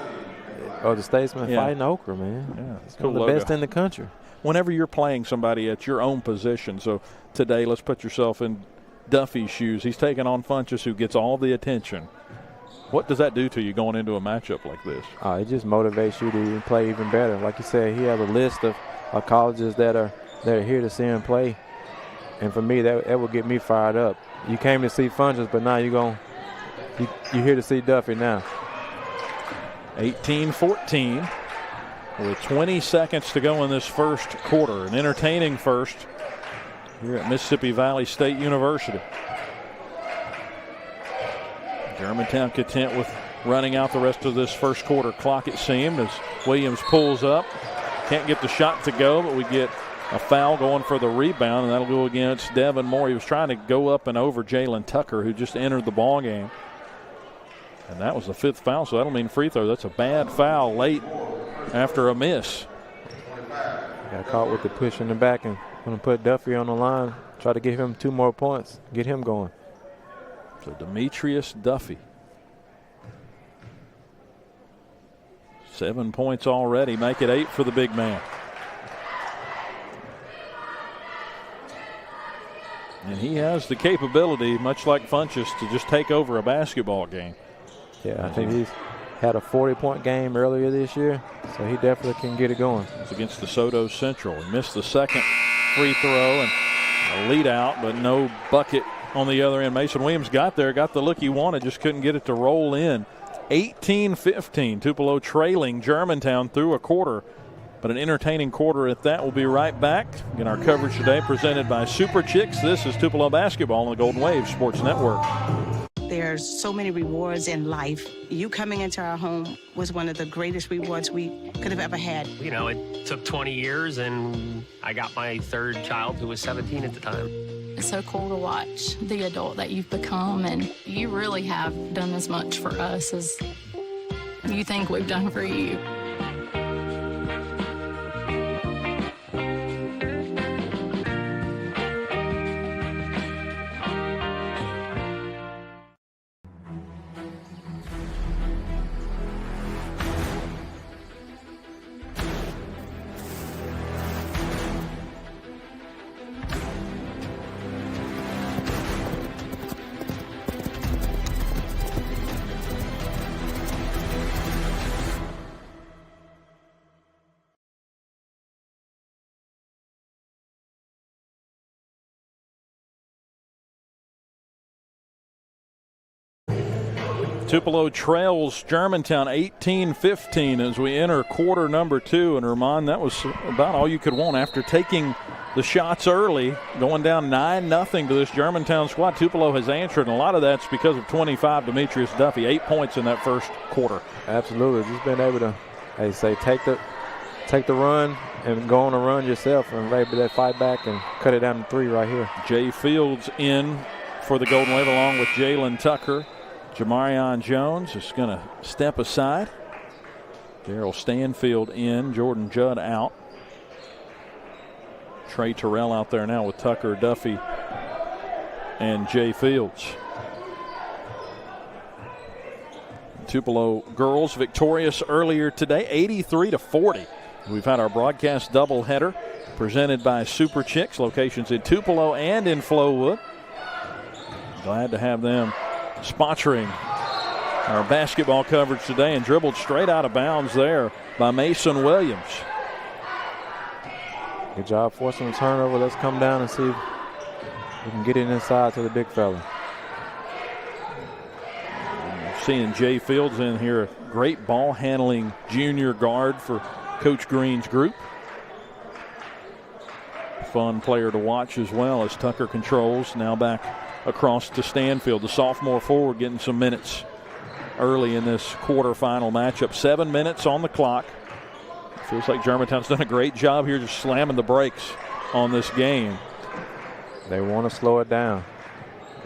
Oh, the Statesman Fighting Okra, man. Yeah, it's cool. One of the best in the country. Whenever you're playing somebody at your own position, so today let's put yourself in Duffy's shoes. He's taking on Funchess, who gets all the attention. What does that do to you going into a matchup like this? It just motivates you to play even better. Like you said, he has a list of colleges that are here to see him play. And for me, that will get me fired up. You came to see Funchess, but now you're here to see Duffy now. 18-14 with 20 seconds to go in this first quarter. An entertaining first here at Mississippi Valley State University. Germantown content with running out the rest of this first quarter clock, it seemed, as Williams pulls up. Can't get the shot to go, but we get a foul going for the rebound, and that'll go against Devin Moore. He was trying to go up and over Jalen Tucker, who just entered the ball game. And that was the 5th foul, so that'll mean free throw. That's a bad foul late after a miss. Got caught with the push in the back and going to put Duffy on the line, try to give him 2 more points, get him going. So Demetrius Duffy. 7 points already, make it 8 for the big man. And he has the capability, much like Funchess, to just take over a basketball game. Yeah, I think he's had a 40-point game earlier this year, so he definitely can get it going. It's against DeSoto Central. He missed the second free throw and a lead out, but no bucket on the other end. Mason Williams got there, got the look he wanted, just couldn't get it to roll in. 18-15, Tupelo trailing Germantown through a quarter, but an entertaining quarter at that. We'll be right back. Again, our coverage today presented by Super Chicks. This is Tupelo basketball on the Golden Wave Sports Network. There's so many rewards in life. You coming into our home was one of the greatest rewards we could have ever had. You know, it took 20 years, and I got my 3rd child, who was 17 at the time. It's so cool to watch the adult that you've become, and you really have done as much for us as you think we've done for you. Tupelo trails Germantown 18-15 as we enter quarter number 2. And Ramon, that was about all you could want after taking the shots early, going down 9-0 to this Germantown squad. Tupelo has answered, and a lot of that's because of 25 Demetrius Duffy, 8 points in that first quarter. Absolutely, just been able to, as they say, take the run and go on a run yourself, and able to fight back and cut it down to 3 right here. Jay Fields in for the Golden Wave along with Jalen Tucker. Jamarion Jones is going to step aside. Darrell Stanfield in. Jordan Judd out. Trey Terrell out there now with Tucker, Duffy, and Jay Fields. Tupelo girls victorious earlier today, 83-40. We've had our broadcast doubleheader presented by Super Chicks, locations in Tupelo and in Flowood. Glad to have them sponsoring our basketball coverage today, and dribbled straight out of bounds there by Mason Williams. Good job forcing the turnover. Let's come down and see if we can get it inside to the big fella. Seeing Jay Fields in here, great ball handling junior guard for Coach Green's group. Fun player to watch as well as Tucker controls. Now back across to Stanfield, the sophomore forward, getting some minutes early in this quarterfinal matchup. 7 minutes on the clock. Feels like Germantown's done a great job here just slamming the brakes on this game. They want to slow it down.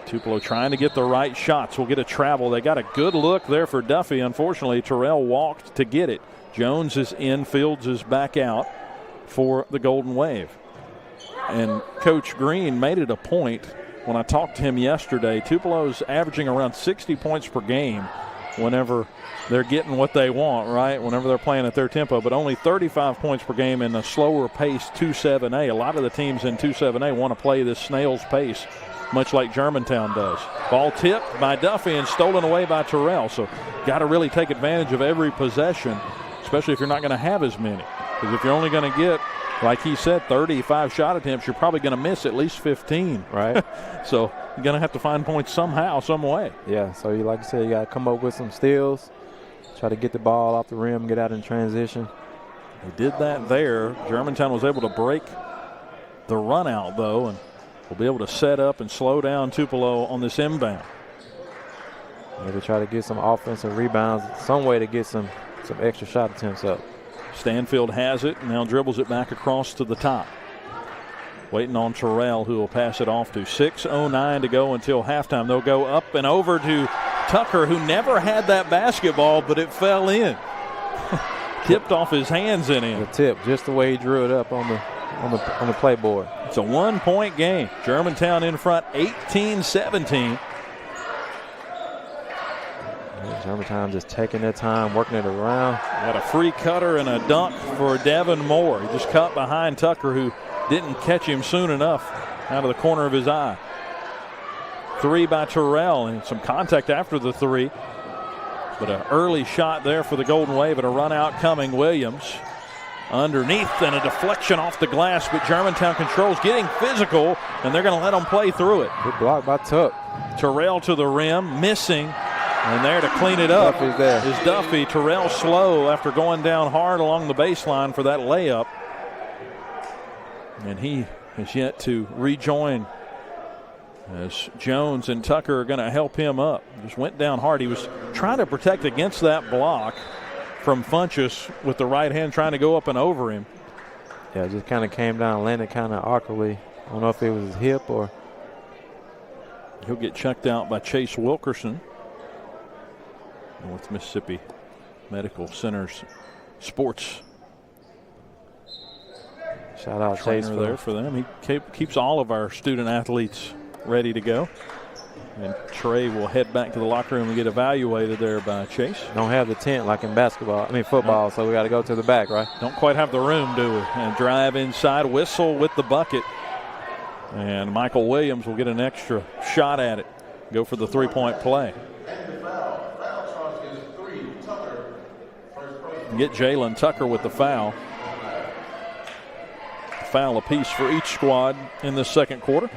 Tupelo trying to get the right shots. Will get a travel. They got a good look there for Duffy. Unfortunately, Terrell walked to get it. Jones is in. Fields is back out for the Golden Wave. And Coach Green made it a point when I talked to him yesterday. Tupelo's averaging around 60 points per game whenever they're getting what they want, right? Whenever they're playing at their tempo, but only 35 points per game in a slower pace 2-7A. A lot of the teams in 2-7A want to play this snail's pace much like Germantown does. Ball tipped by Duffy and stolen away by Terrell. So got to really take advantage of every possession, especially if you're not going to have as many. Because if you're only going to get, like he said, 35 shot attempts, you're probably going to miss at least 15. Right. So you're going to have to find points somehow, some way. Yeah, so like you said, you got to come up with some steals, try to get the ball off the rim, get out in transition. They did that there. Germantown was able to break the run out, though, and will be able to set up and slow down Tupelo on this inbound. Maybe try to get some offensive rebounds, some way to get some extra shot attempts up. Stanfield has it, now dribbles it back across to the top. Waiting on Terrell, who will pass it off to 6:09 to go until halftime. They'll go up and over to Tucker, who never had that basketball, but it fell in. Tipped off his hands and in. The tip, just the way he drew it up on the playboard. It's a 1-point game. Germantown in front, 18-17. Germantown just taking their time, working it around. Got a free cutter and a dunk for Devin Moore. He just cut behind Tucker, who didn't catch him soon enough out of the corner of his eye. 3 by Terrell, and some contact after the 3. But an early shot there for the Golden Wave, and a run out coming. Williams underneath, and a deflection off the glass, but Germantown controls, getting physical, and they're going to let them play through it. Good block by Tuck. Terrell to the rim, missing, and there to clean it up is Duffy. Terrell slow after going down hard along the baseline for that layup. And he has yet to rejoin, as Jones and Tucker are going to help him up. Just went down hard. He was trying to protect against that block from Funchess with the right hand, trying to go up and over him. Yeah, just kind of came down, landed kind of awkwardly. I don't know if it was his hip or. He'll get checked out by Chase Wilkerson, North Mississippi Medical Center's sports shout out trainer Chase there for them. He keeps all of our student athletes ready to go. And Trey will head back to the locker room and get evaluated there by Chase. Don't have the tent like in football, so we got to go to the back, right? Don't quite have the room, do we? And drive inside, whistle with the bucket. And Michael Williams will get an extra shot at it. Go for the three-point play. Get Jalen Tucker with the foul. Foul apiece for each squad in the second quarter.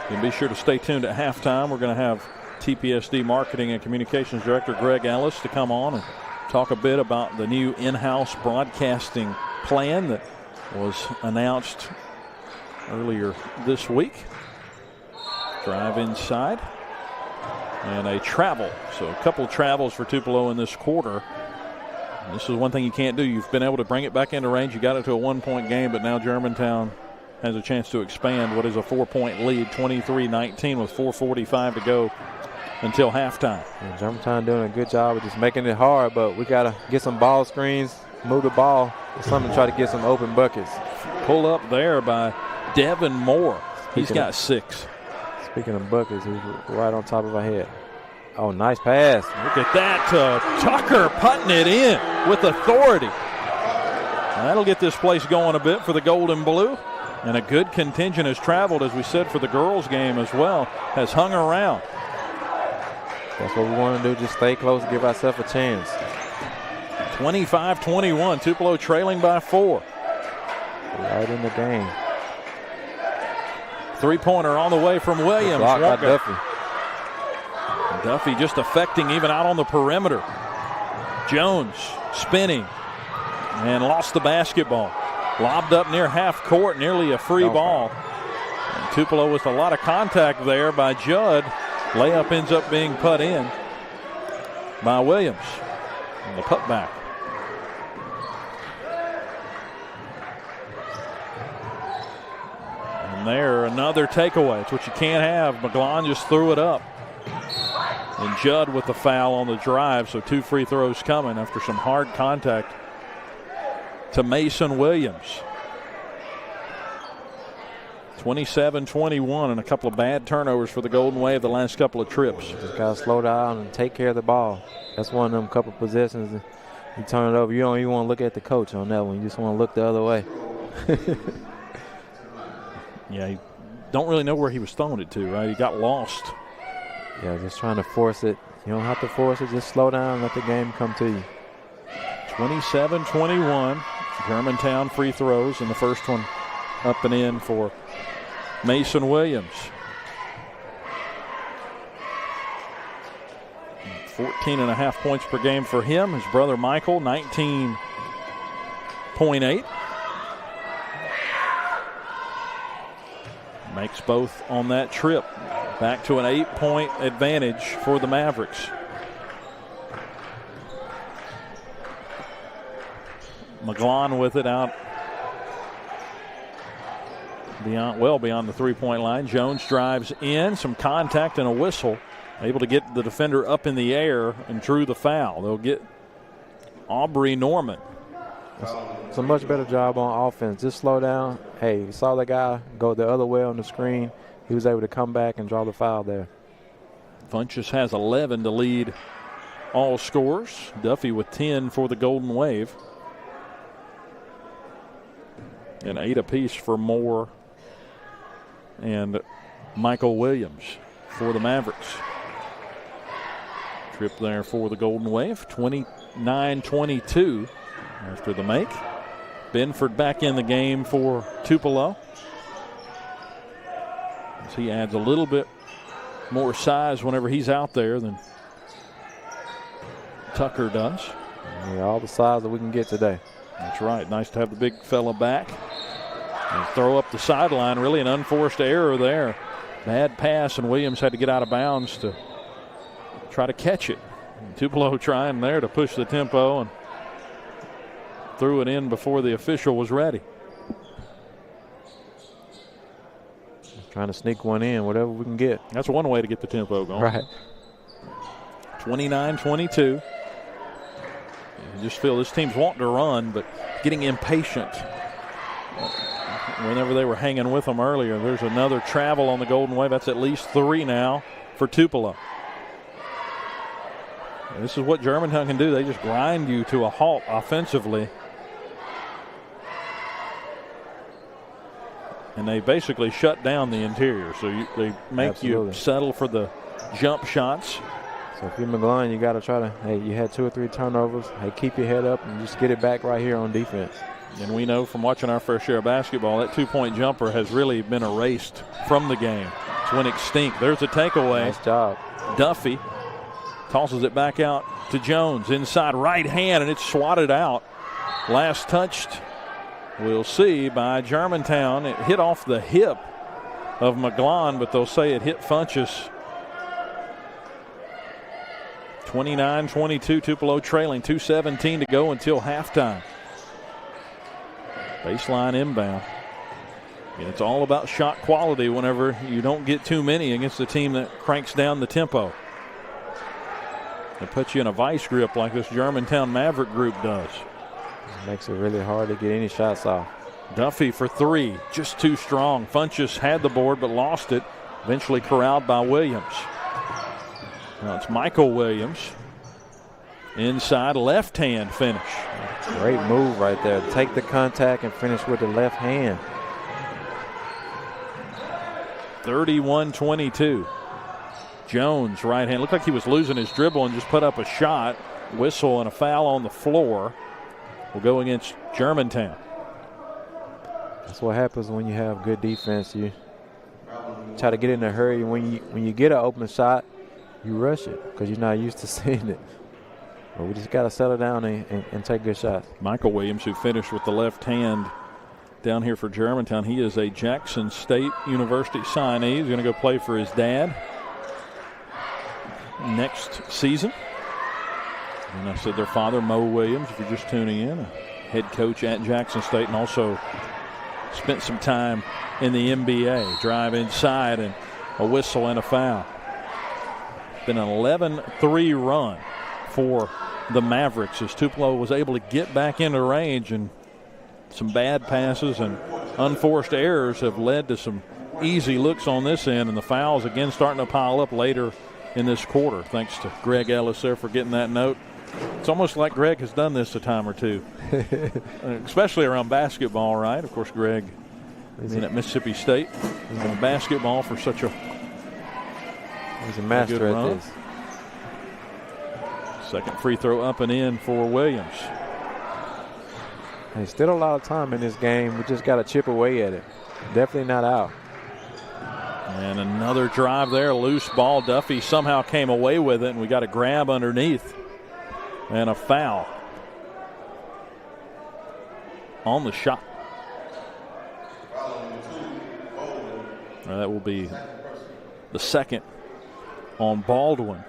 And be sure to stay tuned at halftime. We're going to have TPSD Marketing and Communications Director Greg Ellis to come on and talk a bit about the new in-house broadcasting plan that was announced earlier this week. Drive inside. And a travel. So a couple travels for Tupelo in this quarter. And this is one thing you can't do. You've been able to bring it back into range. You got it to a 1-point game, but now Germantown has a chance to expand what is a 4-point lead, 23-19 with 4:45 to go until halftime. And Germantown doing a good job of just making it hard, but we got to get some ball screens, move the ball, or something to try to get some open buckets. Pull up there by Devin Moore. He's got 6. Speaking of buckets, he's right on top of our head. Oh, nice pass. Look at that. Tucker putting it in with authority. And that'll get this place going a bit for the Gold and Blue. And a good contingent has traveled, as we said, for the girls' game as well, has hung around. That's what we want to do, just stay close, give ourselves a chance. 25-21, Tupelo trailing by 4. Right in the game. Three-pointer on the way from Williams. Blocked by Duffy. Duffy just affecting even out on the perimeter. Jones spinning and lost the basketball. Lobbed up near half court, nearly a free ball. And Tupelo with a lot of contact there by Judd. Layup ends up being put in by Williams. And the putback. And there, another takeaway. It's what you can't have. McGlon just threw it up. And Judd with the foul on the drive, so 2 free throws coming after some hard contact to Mason Williams. 27-21, and a couple of bad turnovers for the Golden Wave the last couple of trips. Just got to slow down and take care of the ball. That's one of them couple possessions. You turn it over, you don't even want to look at the coach on that one. You just want to look the other way. Yeah, you don't really know where he was throwing it to, right? He got lost. Yeah, just trying to force it. You don't have to force it. Just slow down and let the game come to you. 27-21. Germantown free throws, and the first one up and in for Mason Williams. 14.5 points per game for him. His brother Michael, 19.8. Makes both on that trip. Back to an 8-point advantage for the Mavericks. McGlon with it out beyond the three-point line. Jones drives in, some contact and a whistle. Able to get the defender up in the air and drew the foul. They'll get Aubrey Norman. It's a much better job on offense. Just slow down. Hey, you saw the guy go the other way on the screen. He was able to come back and draw the foul there. Funchess has 11 to lead all scorers. Duffy with 10 for the Golden Wave. And 8 apiece for Moore and Michael Williams for the Mavericks. Trip there for the Golden Wave. 29-22 after the make. Benford back in the game for Tupelo. As he adds a little bit more size whenever he's out there than Tucker does. Yeah, all the size that we can get today. That's right. Nice to have the big fella back. And throw up the sideline. Really an unforced error there. Bad pass, and Williams had to get out of bounds to try to catch it. And Tupelo trying there to push the tempo and threw it in before the official was ready. Trying to sneak one in, whatever we can get. That's one way to get the tempo going. Right. 29-22. You just feel this team's wanting to run, but getting impatient. Whenever they were hanging with them earlier, there's another travel on the Golden Wave. That's at least 3 now for Tupelo. And this is what Germantown can do. They just grind you to a halt offensively. And they basically shut down the interior. So they make you settle for the jump shots. So if you're McGlon, you got to try to, hey, you had 2 or 3 turnovers. Hey, keep your head up and just get it back right here on defense. And we know from watching our fair share of basketball, that 2-point jumper has really been erased from the game. It's went extinct. There's a takeaway. Nice job. Duffy tosses it back out to Jones. Inside right hand, and it's swatted out. Last touched, we'll see, by Germantown. It hit off the hip of McGlon, but they'll say it hit Funchess. 29-22, Tupelo trailing. 2:17 to go until halftime. Baseline inbound. And it's all about shot quality whenever you don't get too many against a team that cranks down the tempo. It puts you in a vice grip like this Germantown Maverick group does. It makes it really hard to get any shots off. Duffy for 3, just too strong. Funchess had the board but lost it. Eventually corralled by Williams. Now it's Michael Williams. Inside left hand finish. Great move right there. Take the contact and finish with the left hand. 31-22. Jones right hand. Looked like he was losing his dribble and just put up a shot. Whistle and a foul on the floor. Will go against Germantown. That's what happens when you have good defense. You try to get in a hurry. When you get an open shot, you rush it because you're not used to seeing it. But we just got to settle down and take good shots. Michael Williams, who finished with the left hand down here for Germantown, he is a Jackson State University signee. He's going to go play for his dad next season. And I said their father, Mo Williams, if you're just tuning in, a head coach at Jackson State, and also spent some time in the NBA. Drive inside and a whistle and a foul. Been an 11-3 run for the Mavericks as Tupelo was able to get back into range, and some bad passes and unforced errors have led to some easy looks on this end, and the fouls again starting to pile up later in this quarter. Thanks to Greg Ellis there for getting that note. It's almost like Greg has done this a time or two, especially around basketball, right? Of course, Greg being at Mississippi State. And basketball for such a He's a master good at run. this. Second free throw up and in for Williams. There's still a lot of time in this game. We just got to chip away at it. Definitely not out. And another drive there, loose ball. Duffy somehow came away with it, and we got a grab underneath and a foul on the shot. That will be the second on Baldwin.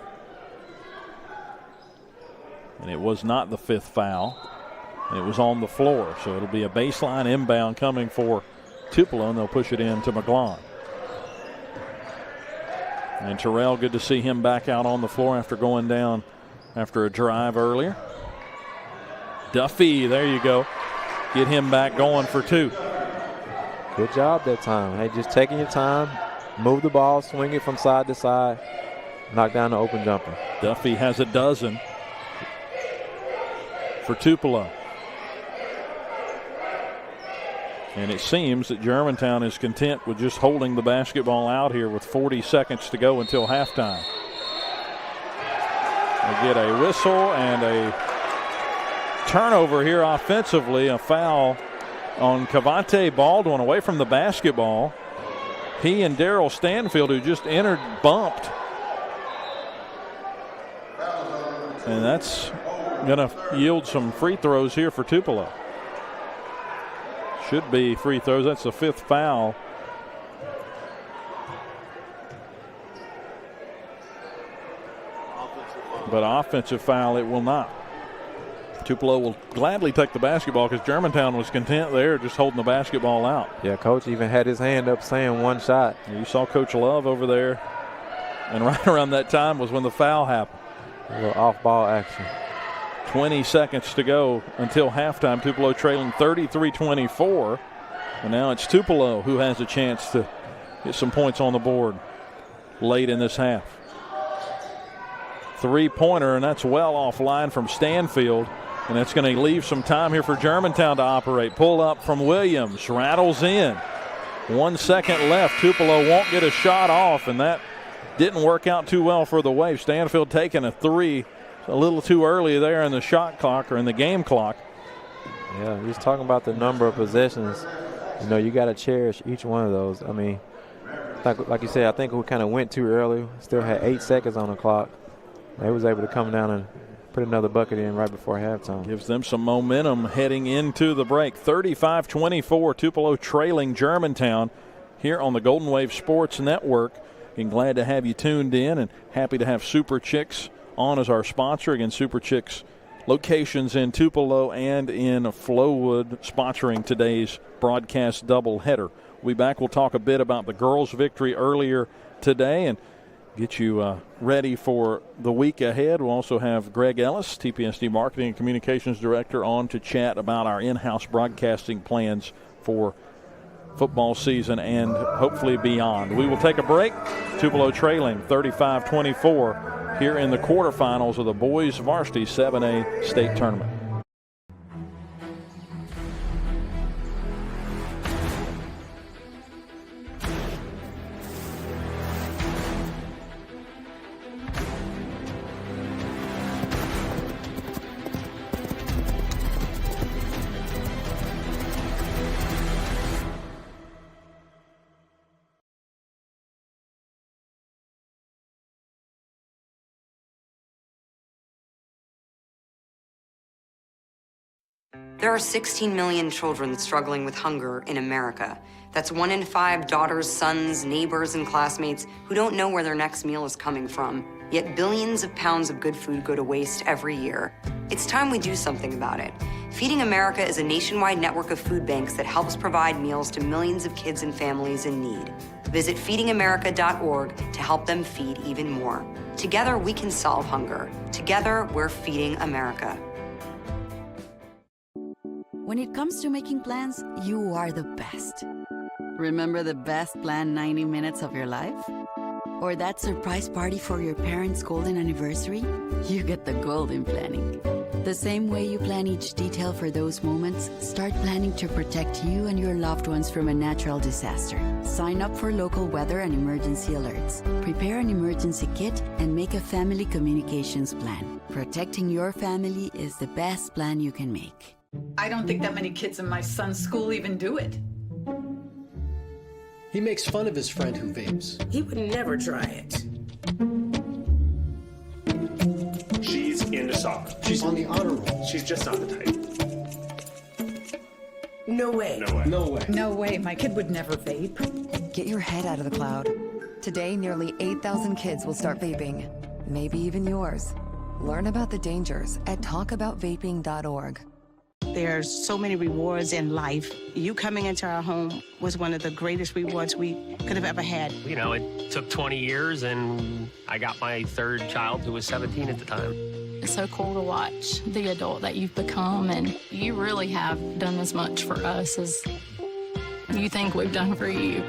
And it was not the fifth foul. It was on the floor, so it'll be a baseline inbound coming for Tupelo, and they'll push it in to McGlon. And Terrell, good to see him back out on the floor after going down after a drive earlier. Duffy, there you go. Get him back going for two. Good job that time. Hey, just taking your time, move the ball, swing it from side to side, knock down the open jumper. Duffy has a dozen for Tupelo. And it seems that Germantown is content with just holding the basketball out here with 40 seconds to go until halftime. They get a whistle and a turnover here offensively, a foul on Cavante Baldwin away from the basketball. He and Darrell Stanfield, who just entered, bumped. And that's going to yield some free throws here for Tupelo. Should be free throws. That's the fifth foul. But offensive foul, it will not. Tupelo will gladly take the basketball because Germantown was content there just holding the basketball out. Yeah, Coach even had his hand up saying one shot. You saw Coach Love over there. And right around that time was when the foul happened. A little off-ball action. 20 seconds to go until halftime. Tupelo trailing 33-24. And now it's Tupelo who has a chance to get some points on the board late in this half. Three-pointer, and that's well offline from Stanfield. And that's going to leave some time here for Germantown to operate. Pull up from Williams. Rattles in. 1 second left. Tupelo won't get a shot off, and that didn't work out too well for the Wave. Stanfield taking a three a little too early there in the shot clock or in the game clock. Yeah, he's talking about the number of possessions. You know, you got to cherish each one of those. I mean, like you said, I think we kind of went too early. Still had 8 seconds on the clock. They was able to come down and put another bucket in right before halftime. Gives them some momentum heading into the break. 35-24, Tupelo trailing Germantown here on the Golden Wave Sports Network. And glad to have you tuned in and happy to have Super Chicks on as our sponsor. Again, Super Chicks locations in Tupelo and in Flowood sponsoring today's broadcast doubleheader. We'll be back. We'll talk a bit about the girls' victory earlier today and get you ready for the week ahead. We'll also have Greg Ellis, TPSD Marketing and Communications Director, on to chat about our in-house broadcasting plans for football season and hopefully beyond. We will take a break. Tupelo trailing 35-24 here in the quarterfinals of the boys varsity 7A state tournament. There are 16 million children struggling with hunger in America. That's 1 in 5 daughters, sons, neighbors, and classmates who don't know where their next meal is coming from. Yet billions of pounds of good food go to waste every year. It's time we do something about it. Feeding America is a nationwide network of food banks that helps provide meals to millions of kids and families in need. Visit feedingamerica.org to help them feed even more. Together, we can solve hunger. Together, we're feeding America. When it comes to making plans, you are the best. Remember the best planned 90 minutes of your life? Or that surprise party for your parents' golden anniversary? You get the golden planning. The same way you plan each detail for those moments, start planning to protect you and your loved ones from a natural disaster. Sign up for local weather and emergency alerts. Prepare an emergency kit and make a family communications plan. Protecting your family is the best plan you can make. I don't think that many kids in my son's school even do it. He makes fun of his friend who vapes. He would never try it. She's into soccer. She's on the honor roll. She's just not the type. No way. No way. No way. No way, my kid would never vape. Get your head out of the cloud. Today, nearly 8,000 kids will start vaping. Maybe even yours. Learn about the dangers at talkaboutvaping.org. There's so many rewards in life. You coming into our home was one of the greatest rewards we could have ever had. You know, it took 20 years, and I got my third child, who was 17 at the time. It's so cool to watch the adult that you've become, and you really have done as much for us as you think we've done for you.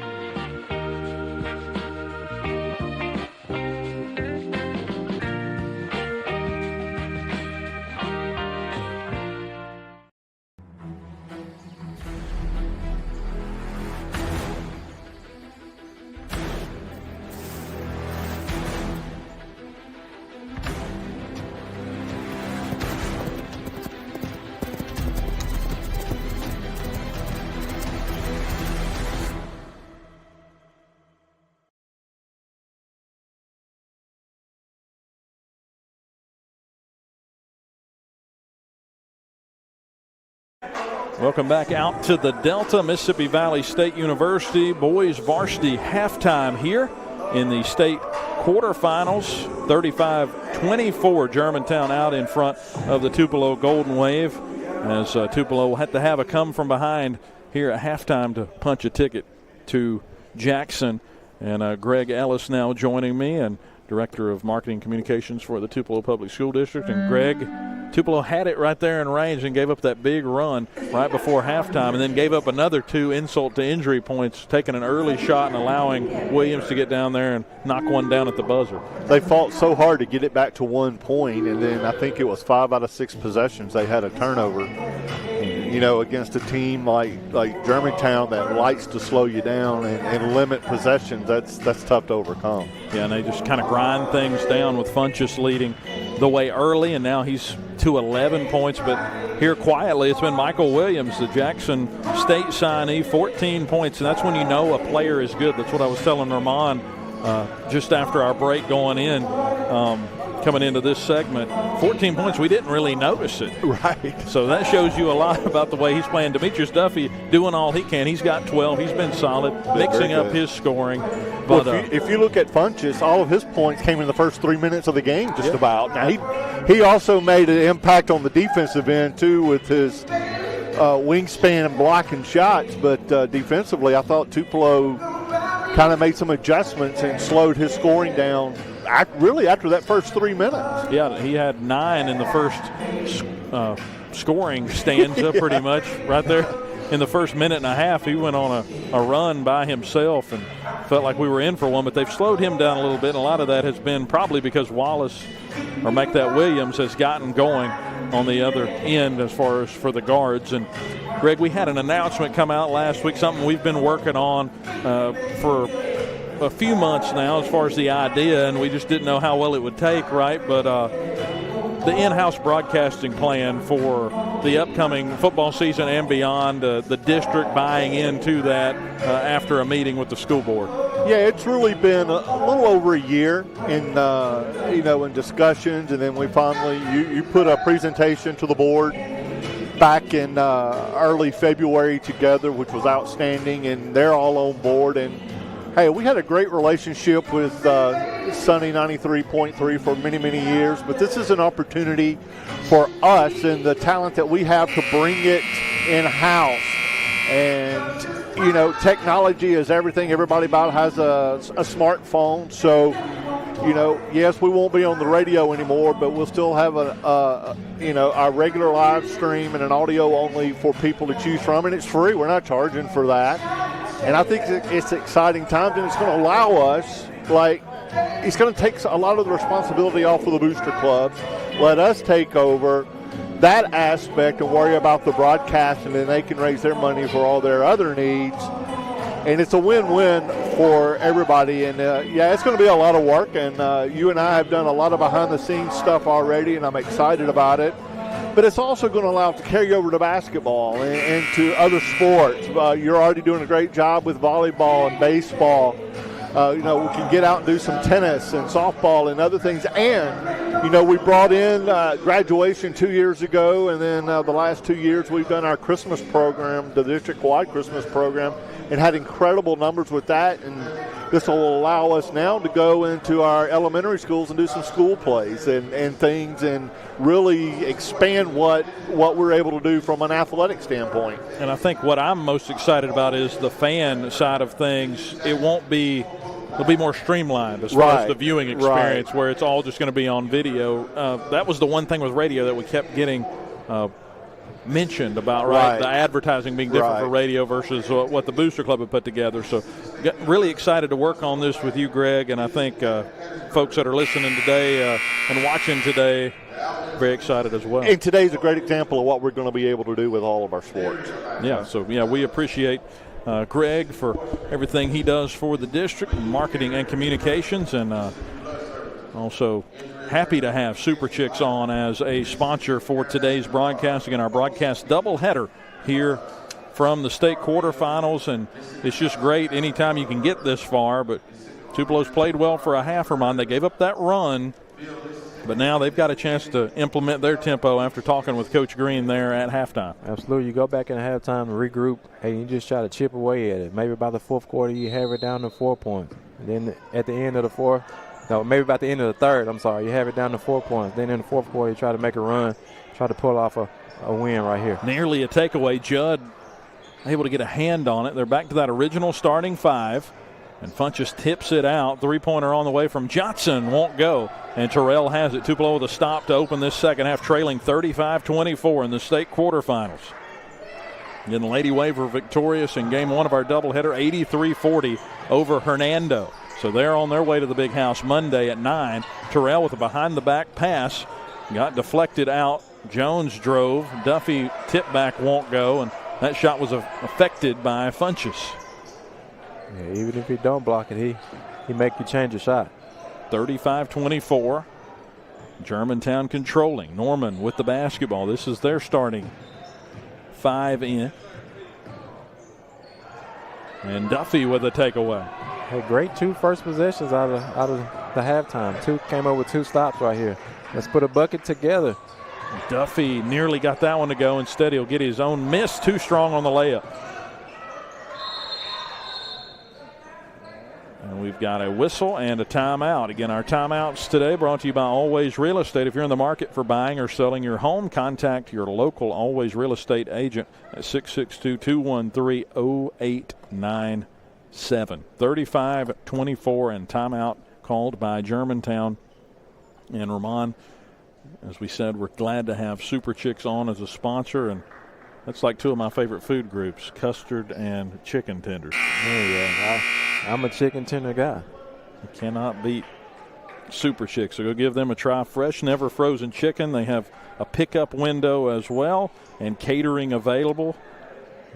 Welcome back out to the Delta, Mississippi Valley State University boys varsity halftime here in the state quarterfinals. 35-24, Germantown out in front of the Tupelo Golden Wave, as Tupelo had to have a come from behind here at halftime to punch a ticket to Jackson. And Greg Ellis now joining me, and Director of Marketing Communications for the Tupelo Public School District. And Greg, Tupelo had it right there in range and gave up that big run right before halftime, and then gave up another 2 insult-to-injury points, taking an early shot and allowing Williams to get down there and knock one down at the buzzer. They fought so hard to get it back to 1 point, and then I think it was 5 out of 6 possessions they had a turnover. You know, against a team like Germantown that likes to slow you down and limit possessions, that's tough to overcome. Yeah, and they just kind of grind things down with Funchess leading the way early, and now he's to 11 points. But here quietly, it's been Michael Williams, the Jackson State signee, 14 points, and that's when you know a player is good. That's what I was telling Ramon just after our break going in. Coming into this segment, 14 points, we didn't really notice it. Right. So that shows you a lot about the way he's playing. Demetrius Duffy doing all he can. He's got 12. He's been solid, mixing up his scoring. But well, if you look at Funchess, all of his points came in the first 3 minutes of the game just about. Now, he also made an impact on the defensive end, too, with his wingspan and blocking shots. But defensively, I thought Tupelo kind of made some adjustments and slowed his scoring down really after that first 3 minutes. Yeah, he had 9 in the first scoring stanza pretty much right there. In the first minute and a half, he went on a run by himself and felt like we were in for one, but they've slowed him down a little bit, and a lot of that has been probably because Wallace, or make that Williams, has gotten going on the other end as far as for the guards. And Greg, we had an announcement come out last week, something we've been working on for a few months now as far as the idea, and we just didn't know how well it would take, right? But the in-house broadcasting plan for the upcoming football season and beyond, the district buying into that after a meeting with the school board. Yeah, it's really been a little over a year in in discussions, and then we finally you put a presentation to the board back in early February together, which was outstanding, and they're all on board. And hey, we had a great relationship with Sunny 93.3 for many, many years, but this is an opportunity for us and the talent that we have to bring it in-house. And, technology is everything. Everybody about has a smartphone. So, yes, we won't be on the radio anymore, but we'll still have our regular live stream and an audio only for people to choose from, and it's free. We're not charging for that. And I think it's exciting times, and it's going to allow us, it's going to take a lot of the responsibility off of the booster clubs, let us take over, that aspect and worry about the broadcast, and then they can raise their money for all their other needs. And it's a win-win for everybody. And, yeah, it's going to be a lot of work. And you and I have done a lot of behind-the-scenes stuff already, and I'm excited about it. But it's also going to allow it to carry over to basketball and to other sports. You're already doing a great job with volleyball and baseball. We can get out and do some tennis and softball and other things. And, we brought in graduation 2 years ago, and then the last 2 years we've done our Christmas program, the district-wide Christmas program, and had incredible numbers with that. And this will allow us now to go into our elementary schools and do some school plays and things and really expand what we're able to do from an athletic standpoint. And I think what I'm most excited about is the fan side of things. It'll be more streamlined as far as the viewing experience, where it's all just going to be on video. That was the one thing with radio that we kept getting mentioned about, the advertising being different for radio versus what the Booster Club had put together. So really excited to work on this with you, Greg, and I think folks that are listening today and watching today, very excited as well. And today's a great example of what we're going to be able to do with all of our sports. We appreciate Greg for everything he does for the district, marketing and communications, and also happy to have Super Chicks on as a sponsor for today's broadcast. Again, our broadcast doubleheader here from the state quarterfinals, and it's just great anytime you can get this far. But Tupelo's played well for a half. They gave up that run, but now they've got a chance to implement their tempo after talking with Coach Green there at halftime. Absolutely. You go back in halftime, regroup, and you just try to chip away at it. Maybe by the fourth quarter you have it down to 4 points. And then at the end of the fourth, maybe about the end of the third, you have it down to 4 points. Then in the fourth quarter you try to make a run, try to pull off a win right here. Nearly a takeaway. Judd able to get a hand on it. They're back to that original starting five. And Funchess tips it out. Three-pointer on the way from Johnson. Won't go. And Terrell has it. Tupelo with a stop to open this second half, trailing 35-24 in the state quarterfinals. Again, the Lady Wave were victorious in game one of our doubleheader, 83-40 over Hernando. So they're on their way to the big house Monday at 9. Terrell with a behind-the-back pass. Got deflected out. Jones drove. Duffy tip back won't go. And that shot was affected by Funchess. Yeah, even if he don't block it, he make you change your shot. 35-24. Germantown controlling. Norman with the basketball. This is their starting five in. And Duffy with a takeaway. Hey, great two first possessions out of the halftime. Two came up with two stops right here. Let's put a bucket together. Duffy nearly got that one to go. Instead, he'll get his own miss. Too strong on the layup. And we've got a whistle and a timeout. Again, our timeouts today brought to you by Always Real Estate. If you're in the market for buying or selling your home, contact your local Always Real Estate agent at 662-213-0897. 35-24 and timeout called by Germantown. And Ramon, as we said, we're glad to have Super Chicks on as a sponsor, and that's like two of my favorite food groups, custard and chicken tenders. Yeah, I'm a chicken tender guy. You cannot beat Super Chicks. So go give them a try. Fresh, never frozen chicken. They have a pickup window as well and catering available.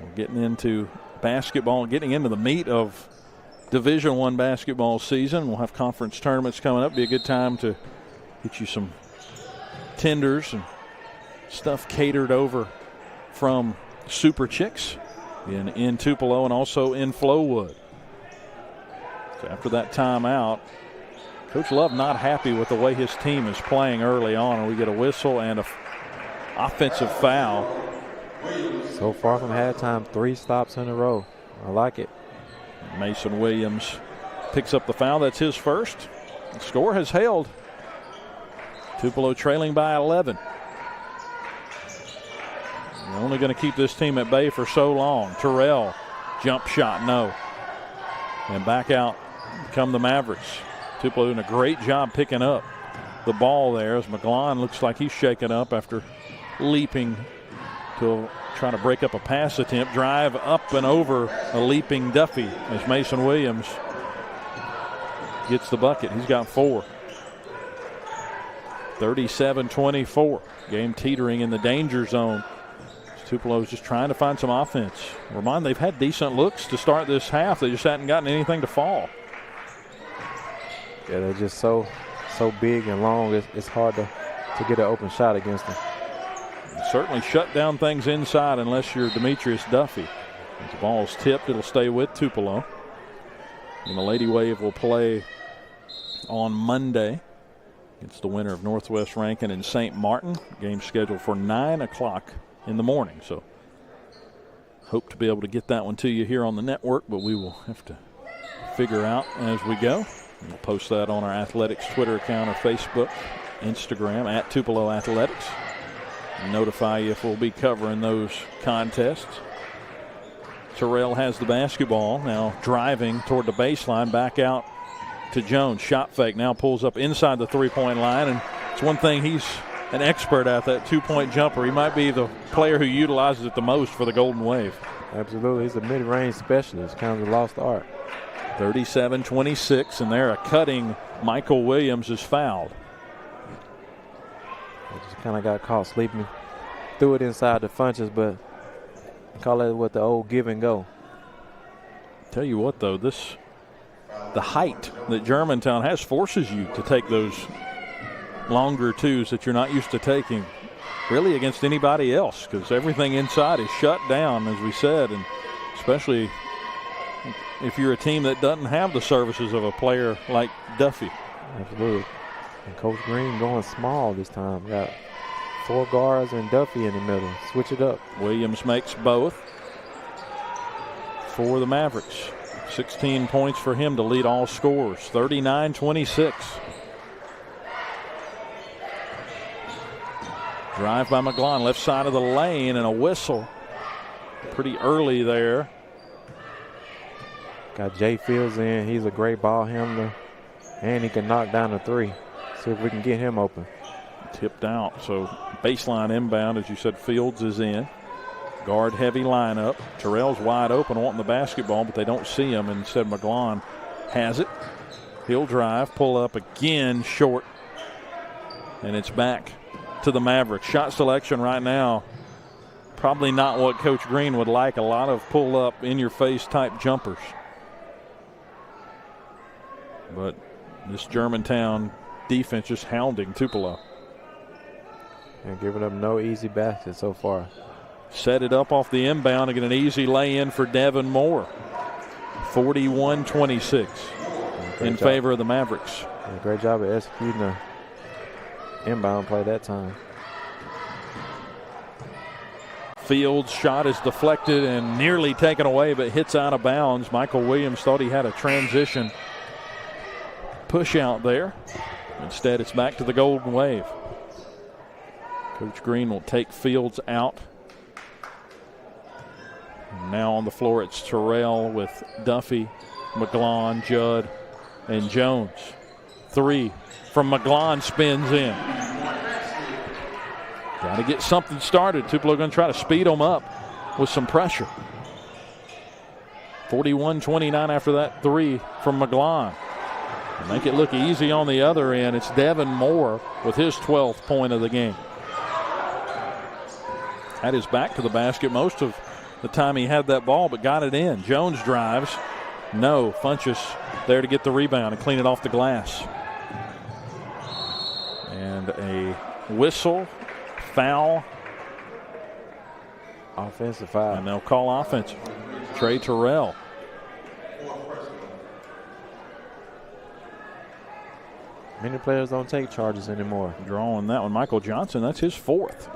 We're getting into basketball, getting into the meat of Division I basketball season. We'll have conference tournaments coming up. Be a good time to get you some tenders and stuff catered over from Super Chicks in Tupelo and also in Flowood. So after that timeout, Coach Love not happy with the way his team is playing early on, and we get a whistle and an offensive foul. So far from halftime, 3 stops in a row. I like it. Mason Williams picks up the foul. That's his first. The score has held. Tupelo trailing by 11. We're only going to keep this team at bay for so long. Terrell, jump shot, no. And back out come the Mavericks. Tupelo doing a great job picking up the ball there as McGlon looks like he's shaken up after leaping to try to break up a pass attempt. Drive up and over a leaping Duffy as Mason Williams gets the bucket. He's got 4. 37-24. Game teetering in the danger zone. Tupelo's just trying to find some offense. Remind, they've had decent looks to start this half. They just hadn't gotten anything to fall. Yeah, they're just so big and long. It's hard to get an open shot against them. Certainly shut down things inside unless you're Demetrius Duffy. As the ball's tipped, it'll stay with Tupelo. And the Lady Wave will play on Monday against the winner of Northwest Rankin and St. Martin. Game scheduled for 9 o'clock in the morning. So hope to be able to get that one to you here on the network, but we will have to figure out as we go. We'll post that on our athletics Twitter account or Facebook, Instagram at Tupelo Athletics. Notify you if we'll be covering those contests. Terrell has the basketball, now driving toward the baseline, back out to Jones. Shot fake, now pulls up inside the three-point line, and it's one thing he's an expert at, that two-point jumper. He might be the player who utilizes it the most for the Golden Wave. Absolutely, he's a mid-range specialist, kind of a lost art. 37-26, and there a cutting Michael Williams is fouled. He just kind of got caught sleeping. Threw it inside the Funches, but call it what the old give and go. Tell you what, though, the height that Germantown has forces you to take those longer twos that you're not used to taking really against anybody else, because everything inside is shut down, as we said, and especially if you're a team that doesn't have the services of a player like Duffy. Absolutely. And Coach Green going small this time. Got 4 guards and Duffy in the middle. Switch it up. Williams makes both for the Mavericks. 16 points for him to lead all scorers. 39-26. Drive by McGlon, left side of the lane, and a whistle pretty early there. Got Jay Fields in. He's a great ball handler, and he can knock down a three. See if we can get him open. Tipped out, so baseline inbound, as you said, Fields is in. Guard heavy lineup. Terrell's wide open wanting the basketball, but they don't see him. Instead, McGlon has it. He'll drive, pull up again, short. And it's back to the Mavericks. Shot selection right now, probably not what Coach Green would like. A lot of pull up, in your face type jumpers. But this Germantown defense just hounding Tupelo. And giving up no easy baskets so far. Set it up off the inbound and get an easy lay-in for Devin Moore. 41-26 in favor of the Mavericks. Great job of executing the inbound play that time. Fields' shot is deflected and nearly taken away, but hits out of bounds. Michael Williams thought he had a transition push out there. Instead, it's back to the Golden Wave. Coach Green will take Fields out. Now on the floor, it's Terrell with Duffy, McGlon, Judd, and Jones. 3 from McGlon, spins in. Got to get something started. Tupelo going to try to speed them up with some pressure. 41-29 after that 3 from McGlon. Make it look easy on the other end. It's Devin Moore with his 12th point of the game. Had his back to the basket most of the time he had that ball, but got it in. Jones drives. No. Funches there to get the rebound and clean it off the glass. And a whistle, foul. Offensive foul. And they'll call offensive. Trey Terrell. Many players don't take charges anymore. Drawing that one. Michael Johnson, that's his 4th.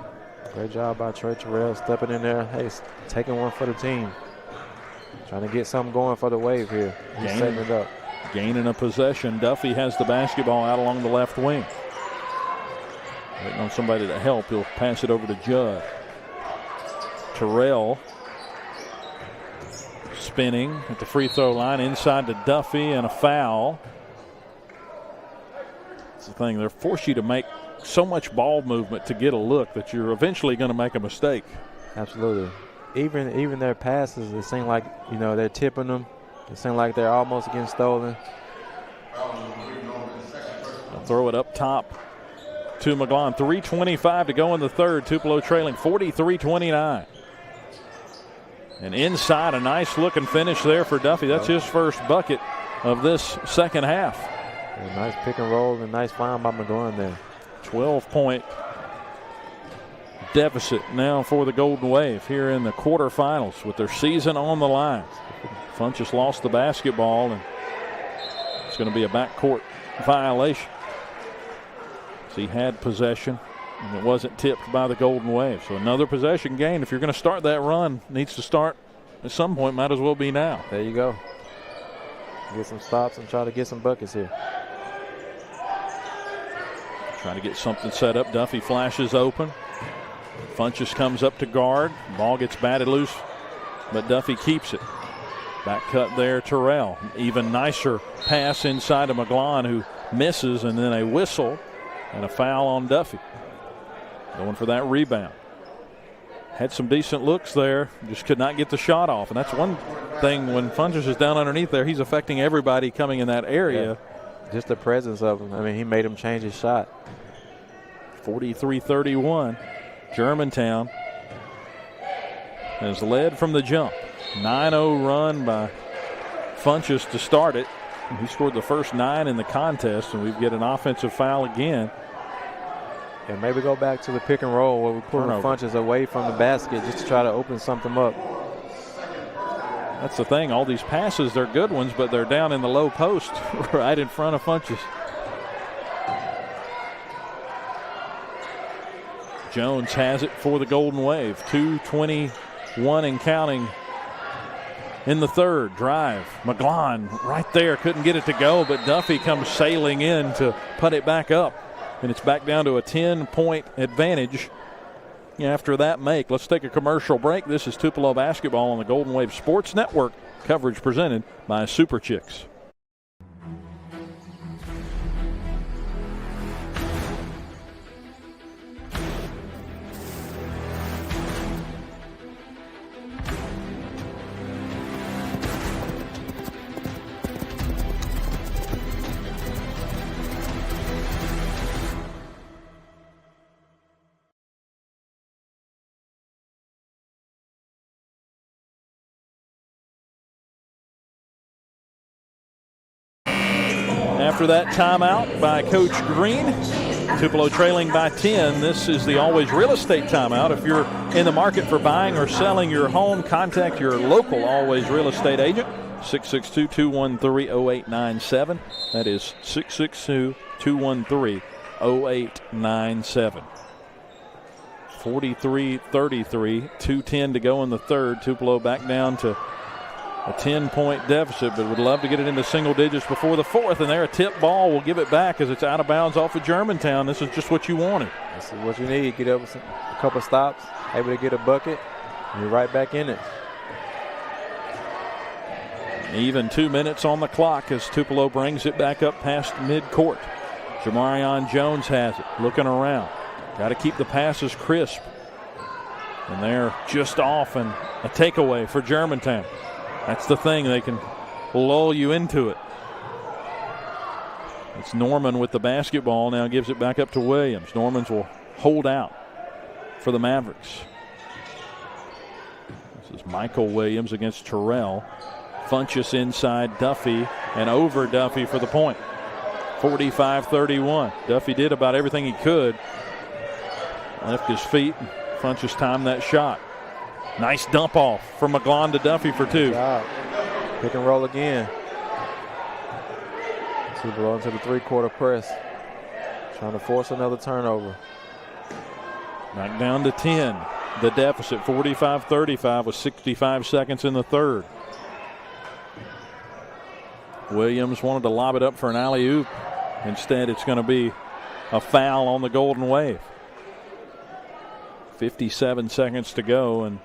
Great job by Trey Terrell stepping in there. Hey, taking one for the team. Trying to get something going for the Wave here. He's setting it up. Gaining a possession. Duffy has the basketball out along the left wing. Waiting on somebody to help. He'll pass it over to Judd. Terrell spinning at the free throw line inside to Duffy, and a foul. That's the thing. They'll force you to make so much ball movement to get a look that you're eventually going to make a mistake. Absolutely. Even their passes, it seems like, you know, they're tipping them. It seems like they're almost getting stolen. They'll throw it up top to McGlon. 3:25 to go in the third. Tupelo trailing 43-29. And inside, a nice looking finish there for Duffy. That's his first bucket of this second half. A nice pick and roll and nice find by McGlon there. 12-point deficit now for the Golden Wave here in the quarterfinals with their season on the line. Funchess lost the basketball, and it's going to be a backcourt violation. So he had possession, and it wasn't tipped by the Golden Wave. So another possession gain. If you're going to start that run, needs to start at some point. Might as well be now. There you go. Get some stops and try to get some buckets here. Trying to get something set up. Duffy flashes open. Funchess comes up to guard. Ball gets batted loose, but Duffy keeps it. Back cut there, Terrell. Even nicer pass inside of McGlon, who misses, and then a whistle and a foul on Duffy. Going for that rebound. Had some decent looks there, just could not get the shot off. And that's one thing when Funchess is down underneath there, he's affecting everybody coming in that area. Yeah. Just the presence of him. I mean, he made him change his shot. 43-31. Germantown has led from the jump. 9-0 run by Funchess to start it. He scored the first 9 in the contest, and we get an offensive foul again. And maybe go back to the pick and roll where we put Funchess away from the basket just to try to open something up. That's the thing. All these passes, they're good ones, but they're down in the low post right in front of Funchess. Jones has it for the Golden Wave. 2:21 and counting in the third. Drive. McGlon right there. Couldn't get it to go, but Duffy comes sailing in to put it back up. And it's back down to a 10-point advantage after that make. Let's take a commercial break. This is Tupelo basketball on the Golden Wave Sports Network. Coverage presented by Super Chicks. After that timeout by Coach Green, Tupelo trailing by 10. This is the Always Real Estate timeout. If you're in the market for buying or selling your home, contact your local Always Real Estate agent, 662-213-0897. That is 662-213-0897. 43-33, 2:10 to go in the third. Tupelo back down to a 10-point deficit, but would love to get it into single digits before the fourth. And there, a tip ball will give it back as it's out of bounds off of Germantown. This is just what you wanted. This is what you need. Get up with a couple stops, able to get a bucket, and you're right back in it. Even 2 minutes on the clock as Tupelo brings it back up past midcourt. Jamarion Jones has it, looking around. Got to keep the passes crisp. And they're just off, and a takeaway for Germantown. That's the thing, they can lull you into it. It's Norman with the basketball now, gives it back up to Williams. Normans will hold out for the Mavericks. This is Michael Williams against Terrell. Funchess inside Duffy and over Duffy for the point. 45-31. Duffy did about everything he could. Left his feet. Funchess timed that shot. Nice dump off from McGlon to Duffy for 2. Pick and roll again. Tupelo into the three-quarter press. Trying to force another turnover. Back down to 10. The deficit, 45-35 with 65 seconds in the third. Williams wanted to lob it up for an alley-oop. Instead, it's going to be a foul on the Golden Wave. 57 seconds to go, and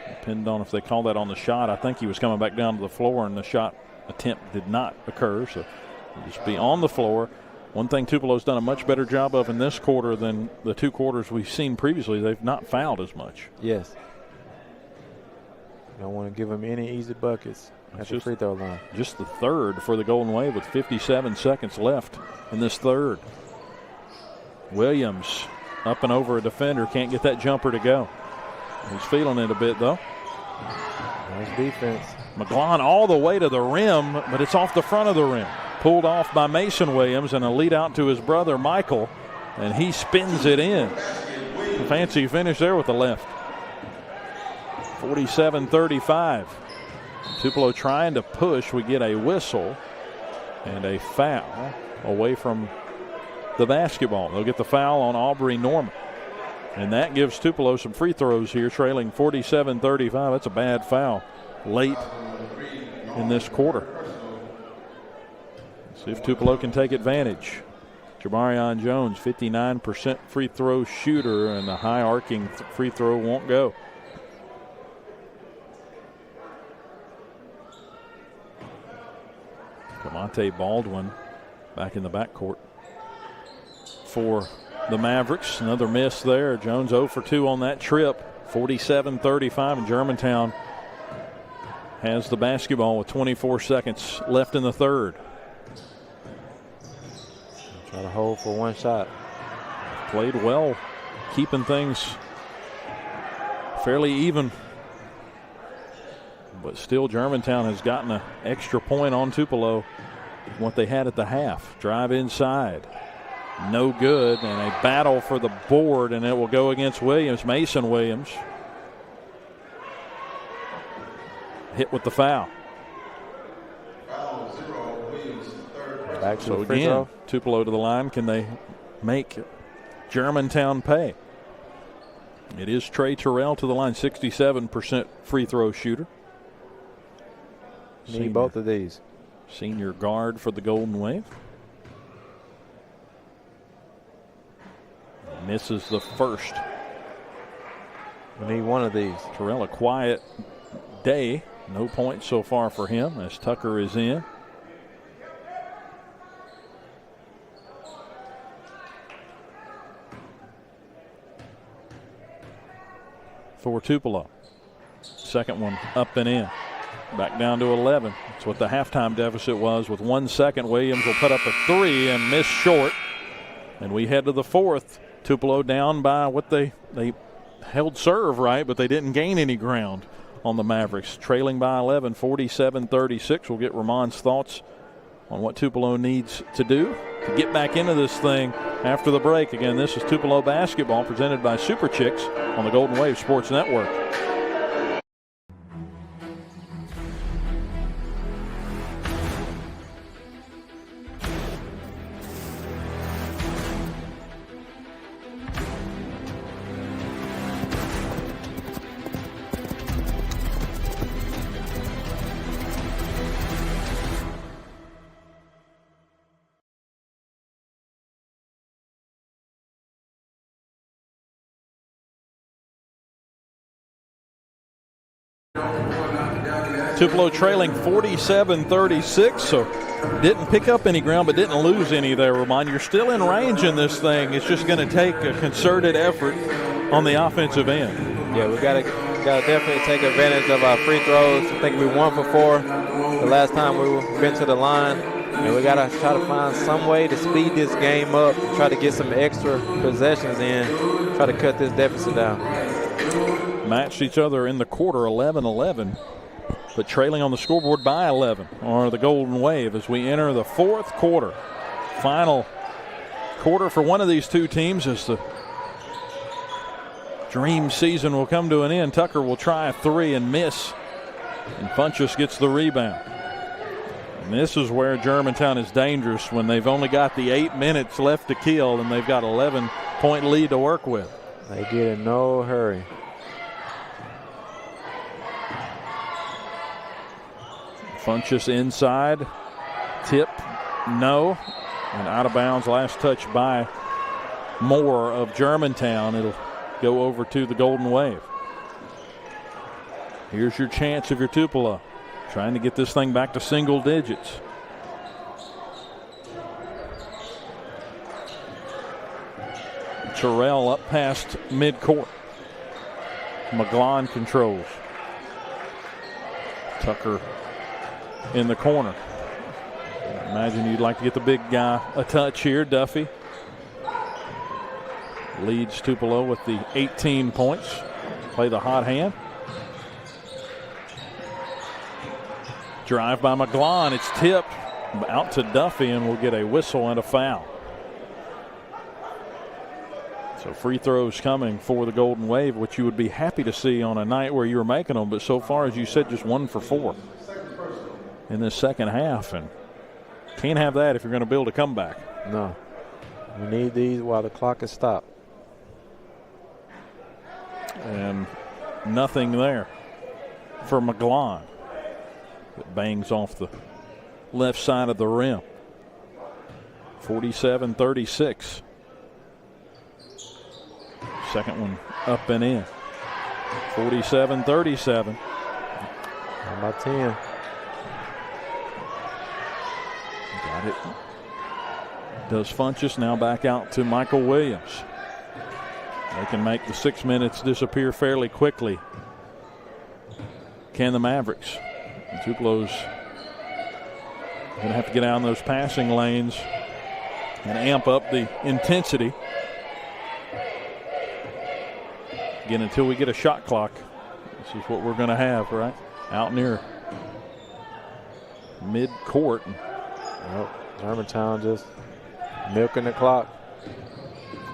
depending on if they call that on the shot, I think he was coming back down to the floor, and the shot attempt did not occur, so he'll just be on the floor. One thing Tupelo's done a much better job of in this quarter than the 2 quarters we've seen previously, they've not fouled as much. Yes. Don't want to give them any easy buckets at the free throw line. Just the third for the Golden Wave with 57 seconds left in this third. Williams up and over a defender. Can't get that jumper to go. He's feeling it a bit, though. Nice defense. McGlon all the way to the rim, but it's off the front of the rim. Pulled off by Mason Williams, and a lead out to his brother Michael, and he spins it in. A fancy finish there with the left. 47-35. Tupelo trying to push. We get a whistle and a foul away from the basketball. They'll get the foul on Aubrey Norman. And that gives Tupelo some free throws here, trailing 47-35. That's a bad foul late in this quarter. See if Tupelo can take advantage. Jamarion Jones, 59% free throw shooter, and the high arcing free throw won't go. Camonte Baldwin back in the backcourt for the Mavericks. Another miss there. Jones 0 for 2 on that trip. 47-35, and Germantown has the basketball with 24 seconds left in the third. Try to hold for one shot. Played well, keeping things fairly even. But still, Germantown has gotten an extra point on Tupelo from what they had at the half. Drive inside. No good, and a battle for the board, and it will go against Williams. Mason Williams hit with the foul. Back to so the free again, throw. Tupelo to the line. Can they make Germantown pay? It is Trey Terrell to the line, 67% free throw shooter. Need both of these. Senior guard for the Golden Wave. Misses the first. We need one of these. Terrell, a quiet day. No points so far for him as Tucker is in. For Tupelo. Second one up and in. Back down to 11. That's what the halftime deficit was. With 1 second, Williams will put up a three and miss short. And we head to the fourth. Tupelo down by what they held serve right, but they didn't gain any ground on the Mavericks. Trailing by 11, 47-36. We'll get Ramon's thoughts on what Tupelo needs to do to get back into this thing after the break. Again, this is Tupelo basketball presented by Super Chicks on the Golden Wave Sports Network. Tupelo trailing 47-36, so didn't pick up any ground but didn't lose any there, Ramon. You're still in range in this thing. It's just going to take a concerted effort on the offensive end. Yeah, we got to definitely take advantage of our free throws. I think we 1 for 4 the last time we went to the line. And we got to try to find some way to speed this game up, try to get some extra possessions in, try to cut this deficit down. Matched each other in the quarter, 11-11. But trailing on the scoreboard by 11 are the Golden Wave as we enter the fourth quarter. Final quarter for one of these two teams as the dream season will come to an end. Tucker will try a three and miss, and Funchess gets the rebound. And this is where Germantown is dangerous when they've only got the 8 minutes left to kill and they've got 11-point lead to work with. They get in no hurry. Funchess inside, tip, no, and out of bounds. Last touch by Moore of Germantown. It'll go over to the Golden Wave. Here's your chance if you're Tupelo, trying to get this thing back to single digits. Terrell up past midcourt. McGlon controls. Tucker in the corner. Imagine you'd like to get the big guy a touch here, Duffy. leads Tupelo with the 18 points. Play the hot hand. Drive by McGlon. It's tipped out to Duffy, and we'll get a whistle and a foul. So free throws coming for the Golden Wave, which you would be happy to see on a night where you were making them. But so far, as you said, just 1 for 4 in this second half. And can't have that if you're going to build a comeback. No. We need these while the clock is stopped. And nothing there for McGlon. It bangs off the left side of the rim. 47-36. Second one up and in. 47-37. How about 10? Got it. Does Funchess. Now back out to Michael Williams. They can make the 6 minutes disappear fairly quickly. Can the Mavericks? And Tupelo's going to have to get out in those passing lanes and amp up the intensity. Again, until we get a shot clock, this is what we're going to have, right? Out near mid-court. Well, Germantown just milking the clock.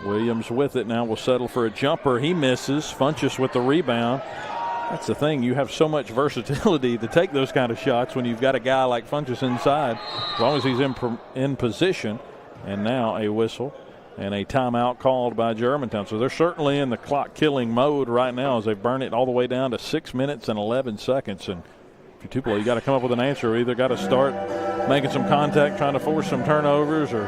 Williams with it now will settle for a jumper. He misses. Funchess with the rebound. That's the thing. You have so much versatility to take those kind of shots when you've got a guy like Funchess inside, as long as he's in position. And now a whistle and a timeout called by Germantown. So they're certainly in the clock-killing mode right now as they burn it all the way down to 6 minutes and 11 seconds. And if you're Tupelo, you got to come up with an answer. We either got to start making some contact, trying to force some turnovers, or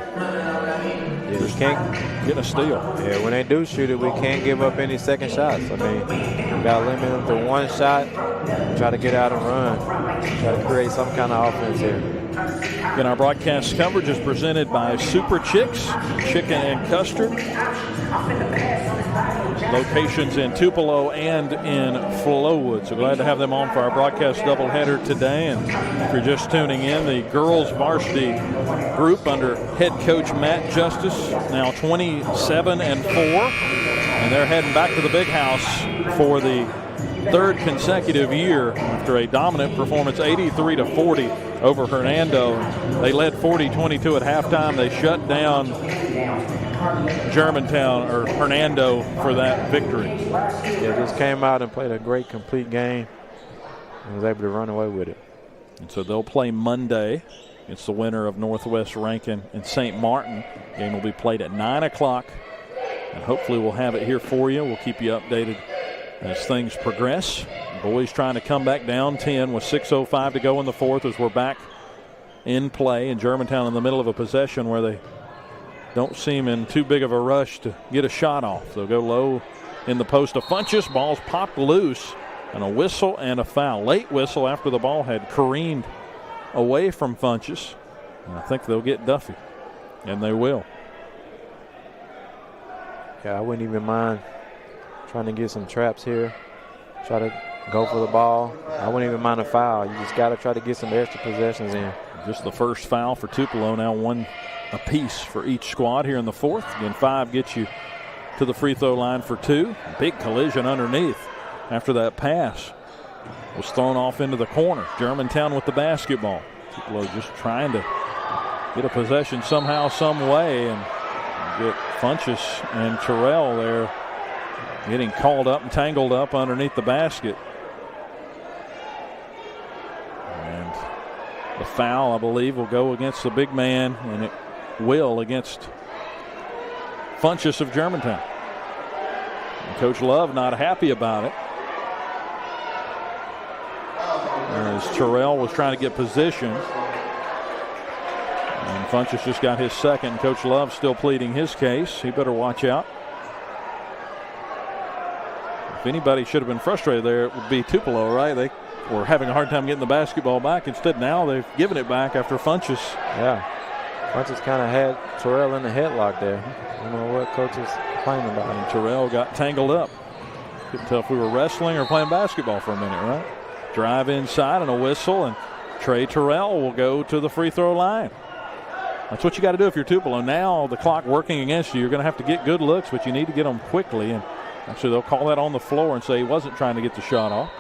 just can't get a steal. Yeah, when they do shoot it, we can't give up any second shots. I mean, we got to limit them to one shot, try to get out and run, try to create some kind of offense here. Again, our broadcast coverage is presented by Super Chicks, Chicken and Custard. Locations in Tupelo and in Flowood. So glad to have them on for our broadcast doubleheader today. And if you're just tuning in, the girls varsity group under head coach Matt Justice, now 27-4. And they're heading back to the big house for the third consecutive year after a dominant performance, 83-40 over Hernando. They led 40-22 at halftime. They shut down Germantown or Hernando for that victory. Yeah, just came out and played a great complete game and was able to run away with it. And so they'll play Monday. It's the winner of Northwest Rankin and St. Martin. Game will be played at 9 o'clock. And hopefully we'll have it here for you. We'll keep you updated as things progress. Boys trying to come back down 10 with 6:05 to go in the fourth as we're back in play. And Germantown in the middle of a possession where they don't seem in too big of a rush to get a shot off. They'll go low in the post of Funchess. Ball's popped loose, and a whistle and a foul. Late whistle after the ball had careened away from Funchess. And I think they'll get Duffy, and they will. Yeah, I wouldn't even mind trying to get some traps here. Try to go for the ball. I wouldn't even mind a foul. You just got to try to get some extra possessions in. Just the first foul for Tupelo. Now one apiece for each squad here in the fourth. Again, 5 gets you to the free throw line for 2. Big collision underneath after that pass was thrown off into the corner. Germantown with the basketball. Tupelo just trying to get a possession somehow, some way, and get Funchess and Terrell there getting called up and tangled up underneath the basket. And the foul, I believe, will go against the big man, and it will against Funchess of Germantown. And Coach Love not happy about it, as Terrell was trying to get position. And Funchess just got his second. Coach Love still pleading his case. He better watch out. If anybody should have been frustrated there, it would be Tupelo, right? They were having a hard time getting the basketball back. Instead, now they've given it back after Funchess. Yeah. Funchess kind of had Terrell in the headlock there. I don't know what coach is complaining about. And Terrell got tangled up. Couldn't tell if we were wrestling or playing basketball for a minute, right? Drive inside and a whistle, and Trey Terrell will go to the free throw line. That's what you got to do if you're Tupelo. Now the clock working against you. You're going to have to get good looks, but you need to get them quickly. And actually, they'll call that on the floor and say he wasn't trying to get the shot off.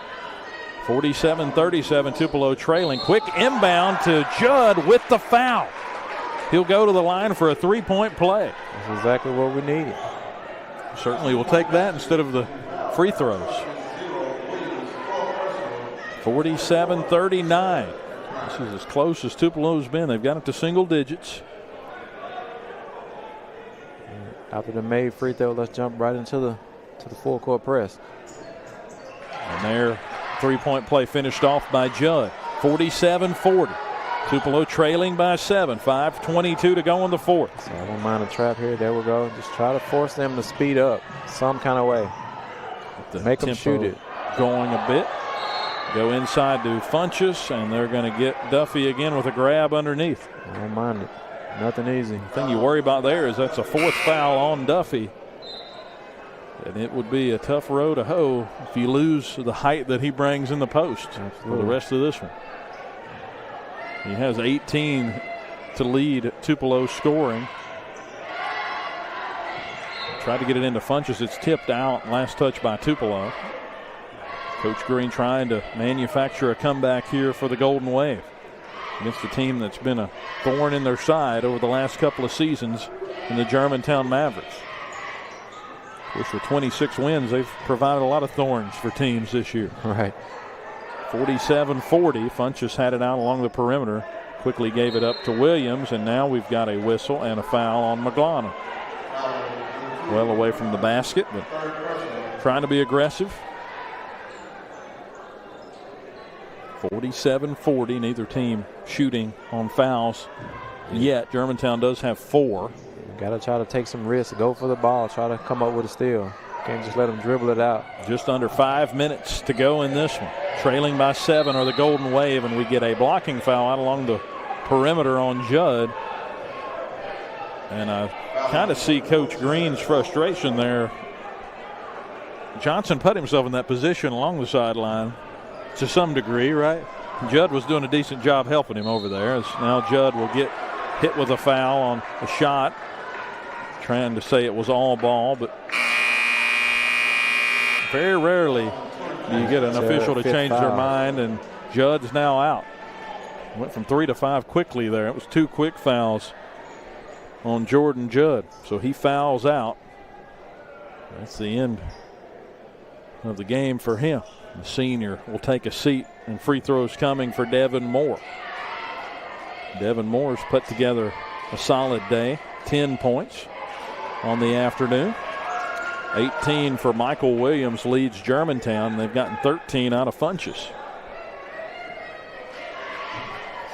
47-37, Tupelo trailing. Quick inbound to Judd with the foul. He'll go to the line for a three-point play. That's exactly what we needed. Certainly will take that instead of the free throws. 47-39. This is as close as Tupelo's been. They've got it to single digits. After the made free throw, let's jump right into the full court press. And their three-point play finished off by Judd. 47-40. Tupelo trailing by 7. 5:22 to go in the fourth. So I don't mind a trap here. There we go. Just try to force them to speed up some kind of way. Make them shoot it. Going a bit. Go inside to Funchess, and they're going to get Duffy again with a grab underneath. I don't mind it. Nothing easy. The thing you worry about there is that's a fourth foul on Duffy. And it would be a tough row to hoe if you lose the height that he brings in the post for the rest of this one. He has 18 to lead Tupelo scoring. Tried to get it into Funchess. It's tipped out. Last touch by Tupelo. Coach Green trying to manufacture a comeback here for the Golden Wave against a team that's been a thorn in their side over the last couple of seasons in the Germantown Mavericks. Of course, with 26 wins, they've provided a lot of thorns for teams this year. Right. 47-40. Funchess had it out along the perimeter. Quickly gave it up to Williams, and now we've got a whistle and a foul on McGlonna. Well away from the basket, but trying to be aggressive. 47-40. Neither team shooting on fouls yet. Germantown does have 4. Got to try to take some risks, go for the ball, try to come up with a steal. Can't just let them dribble it out. Just under 5 minutes to go in this one. Trailing by 7 are the Golden Wave, and we get a blocking foul out along the perimeter on Judd. And I kind of see Coach Green's frustration there. Johnson put himself in that position along the sideline to some degree, right? Judd was doing a decent job helping him over there. As now Judd will get hit with a foul on a shot. Trying to say it was all ball, but very rarely do you get an official to change their mind, and Judd's now out. Went from 3 to 5 quickly there. It was 2 quick fouls on Jordan Judd. So he fouls out. That's the end of the game for him. The senior will take a seat, and free throws coming for Devin Moore. Devin Moore's put together a solid day. 10 points on the afternoon. 18 for Michael Williams leads Germantown. They've gotten 13 out of Funchess.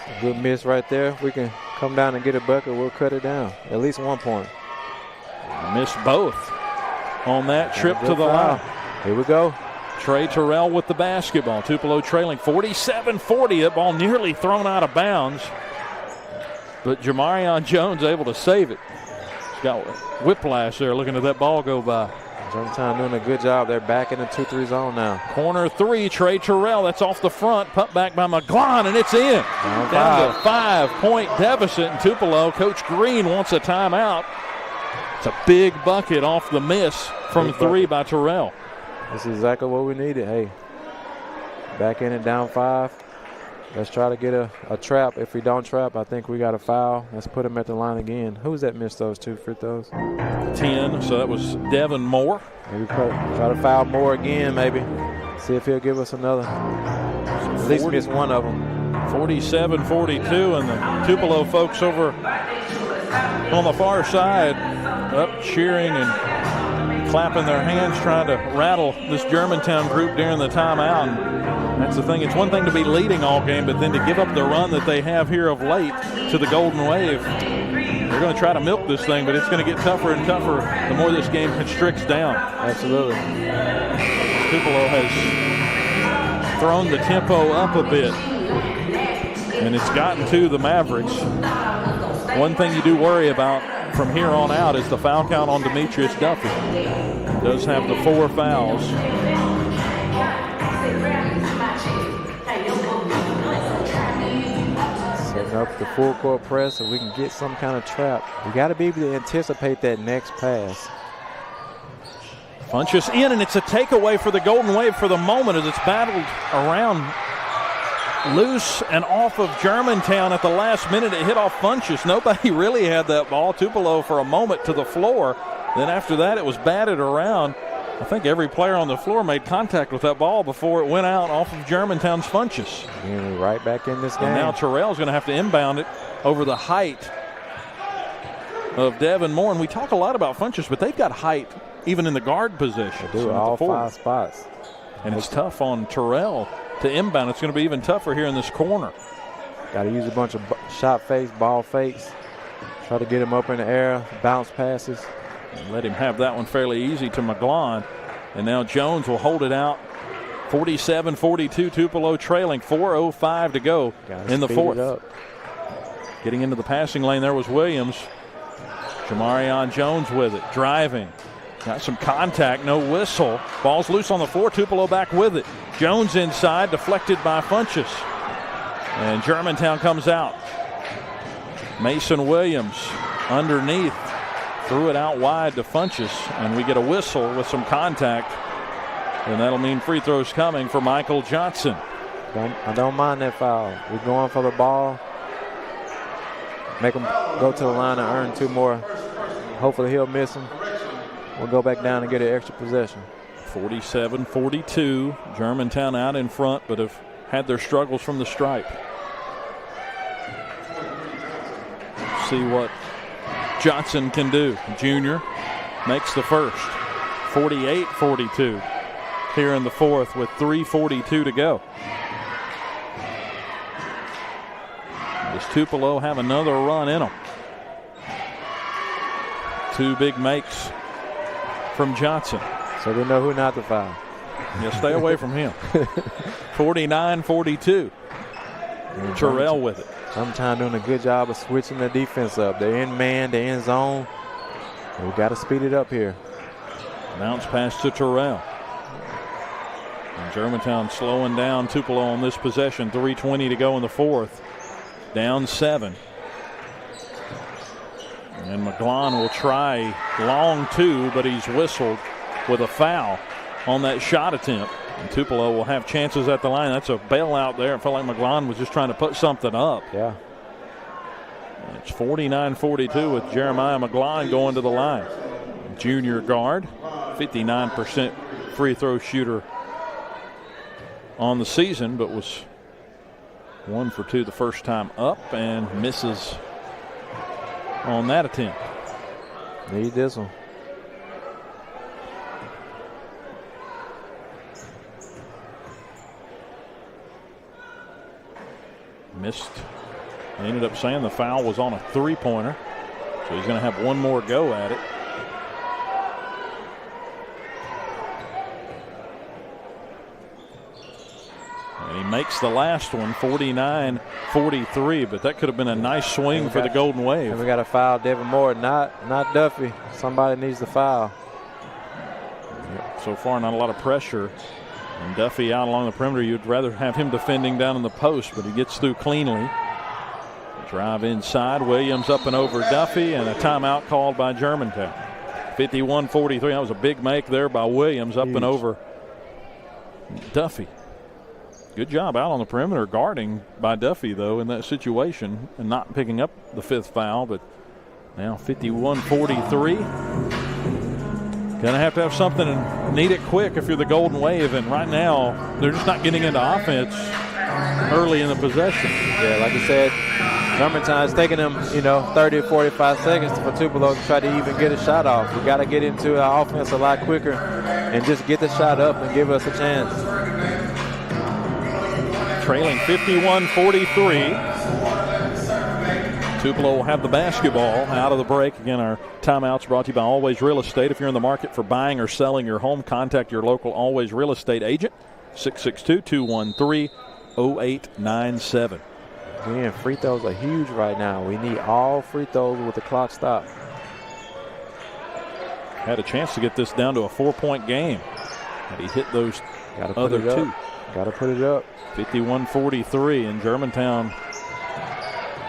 A good miss right there. If we can come down and get a bucket, we'll cut it down. At least 1 point. Missed both on that trip to the line. Here we go. Trey Terrell with the basketball. Tupelo trailing 47-40. That ball nearly thrown out of bounds. But Jamarion Jones able to save it. He's got whiplash there looking at that ball go by. Germantown doing a good job. They're back in the 2-3 zone now. Corner 3, Trey Terrell. That's off the front. Put back by McGlon, and it's in. Down to 5-point deficit in Tupelo. Coach Green wants a timeout. It's a big bucket off the miss from 3 by Terrell. This is exactly what we needed. Hey, back in it, down 5. Let's try to get a trap. If we don't trap, I think we got a foul. Let's put him at the line again. Who's that missed those 2 free throws? 10, so that was Devin Moore. Maybe try to foul Moore again, maybe. See if he'll give us another. At least miss one of them. 47-42, and the Tupelo folks over on the far side up cheering and clapping their hands, trying to rattle this Germantown group during the timeout. And that's the thing. It's one thing to be leading all game, but then to give up the run that they have here of late to the Golden Wave. They're going to try to milk this thing, but it's going to get tougher and tougher the more this game constricts down. Absolutely. Tupelo has thrown the tempo up a bit, and it's gotten to the Mavericks. One thing you do worry about from here on out is the foul count on Demetrius Duffy. He does have the 4 fouls. Setting up the full court press so we can get some kind of trap. We got to be able to anticipate that next pass. Funchess in, and it's a takeaway for the Golden Wave for the moment as it's battled around loose and off of Germantown at the last minute. It hit off Funchess. Nobody really had that ball. Tupelo for a moment to the floor. Then after that, it was batted around. I think every player on the floor made contact with that ball before it went out off of Germantown's Funchess. And right back in this game. And now Terrell's going to have to inbound it over the height of Devin Moore. And we talk a lot about Funchess, but they've got height even in the guard position. They do all 5 spots. And it's tough on Terrell to inbound. It's going to be even tougher here in this corner. Got to use a bunch of shot fakes, ball fakes. Try to get him up in the air, bounce passes. And let him have that one fairly easy to McGlon. And now Jones will hold it out. 47-42, Tupelo trailing. 4:05 to go in the fourth. Getting into the passing lane there was Williams. Jamarion Jones with it, driving. Got some contact, no whistle. Ball's loose on the floor, Tupelo back with it. Jones inside, deflected by Funchess. And Germantown comes out. Mason Williams underneath, threw it out wide to Funchess, and we get a whistle with some contact. And that'll mean free throws coming for Michael Johnson. I don't mind that foul. We're going for the ball. Make him go to the line and earn 2 more. Hopefully he'll miss them. We'll go back down and get an extra possession. 47-42. Germantown out in front, but have had their struggles from the stripe. See what Johnson can do. Junior makes the first. 48-42 here in the fourth with 3:42 to go. Does Tupelo have another run in them? 2 big makes from Johnson. So we know who not to foul. Yeah, stay away from him. 49-42. Terrell with it. Sometimes doing a good job of switching the defense up. They're in man, they're in zone. We got to speed it up here. Bounce pass to Terrell. And Germantown slowing down Tupelo on this possession. 3:20 to go in the fourth. Down 7. And McGlon will try long 2, but he's whistled with a foul on that shot attempt. And Tupelo will have chances at the line. That's a bailout there. It felt like McGlon was just trying to put something up. Yeah. It's 49-42 with Jeremiah McGlon going to the line. Junior guard, 59% free throw shooter on the season, but was 1 for 2 the first time up and misses on that attempt. Need this one. Missed. They ended up saying the foul was on a 3-pointer, so he's going to have one more go at it. And he makes the last one, 49-43, but that could have been a nice swing for the Golden Wave. And we got to foul Devin Moore, not Duffy. Somebody needs to foul. So far, not a lot of pressure. And Duffy out along the perimeter. You'd rather have him defending down in the post, but he gets through cleanly. Drive inside. Williams up and over Duffy, and a timeout called by Germantown. 51-43. That was a big make there by Williams up and over Duffy. Good job out on the perimeter guarding by Duffy, though, in that situation and not picking up the 5th foul. But now 51-43. Going to have something and need it quick if you're the Golden Wave. And right now, they're just not getting into offense early in the possession. Yeah, like I said, Germantown's taking them, 30 or 45 seconds for Tupelo to try to even get a shot off. We got to get into our offense a lot quicker and just get the shot up and give us a chance. Trailing 51-43. Tupelo will have the basketball out of the break. Again, our timeouts brought to you by Always Real Estate. If you're in the market for buying or selling your home, contact your local Always Real Estate agent, 662-213-0897. Again, free throws are huge right now. We need all free throws with the clock stopped. Had a chance to get this down to a 4-point game. Had he hit those other 2. Got to put it up. 51-43, and Germantown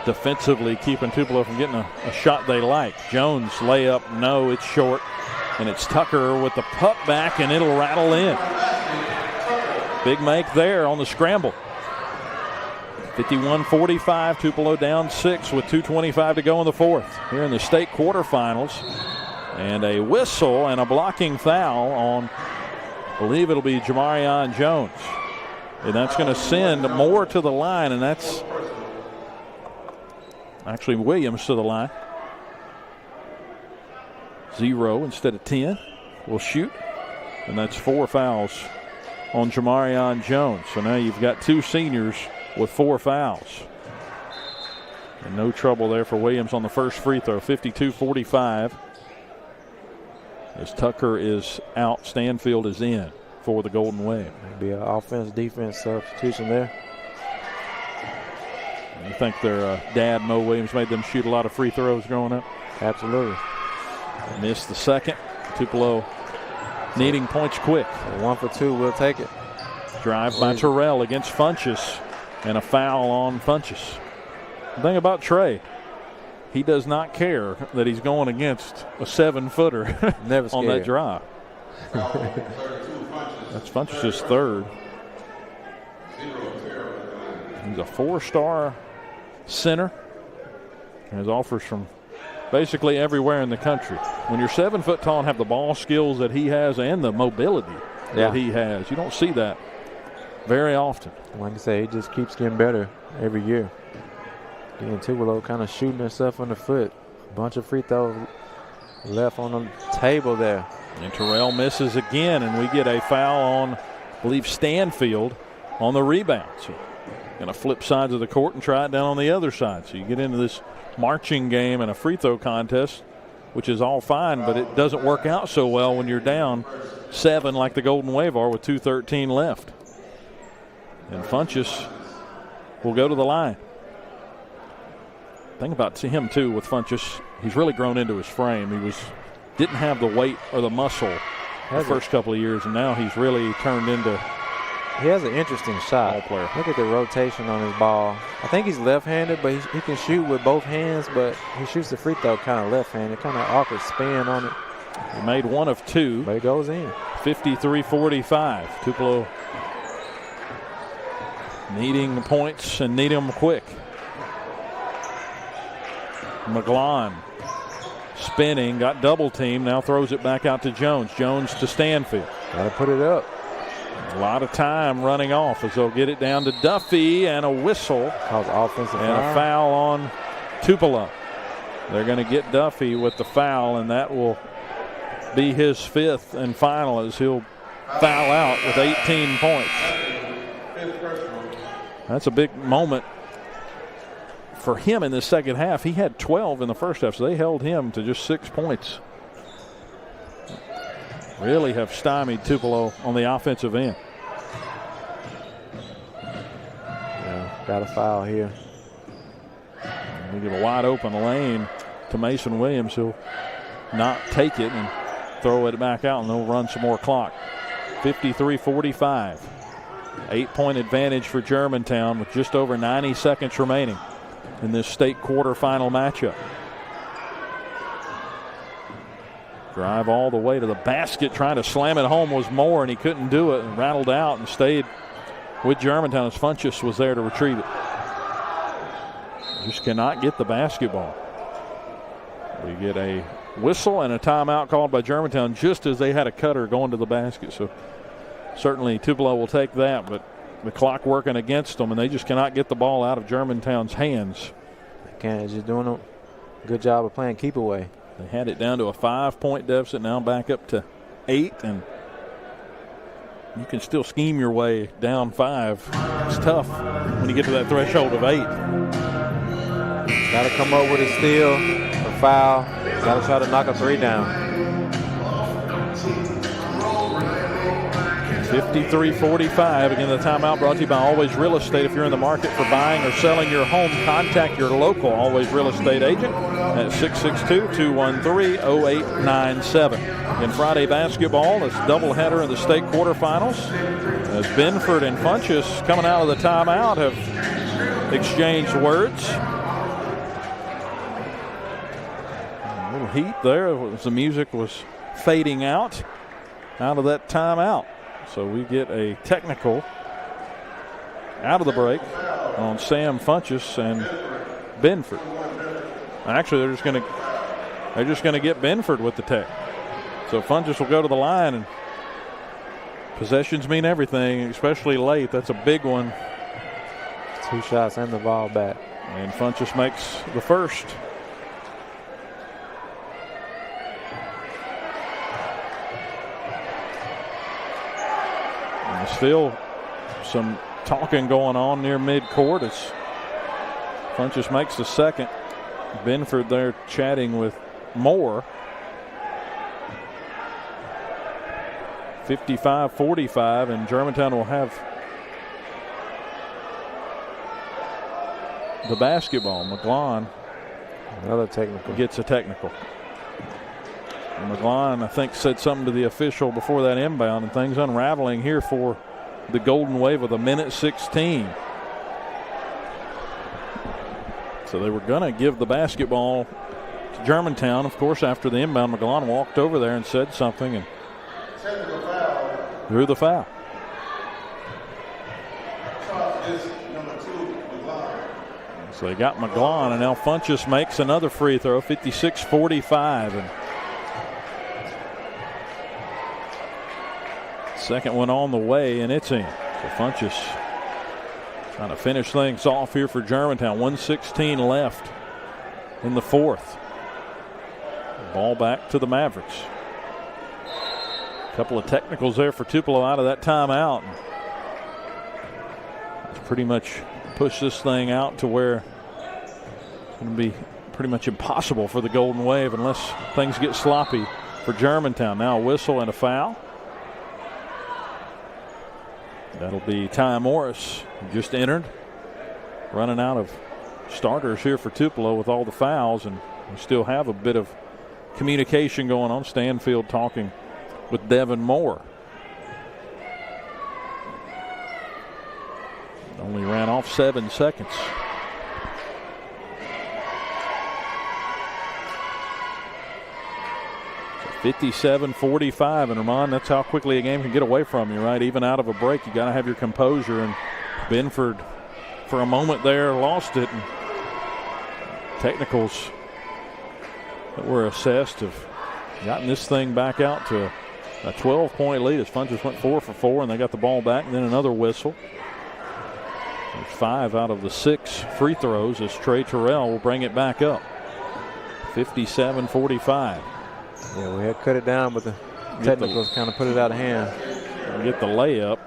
defensively keeping Tupelo from getting a shot they like. Jones layup, no, it's short. And it's Tucker with the putback, and it'll rattle in. Big make there on the scramble. 51-45, Tupelo down 6 with 2:25 to go in the fourth. Here in the state quarterfinals. And a whistle and a blocking foul on, I believe it'll be Jamarion Jones. And that's going to send Moore to the line, and that's actually Williams to the line. 0 instead of 10 will shoot, and that's 4 fouls on Jamarion Jones. So now you've got 2 seniors with 4 fouls. And no trouble there for Williams on the first free throw. 52-45. As Tucker is out, Stanfield is in for the Golden Wave. Maybe an offense-defense substitution there. You think their dad, Mo Williams, made them shoot a lot of free throws growing up? Absolutely. Missed the second. Tupelo needing points quick. 1 for 2, we'll take it. Drive by Terrell against Funchess, and a foul on Funchess. The thing about Trey, he does not care that he's going against a 7-footer Never on that drive. That's Funchess' third. He's a 4-star center. And has offers from basically everywhere in the country. When you're 7 foot tall and have the ball skills that he has and the mobility that he has, you don't see that very often. Like I say, he just keeps getting better every year. Getting Tupelo kind of shooting himself in the foot. A bunch of free throws left on the table there. And Terrell misses again, and we get a foul on, I believe, Stanfield on the rebound. So going to flip sides of the court and try it down on the other side. So you get into this marching game and a free throw contest, which is all fine, but it doesn't work out so well when you're down 7 like the Golden Wave are with 2:13 left. And Funchess will go to the line. Thing about him, too, with Funchess, he's really grown into his frame. He didn't have the weight or the muscle the first couple of years, and now he's really turned into He has an interesting shot. Player. Look at the rotation on his ball. I think he's left-handed, but he can shoot with both hands, but he shoots the free throw kind of left-handed, kind of awkward spin on it. He made 1 of 2. But it goes in. 53-45. Tupelo needing points and need them quick. McGlon spinning, got double teamed, now throws it back out to Jones. Jones to Stanfield. Got to put it up. A lot of time running off as they'll get it down to Duffy, and a whistle. Cause offensive and a foul on Tupelo. They're going to get Duffy with the foul, and that will be his 5th and final as he'll foul out with 18 points. That's a big moment for him in the second half. He had 12 in the first half, so they held him to just 6 points. Really have stymied Tupelo on the offensive end. Yeah, got a foul here. We get a wide open lane to Mason Williams. He'll not take it and throw it back out, and they'll run some more clock. 53-45. 8-point advantage for Germantown with just over 90 seconds remaining in this state quarterfinal matchup. Drive all the way to the basket, trying to slam it home was Moore, and he couldn't do it, and rattled out and stayed with Germantown as Funchess was there to retrieve it. Just cannot get the basketball. We get a whistle and a timeout called by Germantown just as they had a cutter going to the basket. So certainly Tupelo will take that, but the clock working against them, and they just cannot get the ball out of Germantown's hands. They can't. Just doing a good job of playing keep away. They had it down to a 5-point deficit, now back up to 8, and you can still scheme your way down 5. It's tough when you get to that threshold of 8. Got to come up with a steal, a foul. Got to try to knock a 3 down. 53-45. Again, the timeout brought to you by Always Real Estate. If you're in the market for buying or selling your home, contact your local Always Real Estate agent at 662-213-0897. In Friday basketball, this doubleheader in the state quarterfinals, as Benford and Funchess coming out of the timeout have exchanged words. heat there as the music was fading out of that timeout. So we get a technical out of the break on Sam Funchess and Benford. Actually, they're just going to get Benford with the tech. So Funchess will go to the line, and possessions mean everything, especially late. That's a big one. 2 shots and the ball back. And Funchess makes the first. And still some talking going on near midcourt as Funchess makes the second. Benford there chatting with Moore. 55-45, and Germantown will have the basketball. McGlon, another technical, gets a technical. And McGlon, I think, said something to the official before that inbound, and things unraveling here for the Golden Wave with 1:16. So they were going to give the basketball to Germantown. Of course, after the inbound, McGlon walked over there and said something and drew the foul. So they got McGlon, and now Funchess makes another free throw, 56-45. And second one on the way, and it's in. So Funchess trying to finish things off here for Germantown. 1:16 left in the fourth. Ball back to the Mavericks. A couple of technicals there for Tupelo out of that timeout. It's pretty much pushed this thing out to where it's going to be pretty much impossible for the Golden Wave unless things get sloppy for Germantown. Now a whistle and a foul. That'll be Ty Morris, who just entered. Running out of starters here for Tupelo with all the fouls, and we still have a bit of communication going on. Stanfield talking with Devin Moore. Only ran off 7 seconds. So 57-45, and Ramon, that's how quickly a game can get away from you, right? Even out of a break, you got to have your composure, and Benford for a moment there lost it, and technicals that were assessed have gotten this thing back out to a 12-point lead as Funchess went 4 for 4, and they got the ball back, and then another whistle. There's 5 out of the 6 free throws as Trey Terrell will bring it back up. 57-45. Yeah, we had cut it down, but the technicals kind of put it out of hand. Get the layup.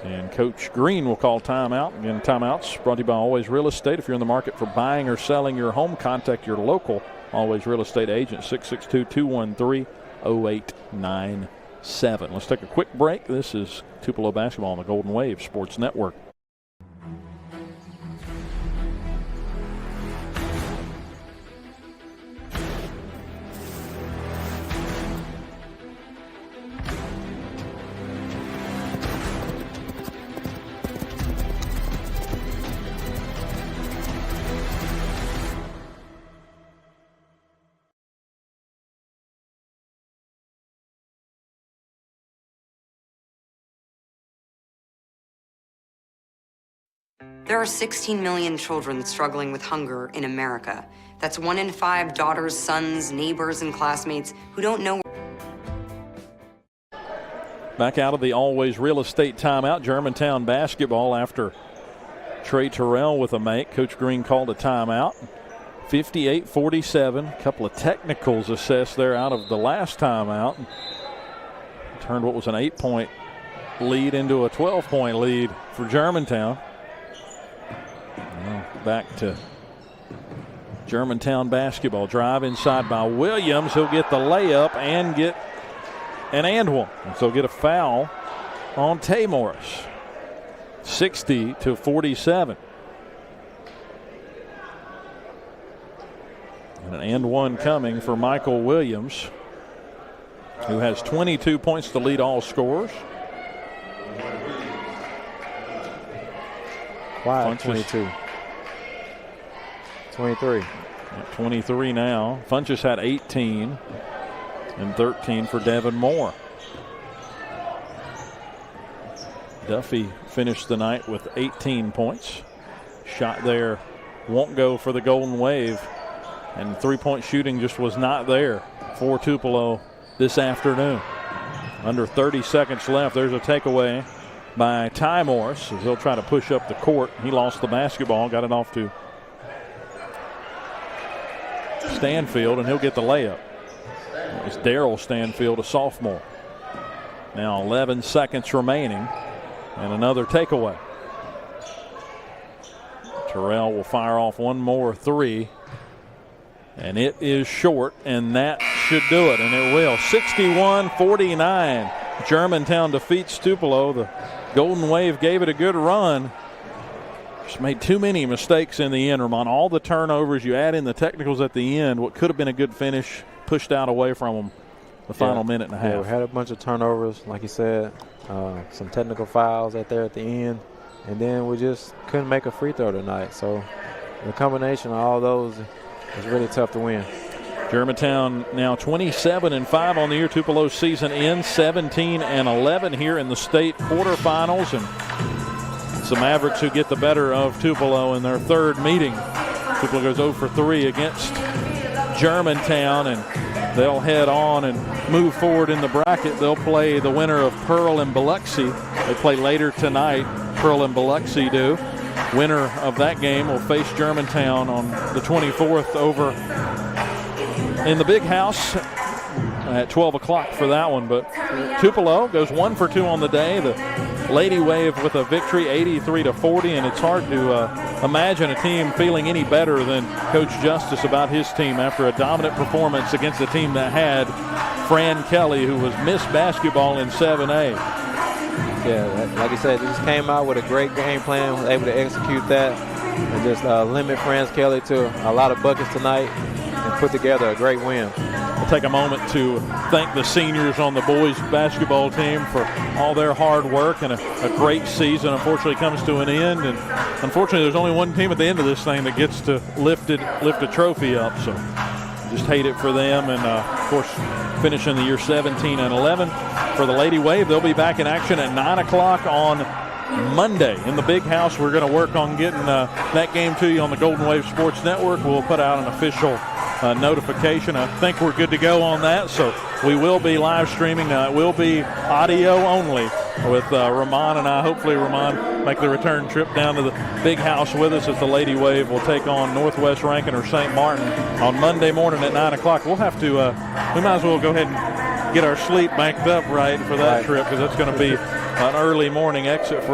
And Coach Green will call timeout. Again, timeouts brought to you by Always Real Estate. If you're in the market for buying or selling your home, contact your local Always Real Estate agent, 662-213-0897. Let's take a quick break. This is Tupelo basketball on the Golden Wave Sports Network. There are 16 million children struggling with hunger in America. That's 1 in 5 daughters, sons, neighbors, and classmates who don't know. Back out of the Always Real Estate timeout, Germantown basketball after Trey Terrell with a make. Coach Green called a timeout. 58-47. A couple of technicals assessed there out of the last timeout. Turned what was an 8-point lead into a 12-point lead for Germantown. Now back to Germantown basketball. Drive inside by Williams. He'll get the layup and get an and one. And so get a foul on Tay Morris. 60-47. And an and one coming for Michael Williams, who has 22 points to lead all scorers. Quiet, 22. 23. At 23 now. Funchess had 18 and 13 for Devin Moore. Duffy finished the night with 18 points. Shot there won't go for the Golden Wave. And three-point shooting just was not there for Tupelo this afternoon. Under 30 seconds left. There's a takeaway by Ty Morris as he'll try to push up the court. He lost the basketball, got it off to Stanfield, and he'll get the layup. It's Daryl Stanfield, a sophomore. Now 11 seconds remaining and another takeaway. Terrell will fire off one more three, and it is short, and that should do it, and it will. 61-49. Germantown defeats Tupelo. The Golden Wave gave it a good run. Just made too many mistakes in the end, Ramon. All the turnovers, you add in the technicals at the end, what could have been a good finish, pushed out away from them the final minute and a half. Yeah, we had a bunch of turnovers, like you said, some technical fouls at the end, and then we just couldn't make a free throw tonight. So the combination of all those is really tough to win. Germantown now 27-5 on the year. Tupelo's season ends 17-11 here in the state quarterfinals, and it's the Mavericks who get the better of Tupelo in their third meeting. Tupelo goes 0 for 3 against Germantown, and they'll head on and move forward in the bracket. They'll play the winner of Pearl and Biloxi. They play later tonight. Pearl and Biloxi do. Winner of that game will face Germantown on the 24th over in the Big House at 12 o'clock for that one. But Tupelo goes 1 for 2 on the day. The Lady Wave with a victory, 83-40, and it's hard to imagine a team feeling any better than Coach Justice about his team after a dominant performance against a team that had Fran Kelly, who was Miss Basketball in 7A. Yeah, like you said, they just came out with a great game plan, was able to execute that, and just limit Fran Kelly to a lot of buckets tonight and put together a great win. We'll take a moment to thank the seniors on the boys basketball team for all their hard work, and a great season unfortunately comes to an end, and unfortunately there's only one team at the end of this thing that gets to lift a trophy up, so just hate it for them. And of course finishing the year 17-11 for the Lady Wave. They'll be back in action at 9 o'clock on Monday in the Big House. We're going to work on getting that game to you on the Golden Wave Sports Network. We'll put out an official notification. I think we're good to go on that, so we will be live streaming. It will be audio only with Ramon and I. Hopefully Ramon make the return trip down to the Big House with us as the Lady Wave will take on Northwest Rankin or St. Martin on Monday morning at 9 o'clock. We'll have to, we might as well go ahead and get our sleep banked up right for that trip, because that's going to be an early morning exit for us.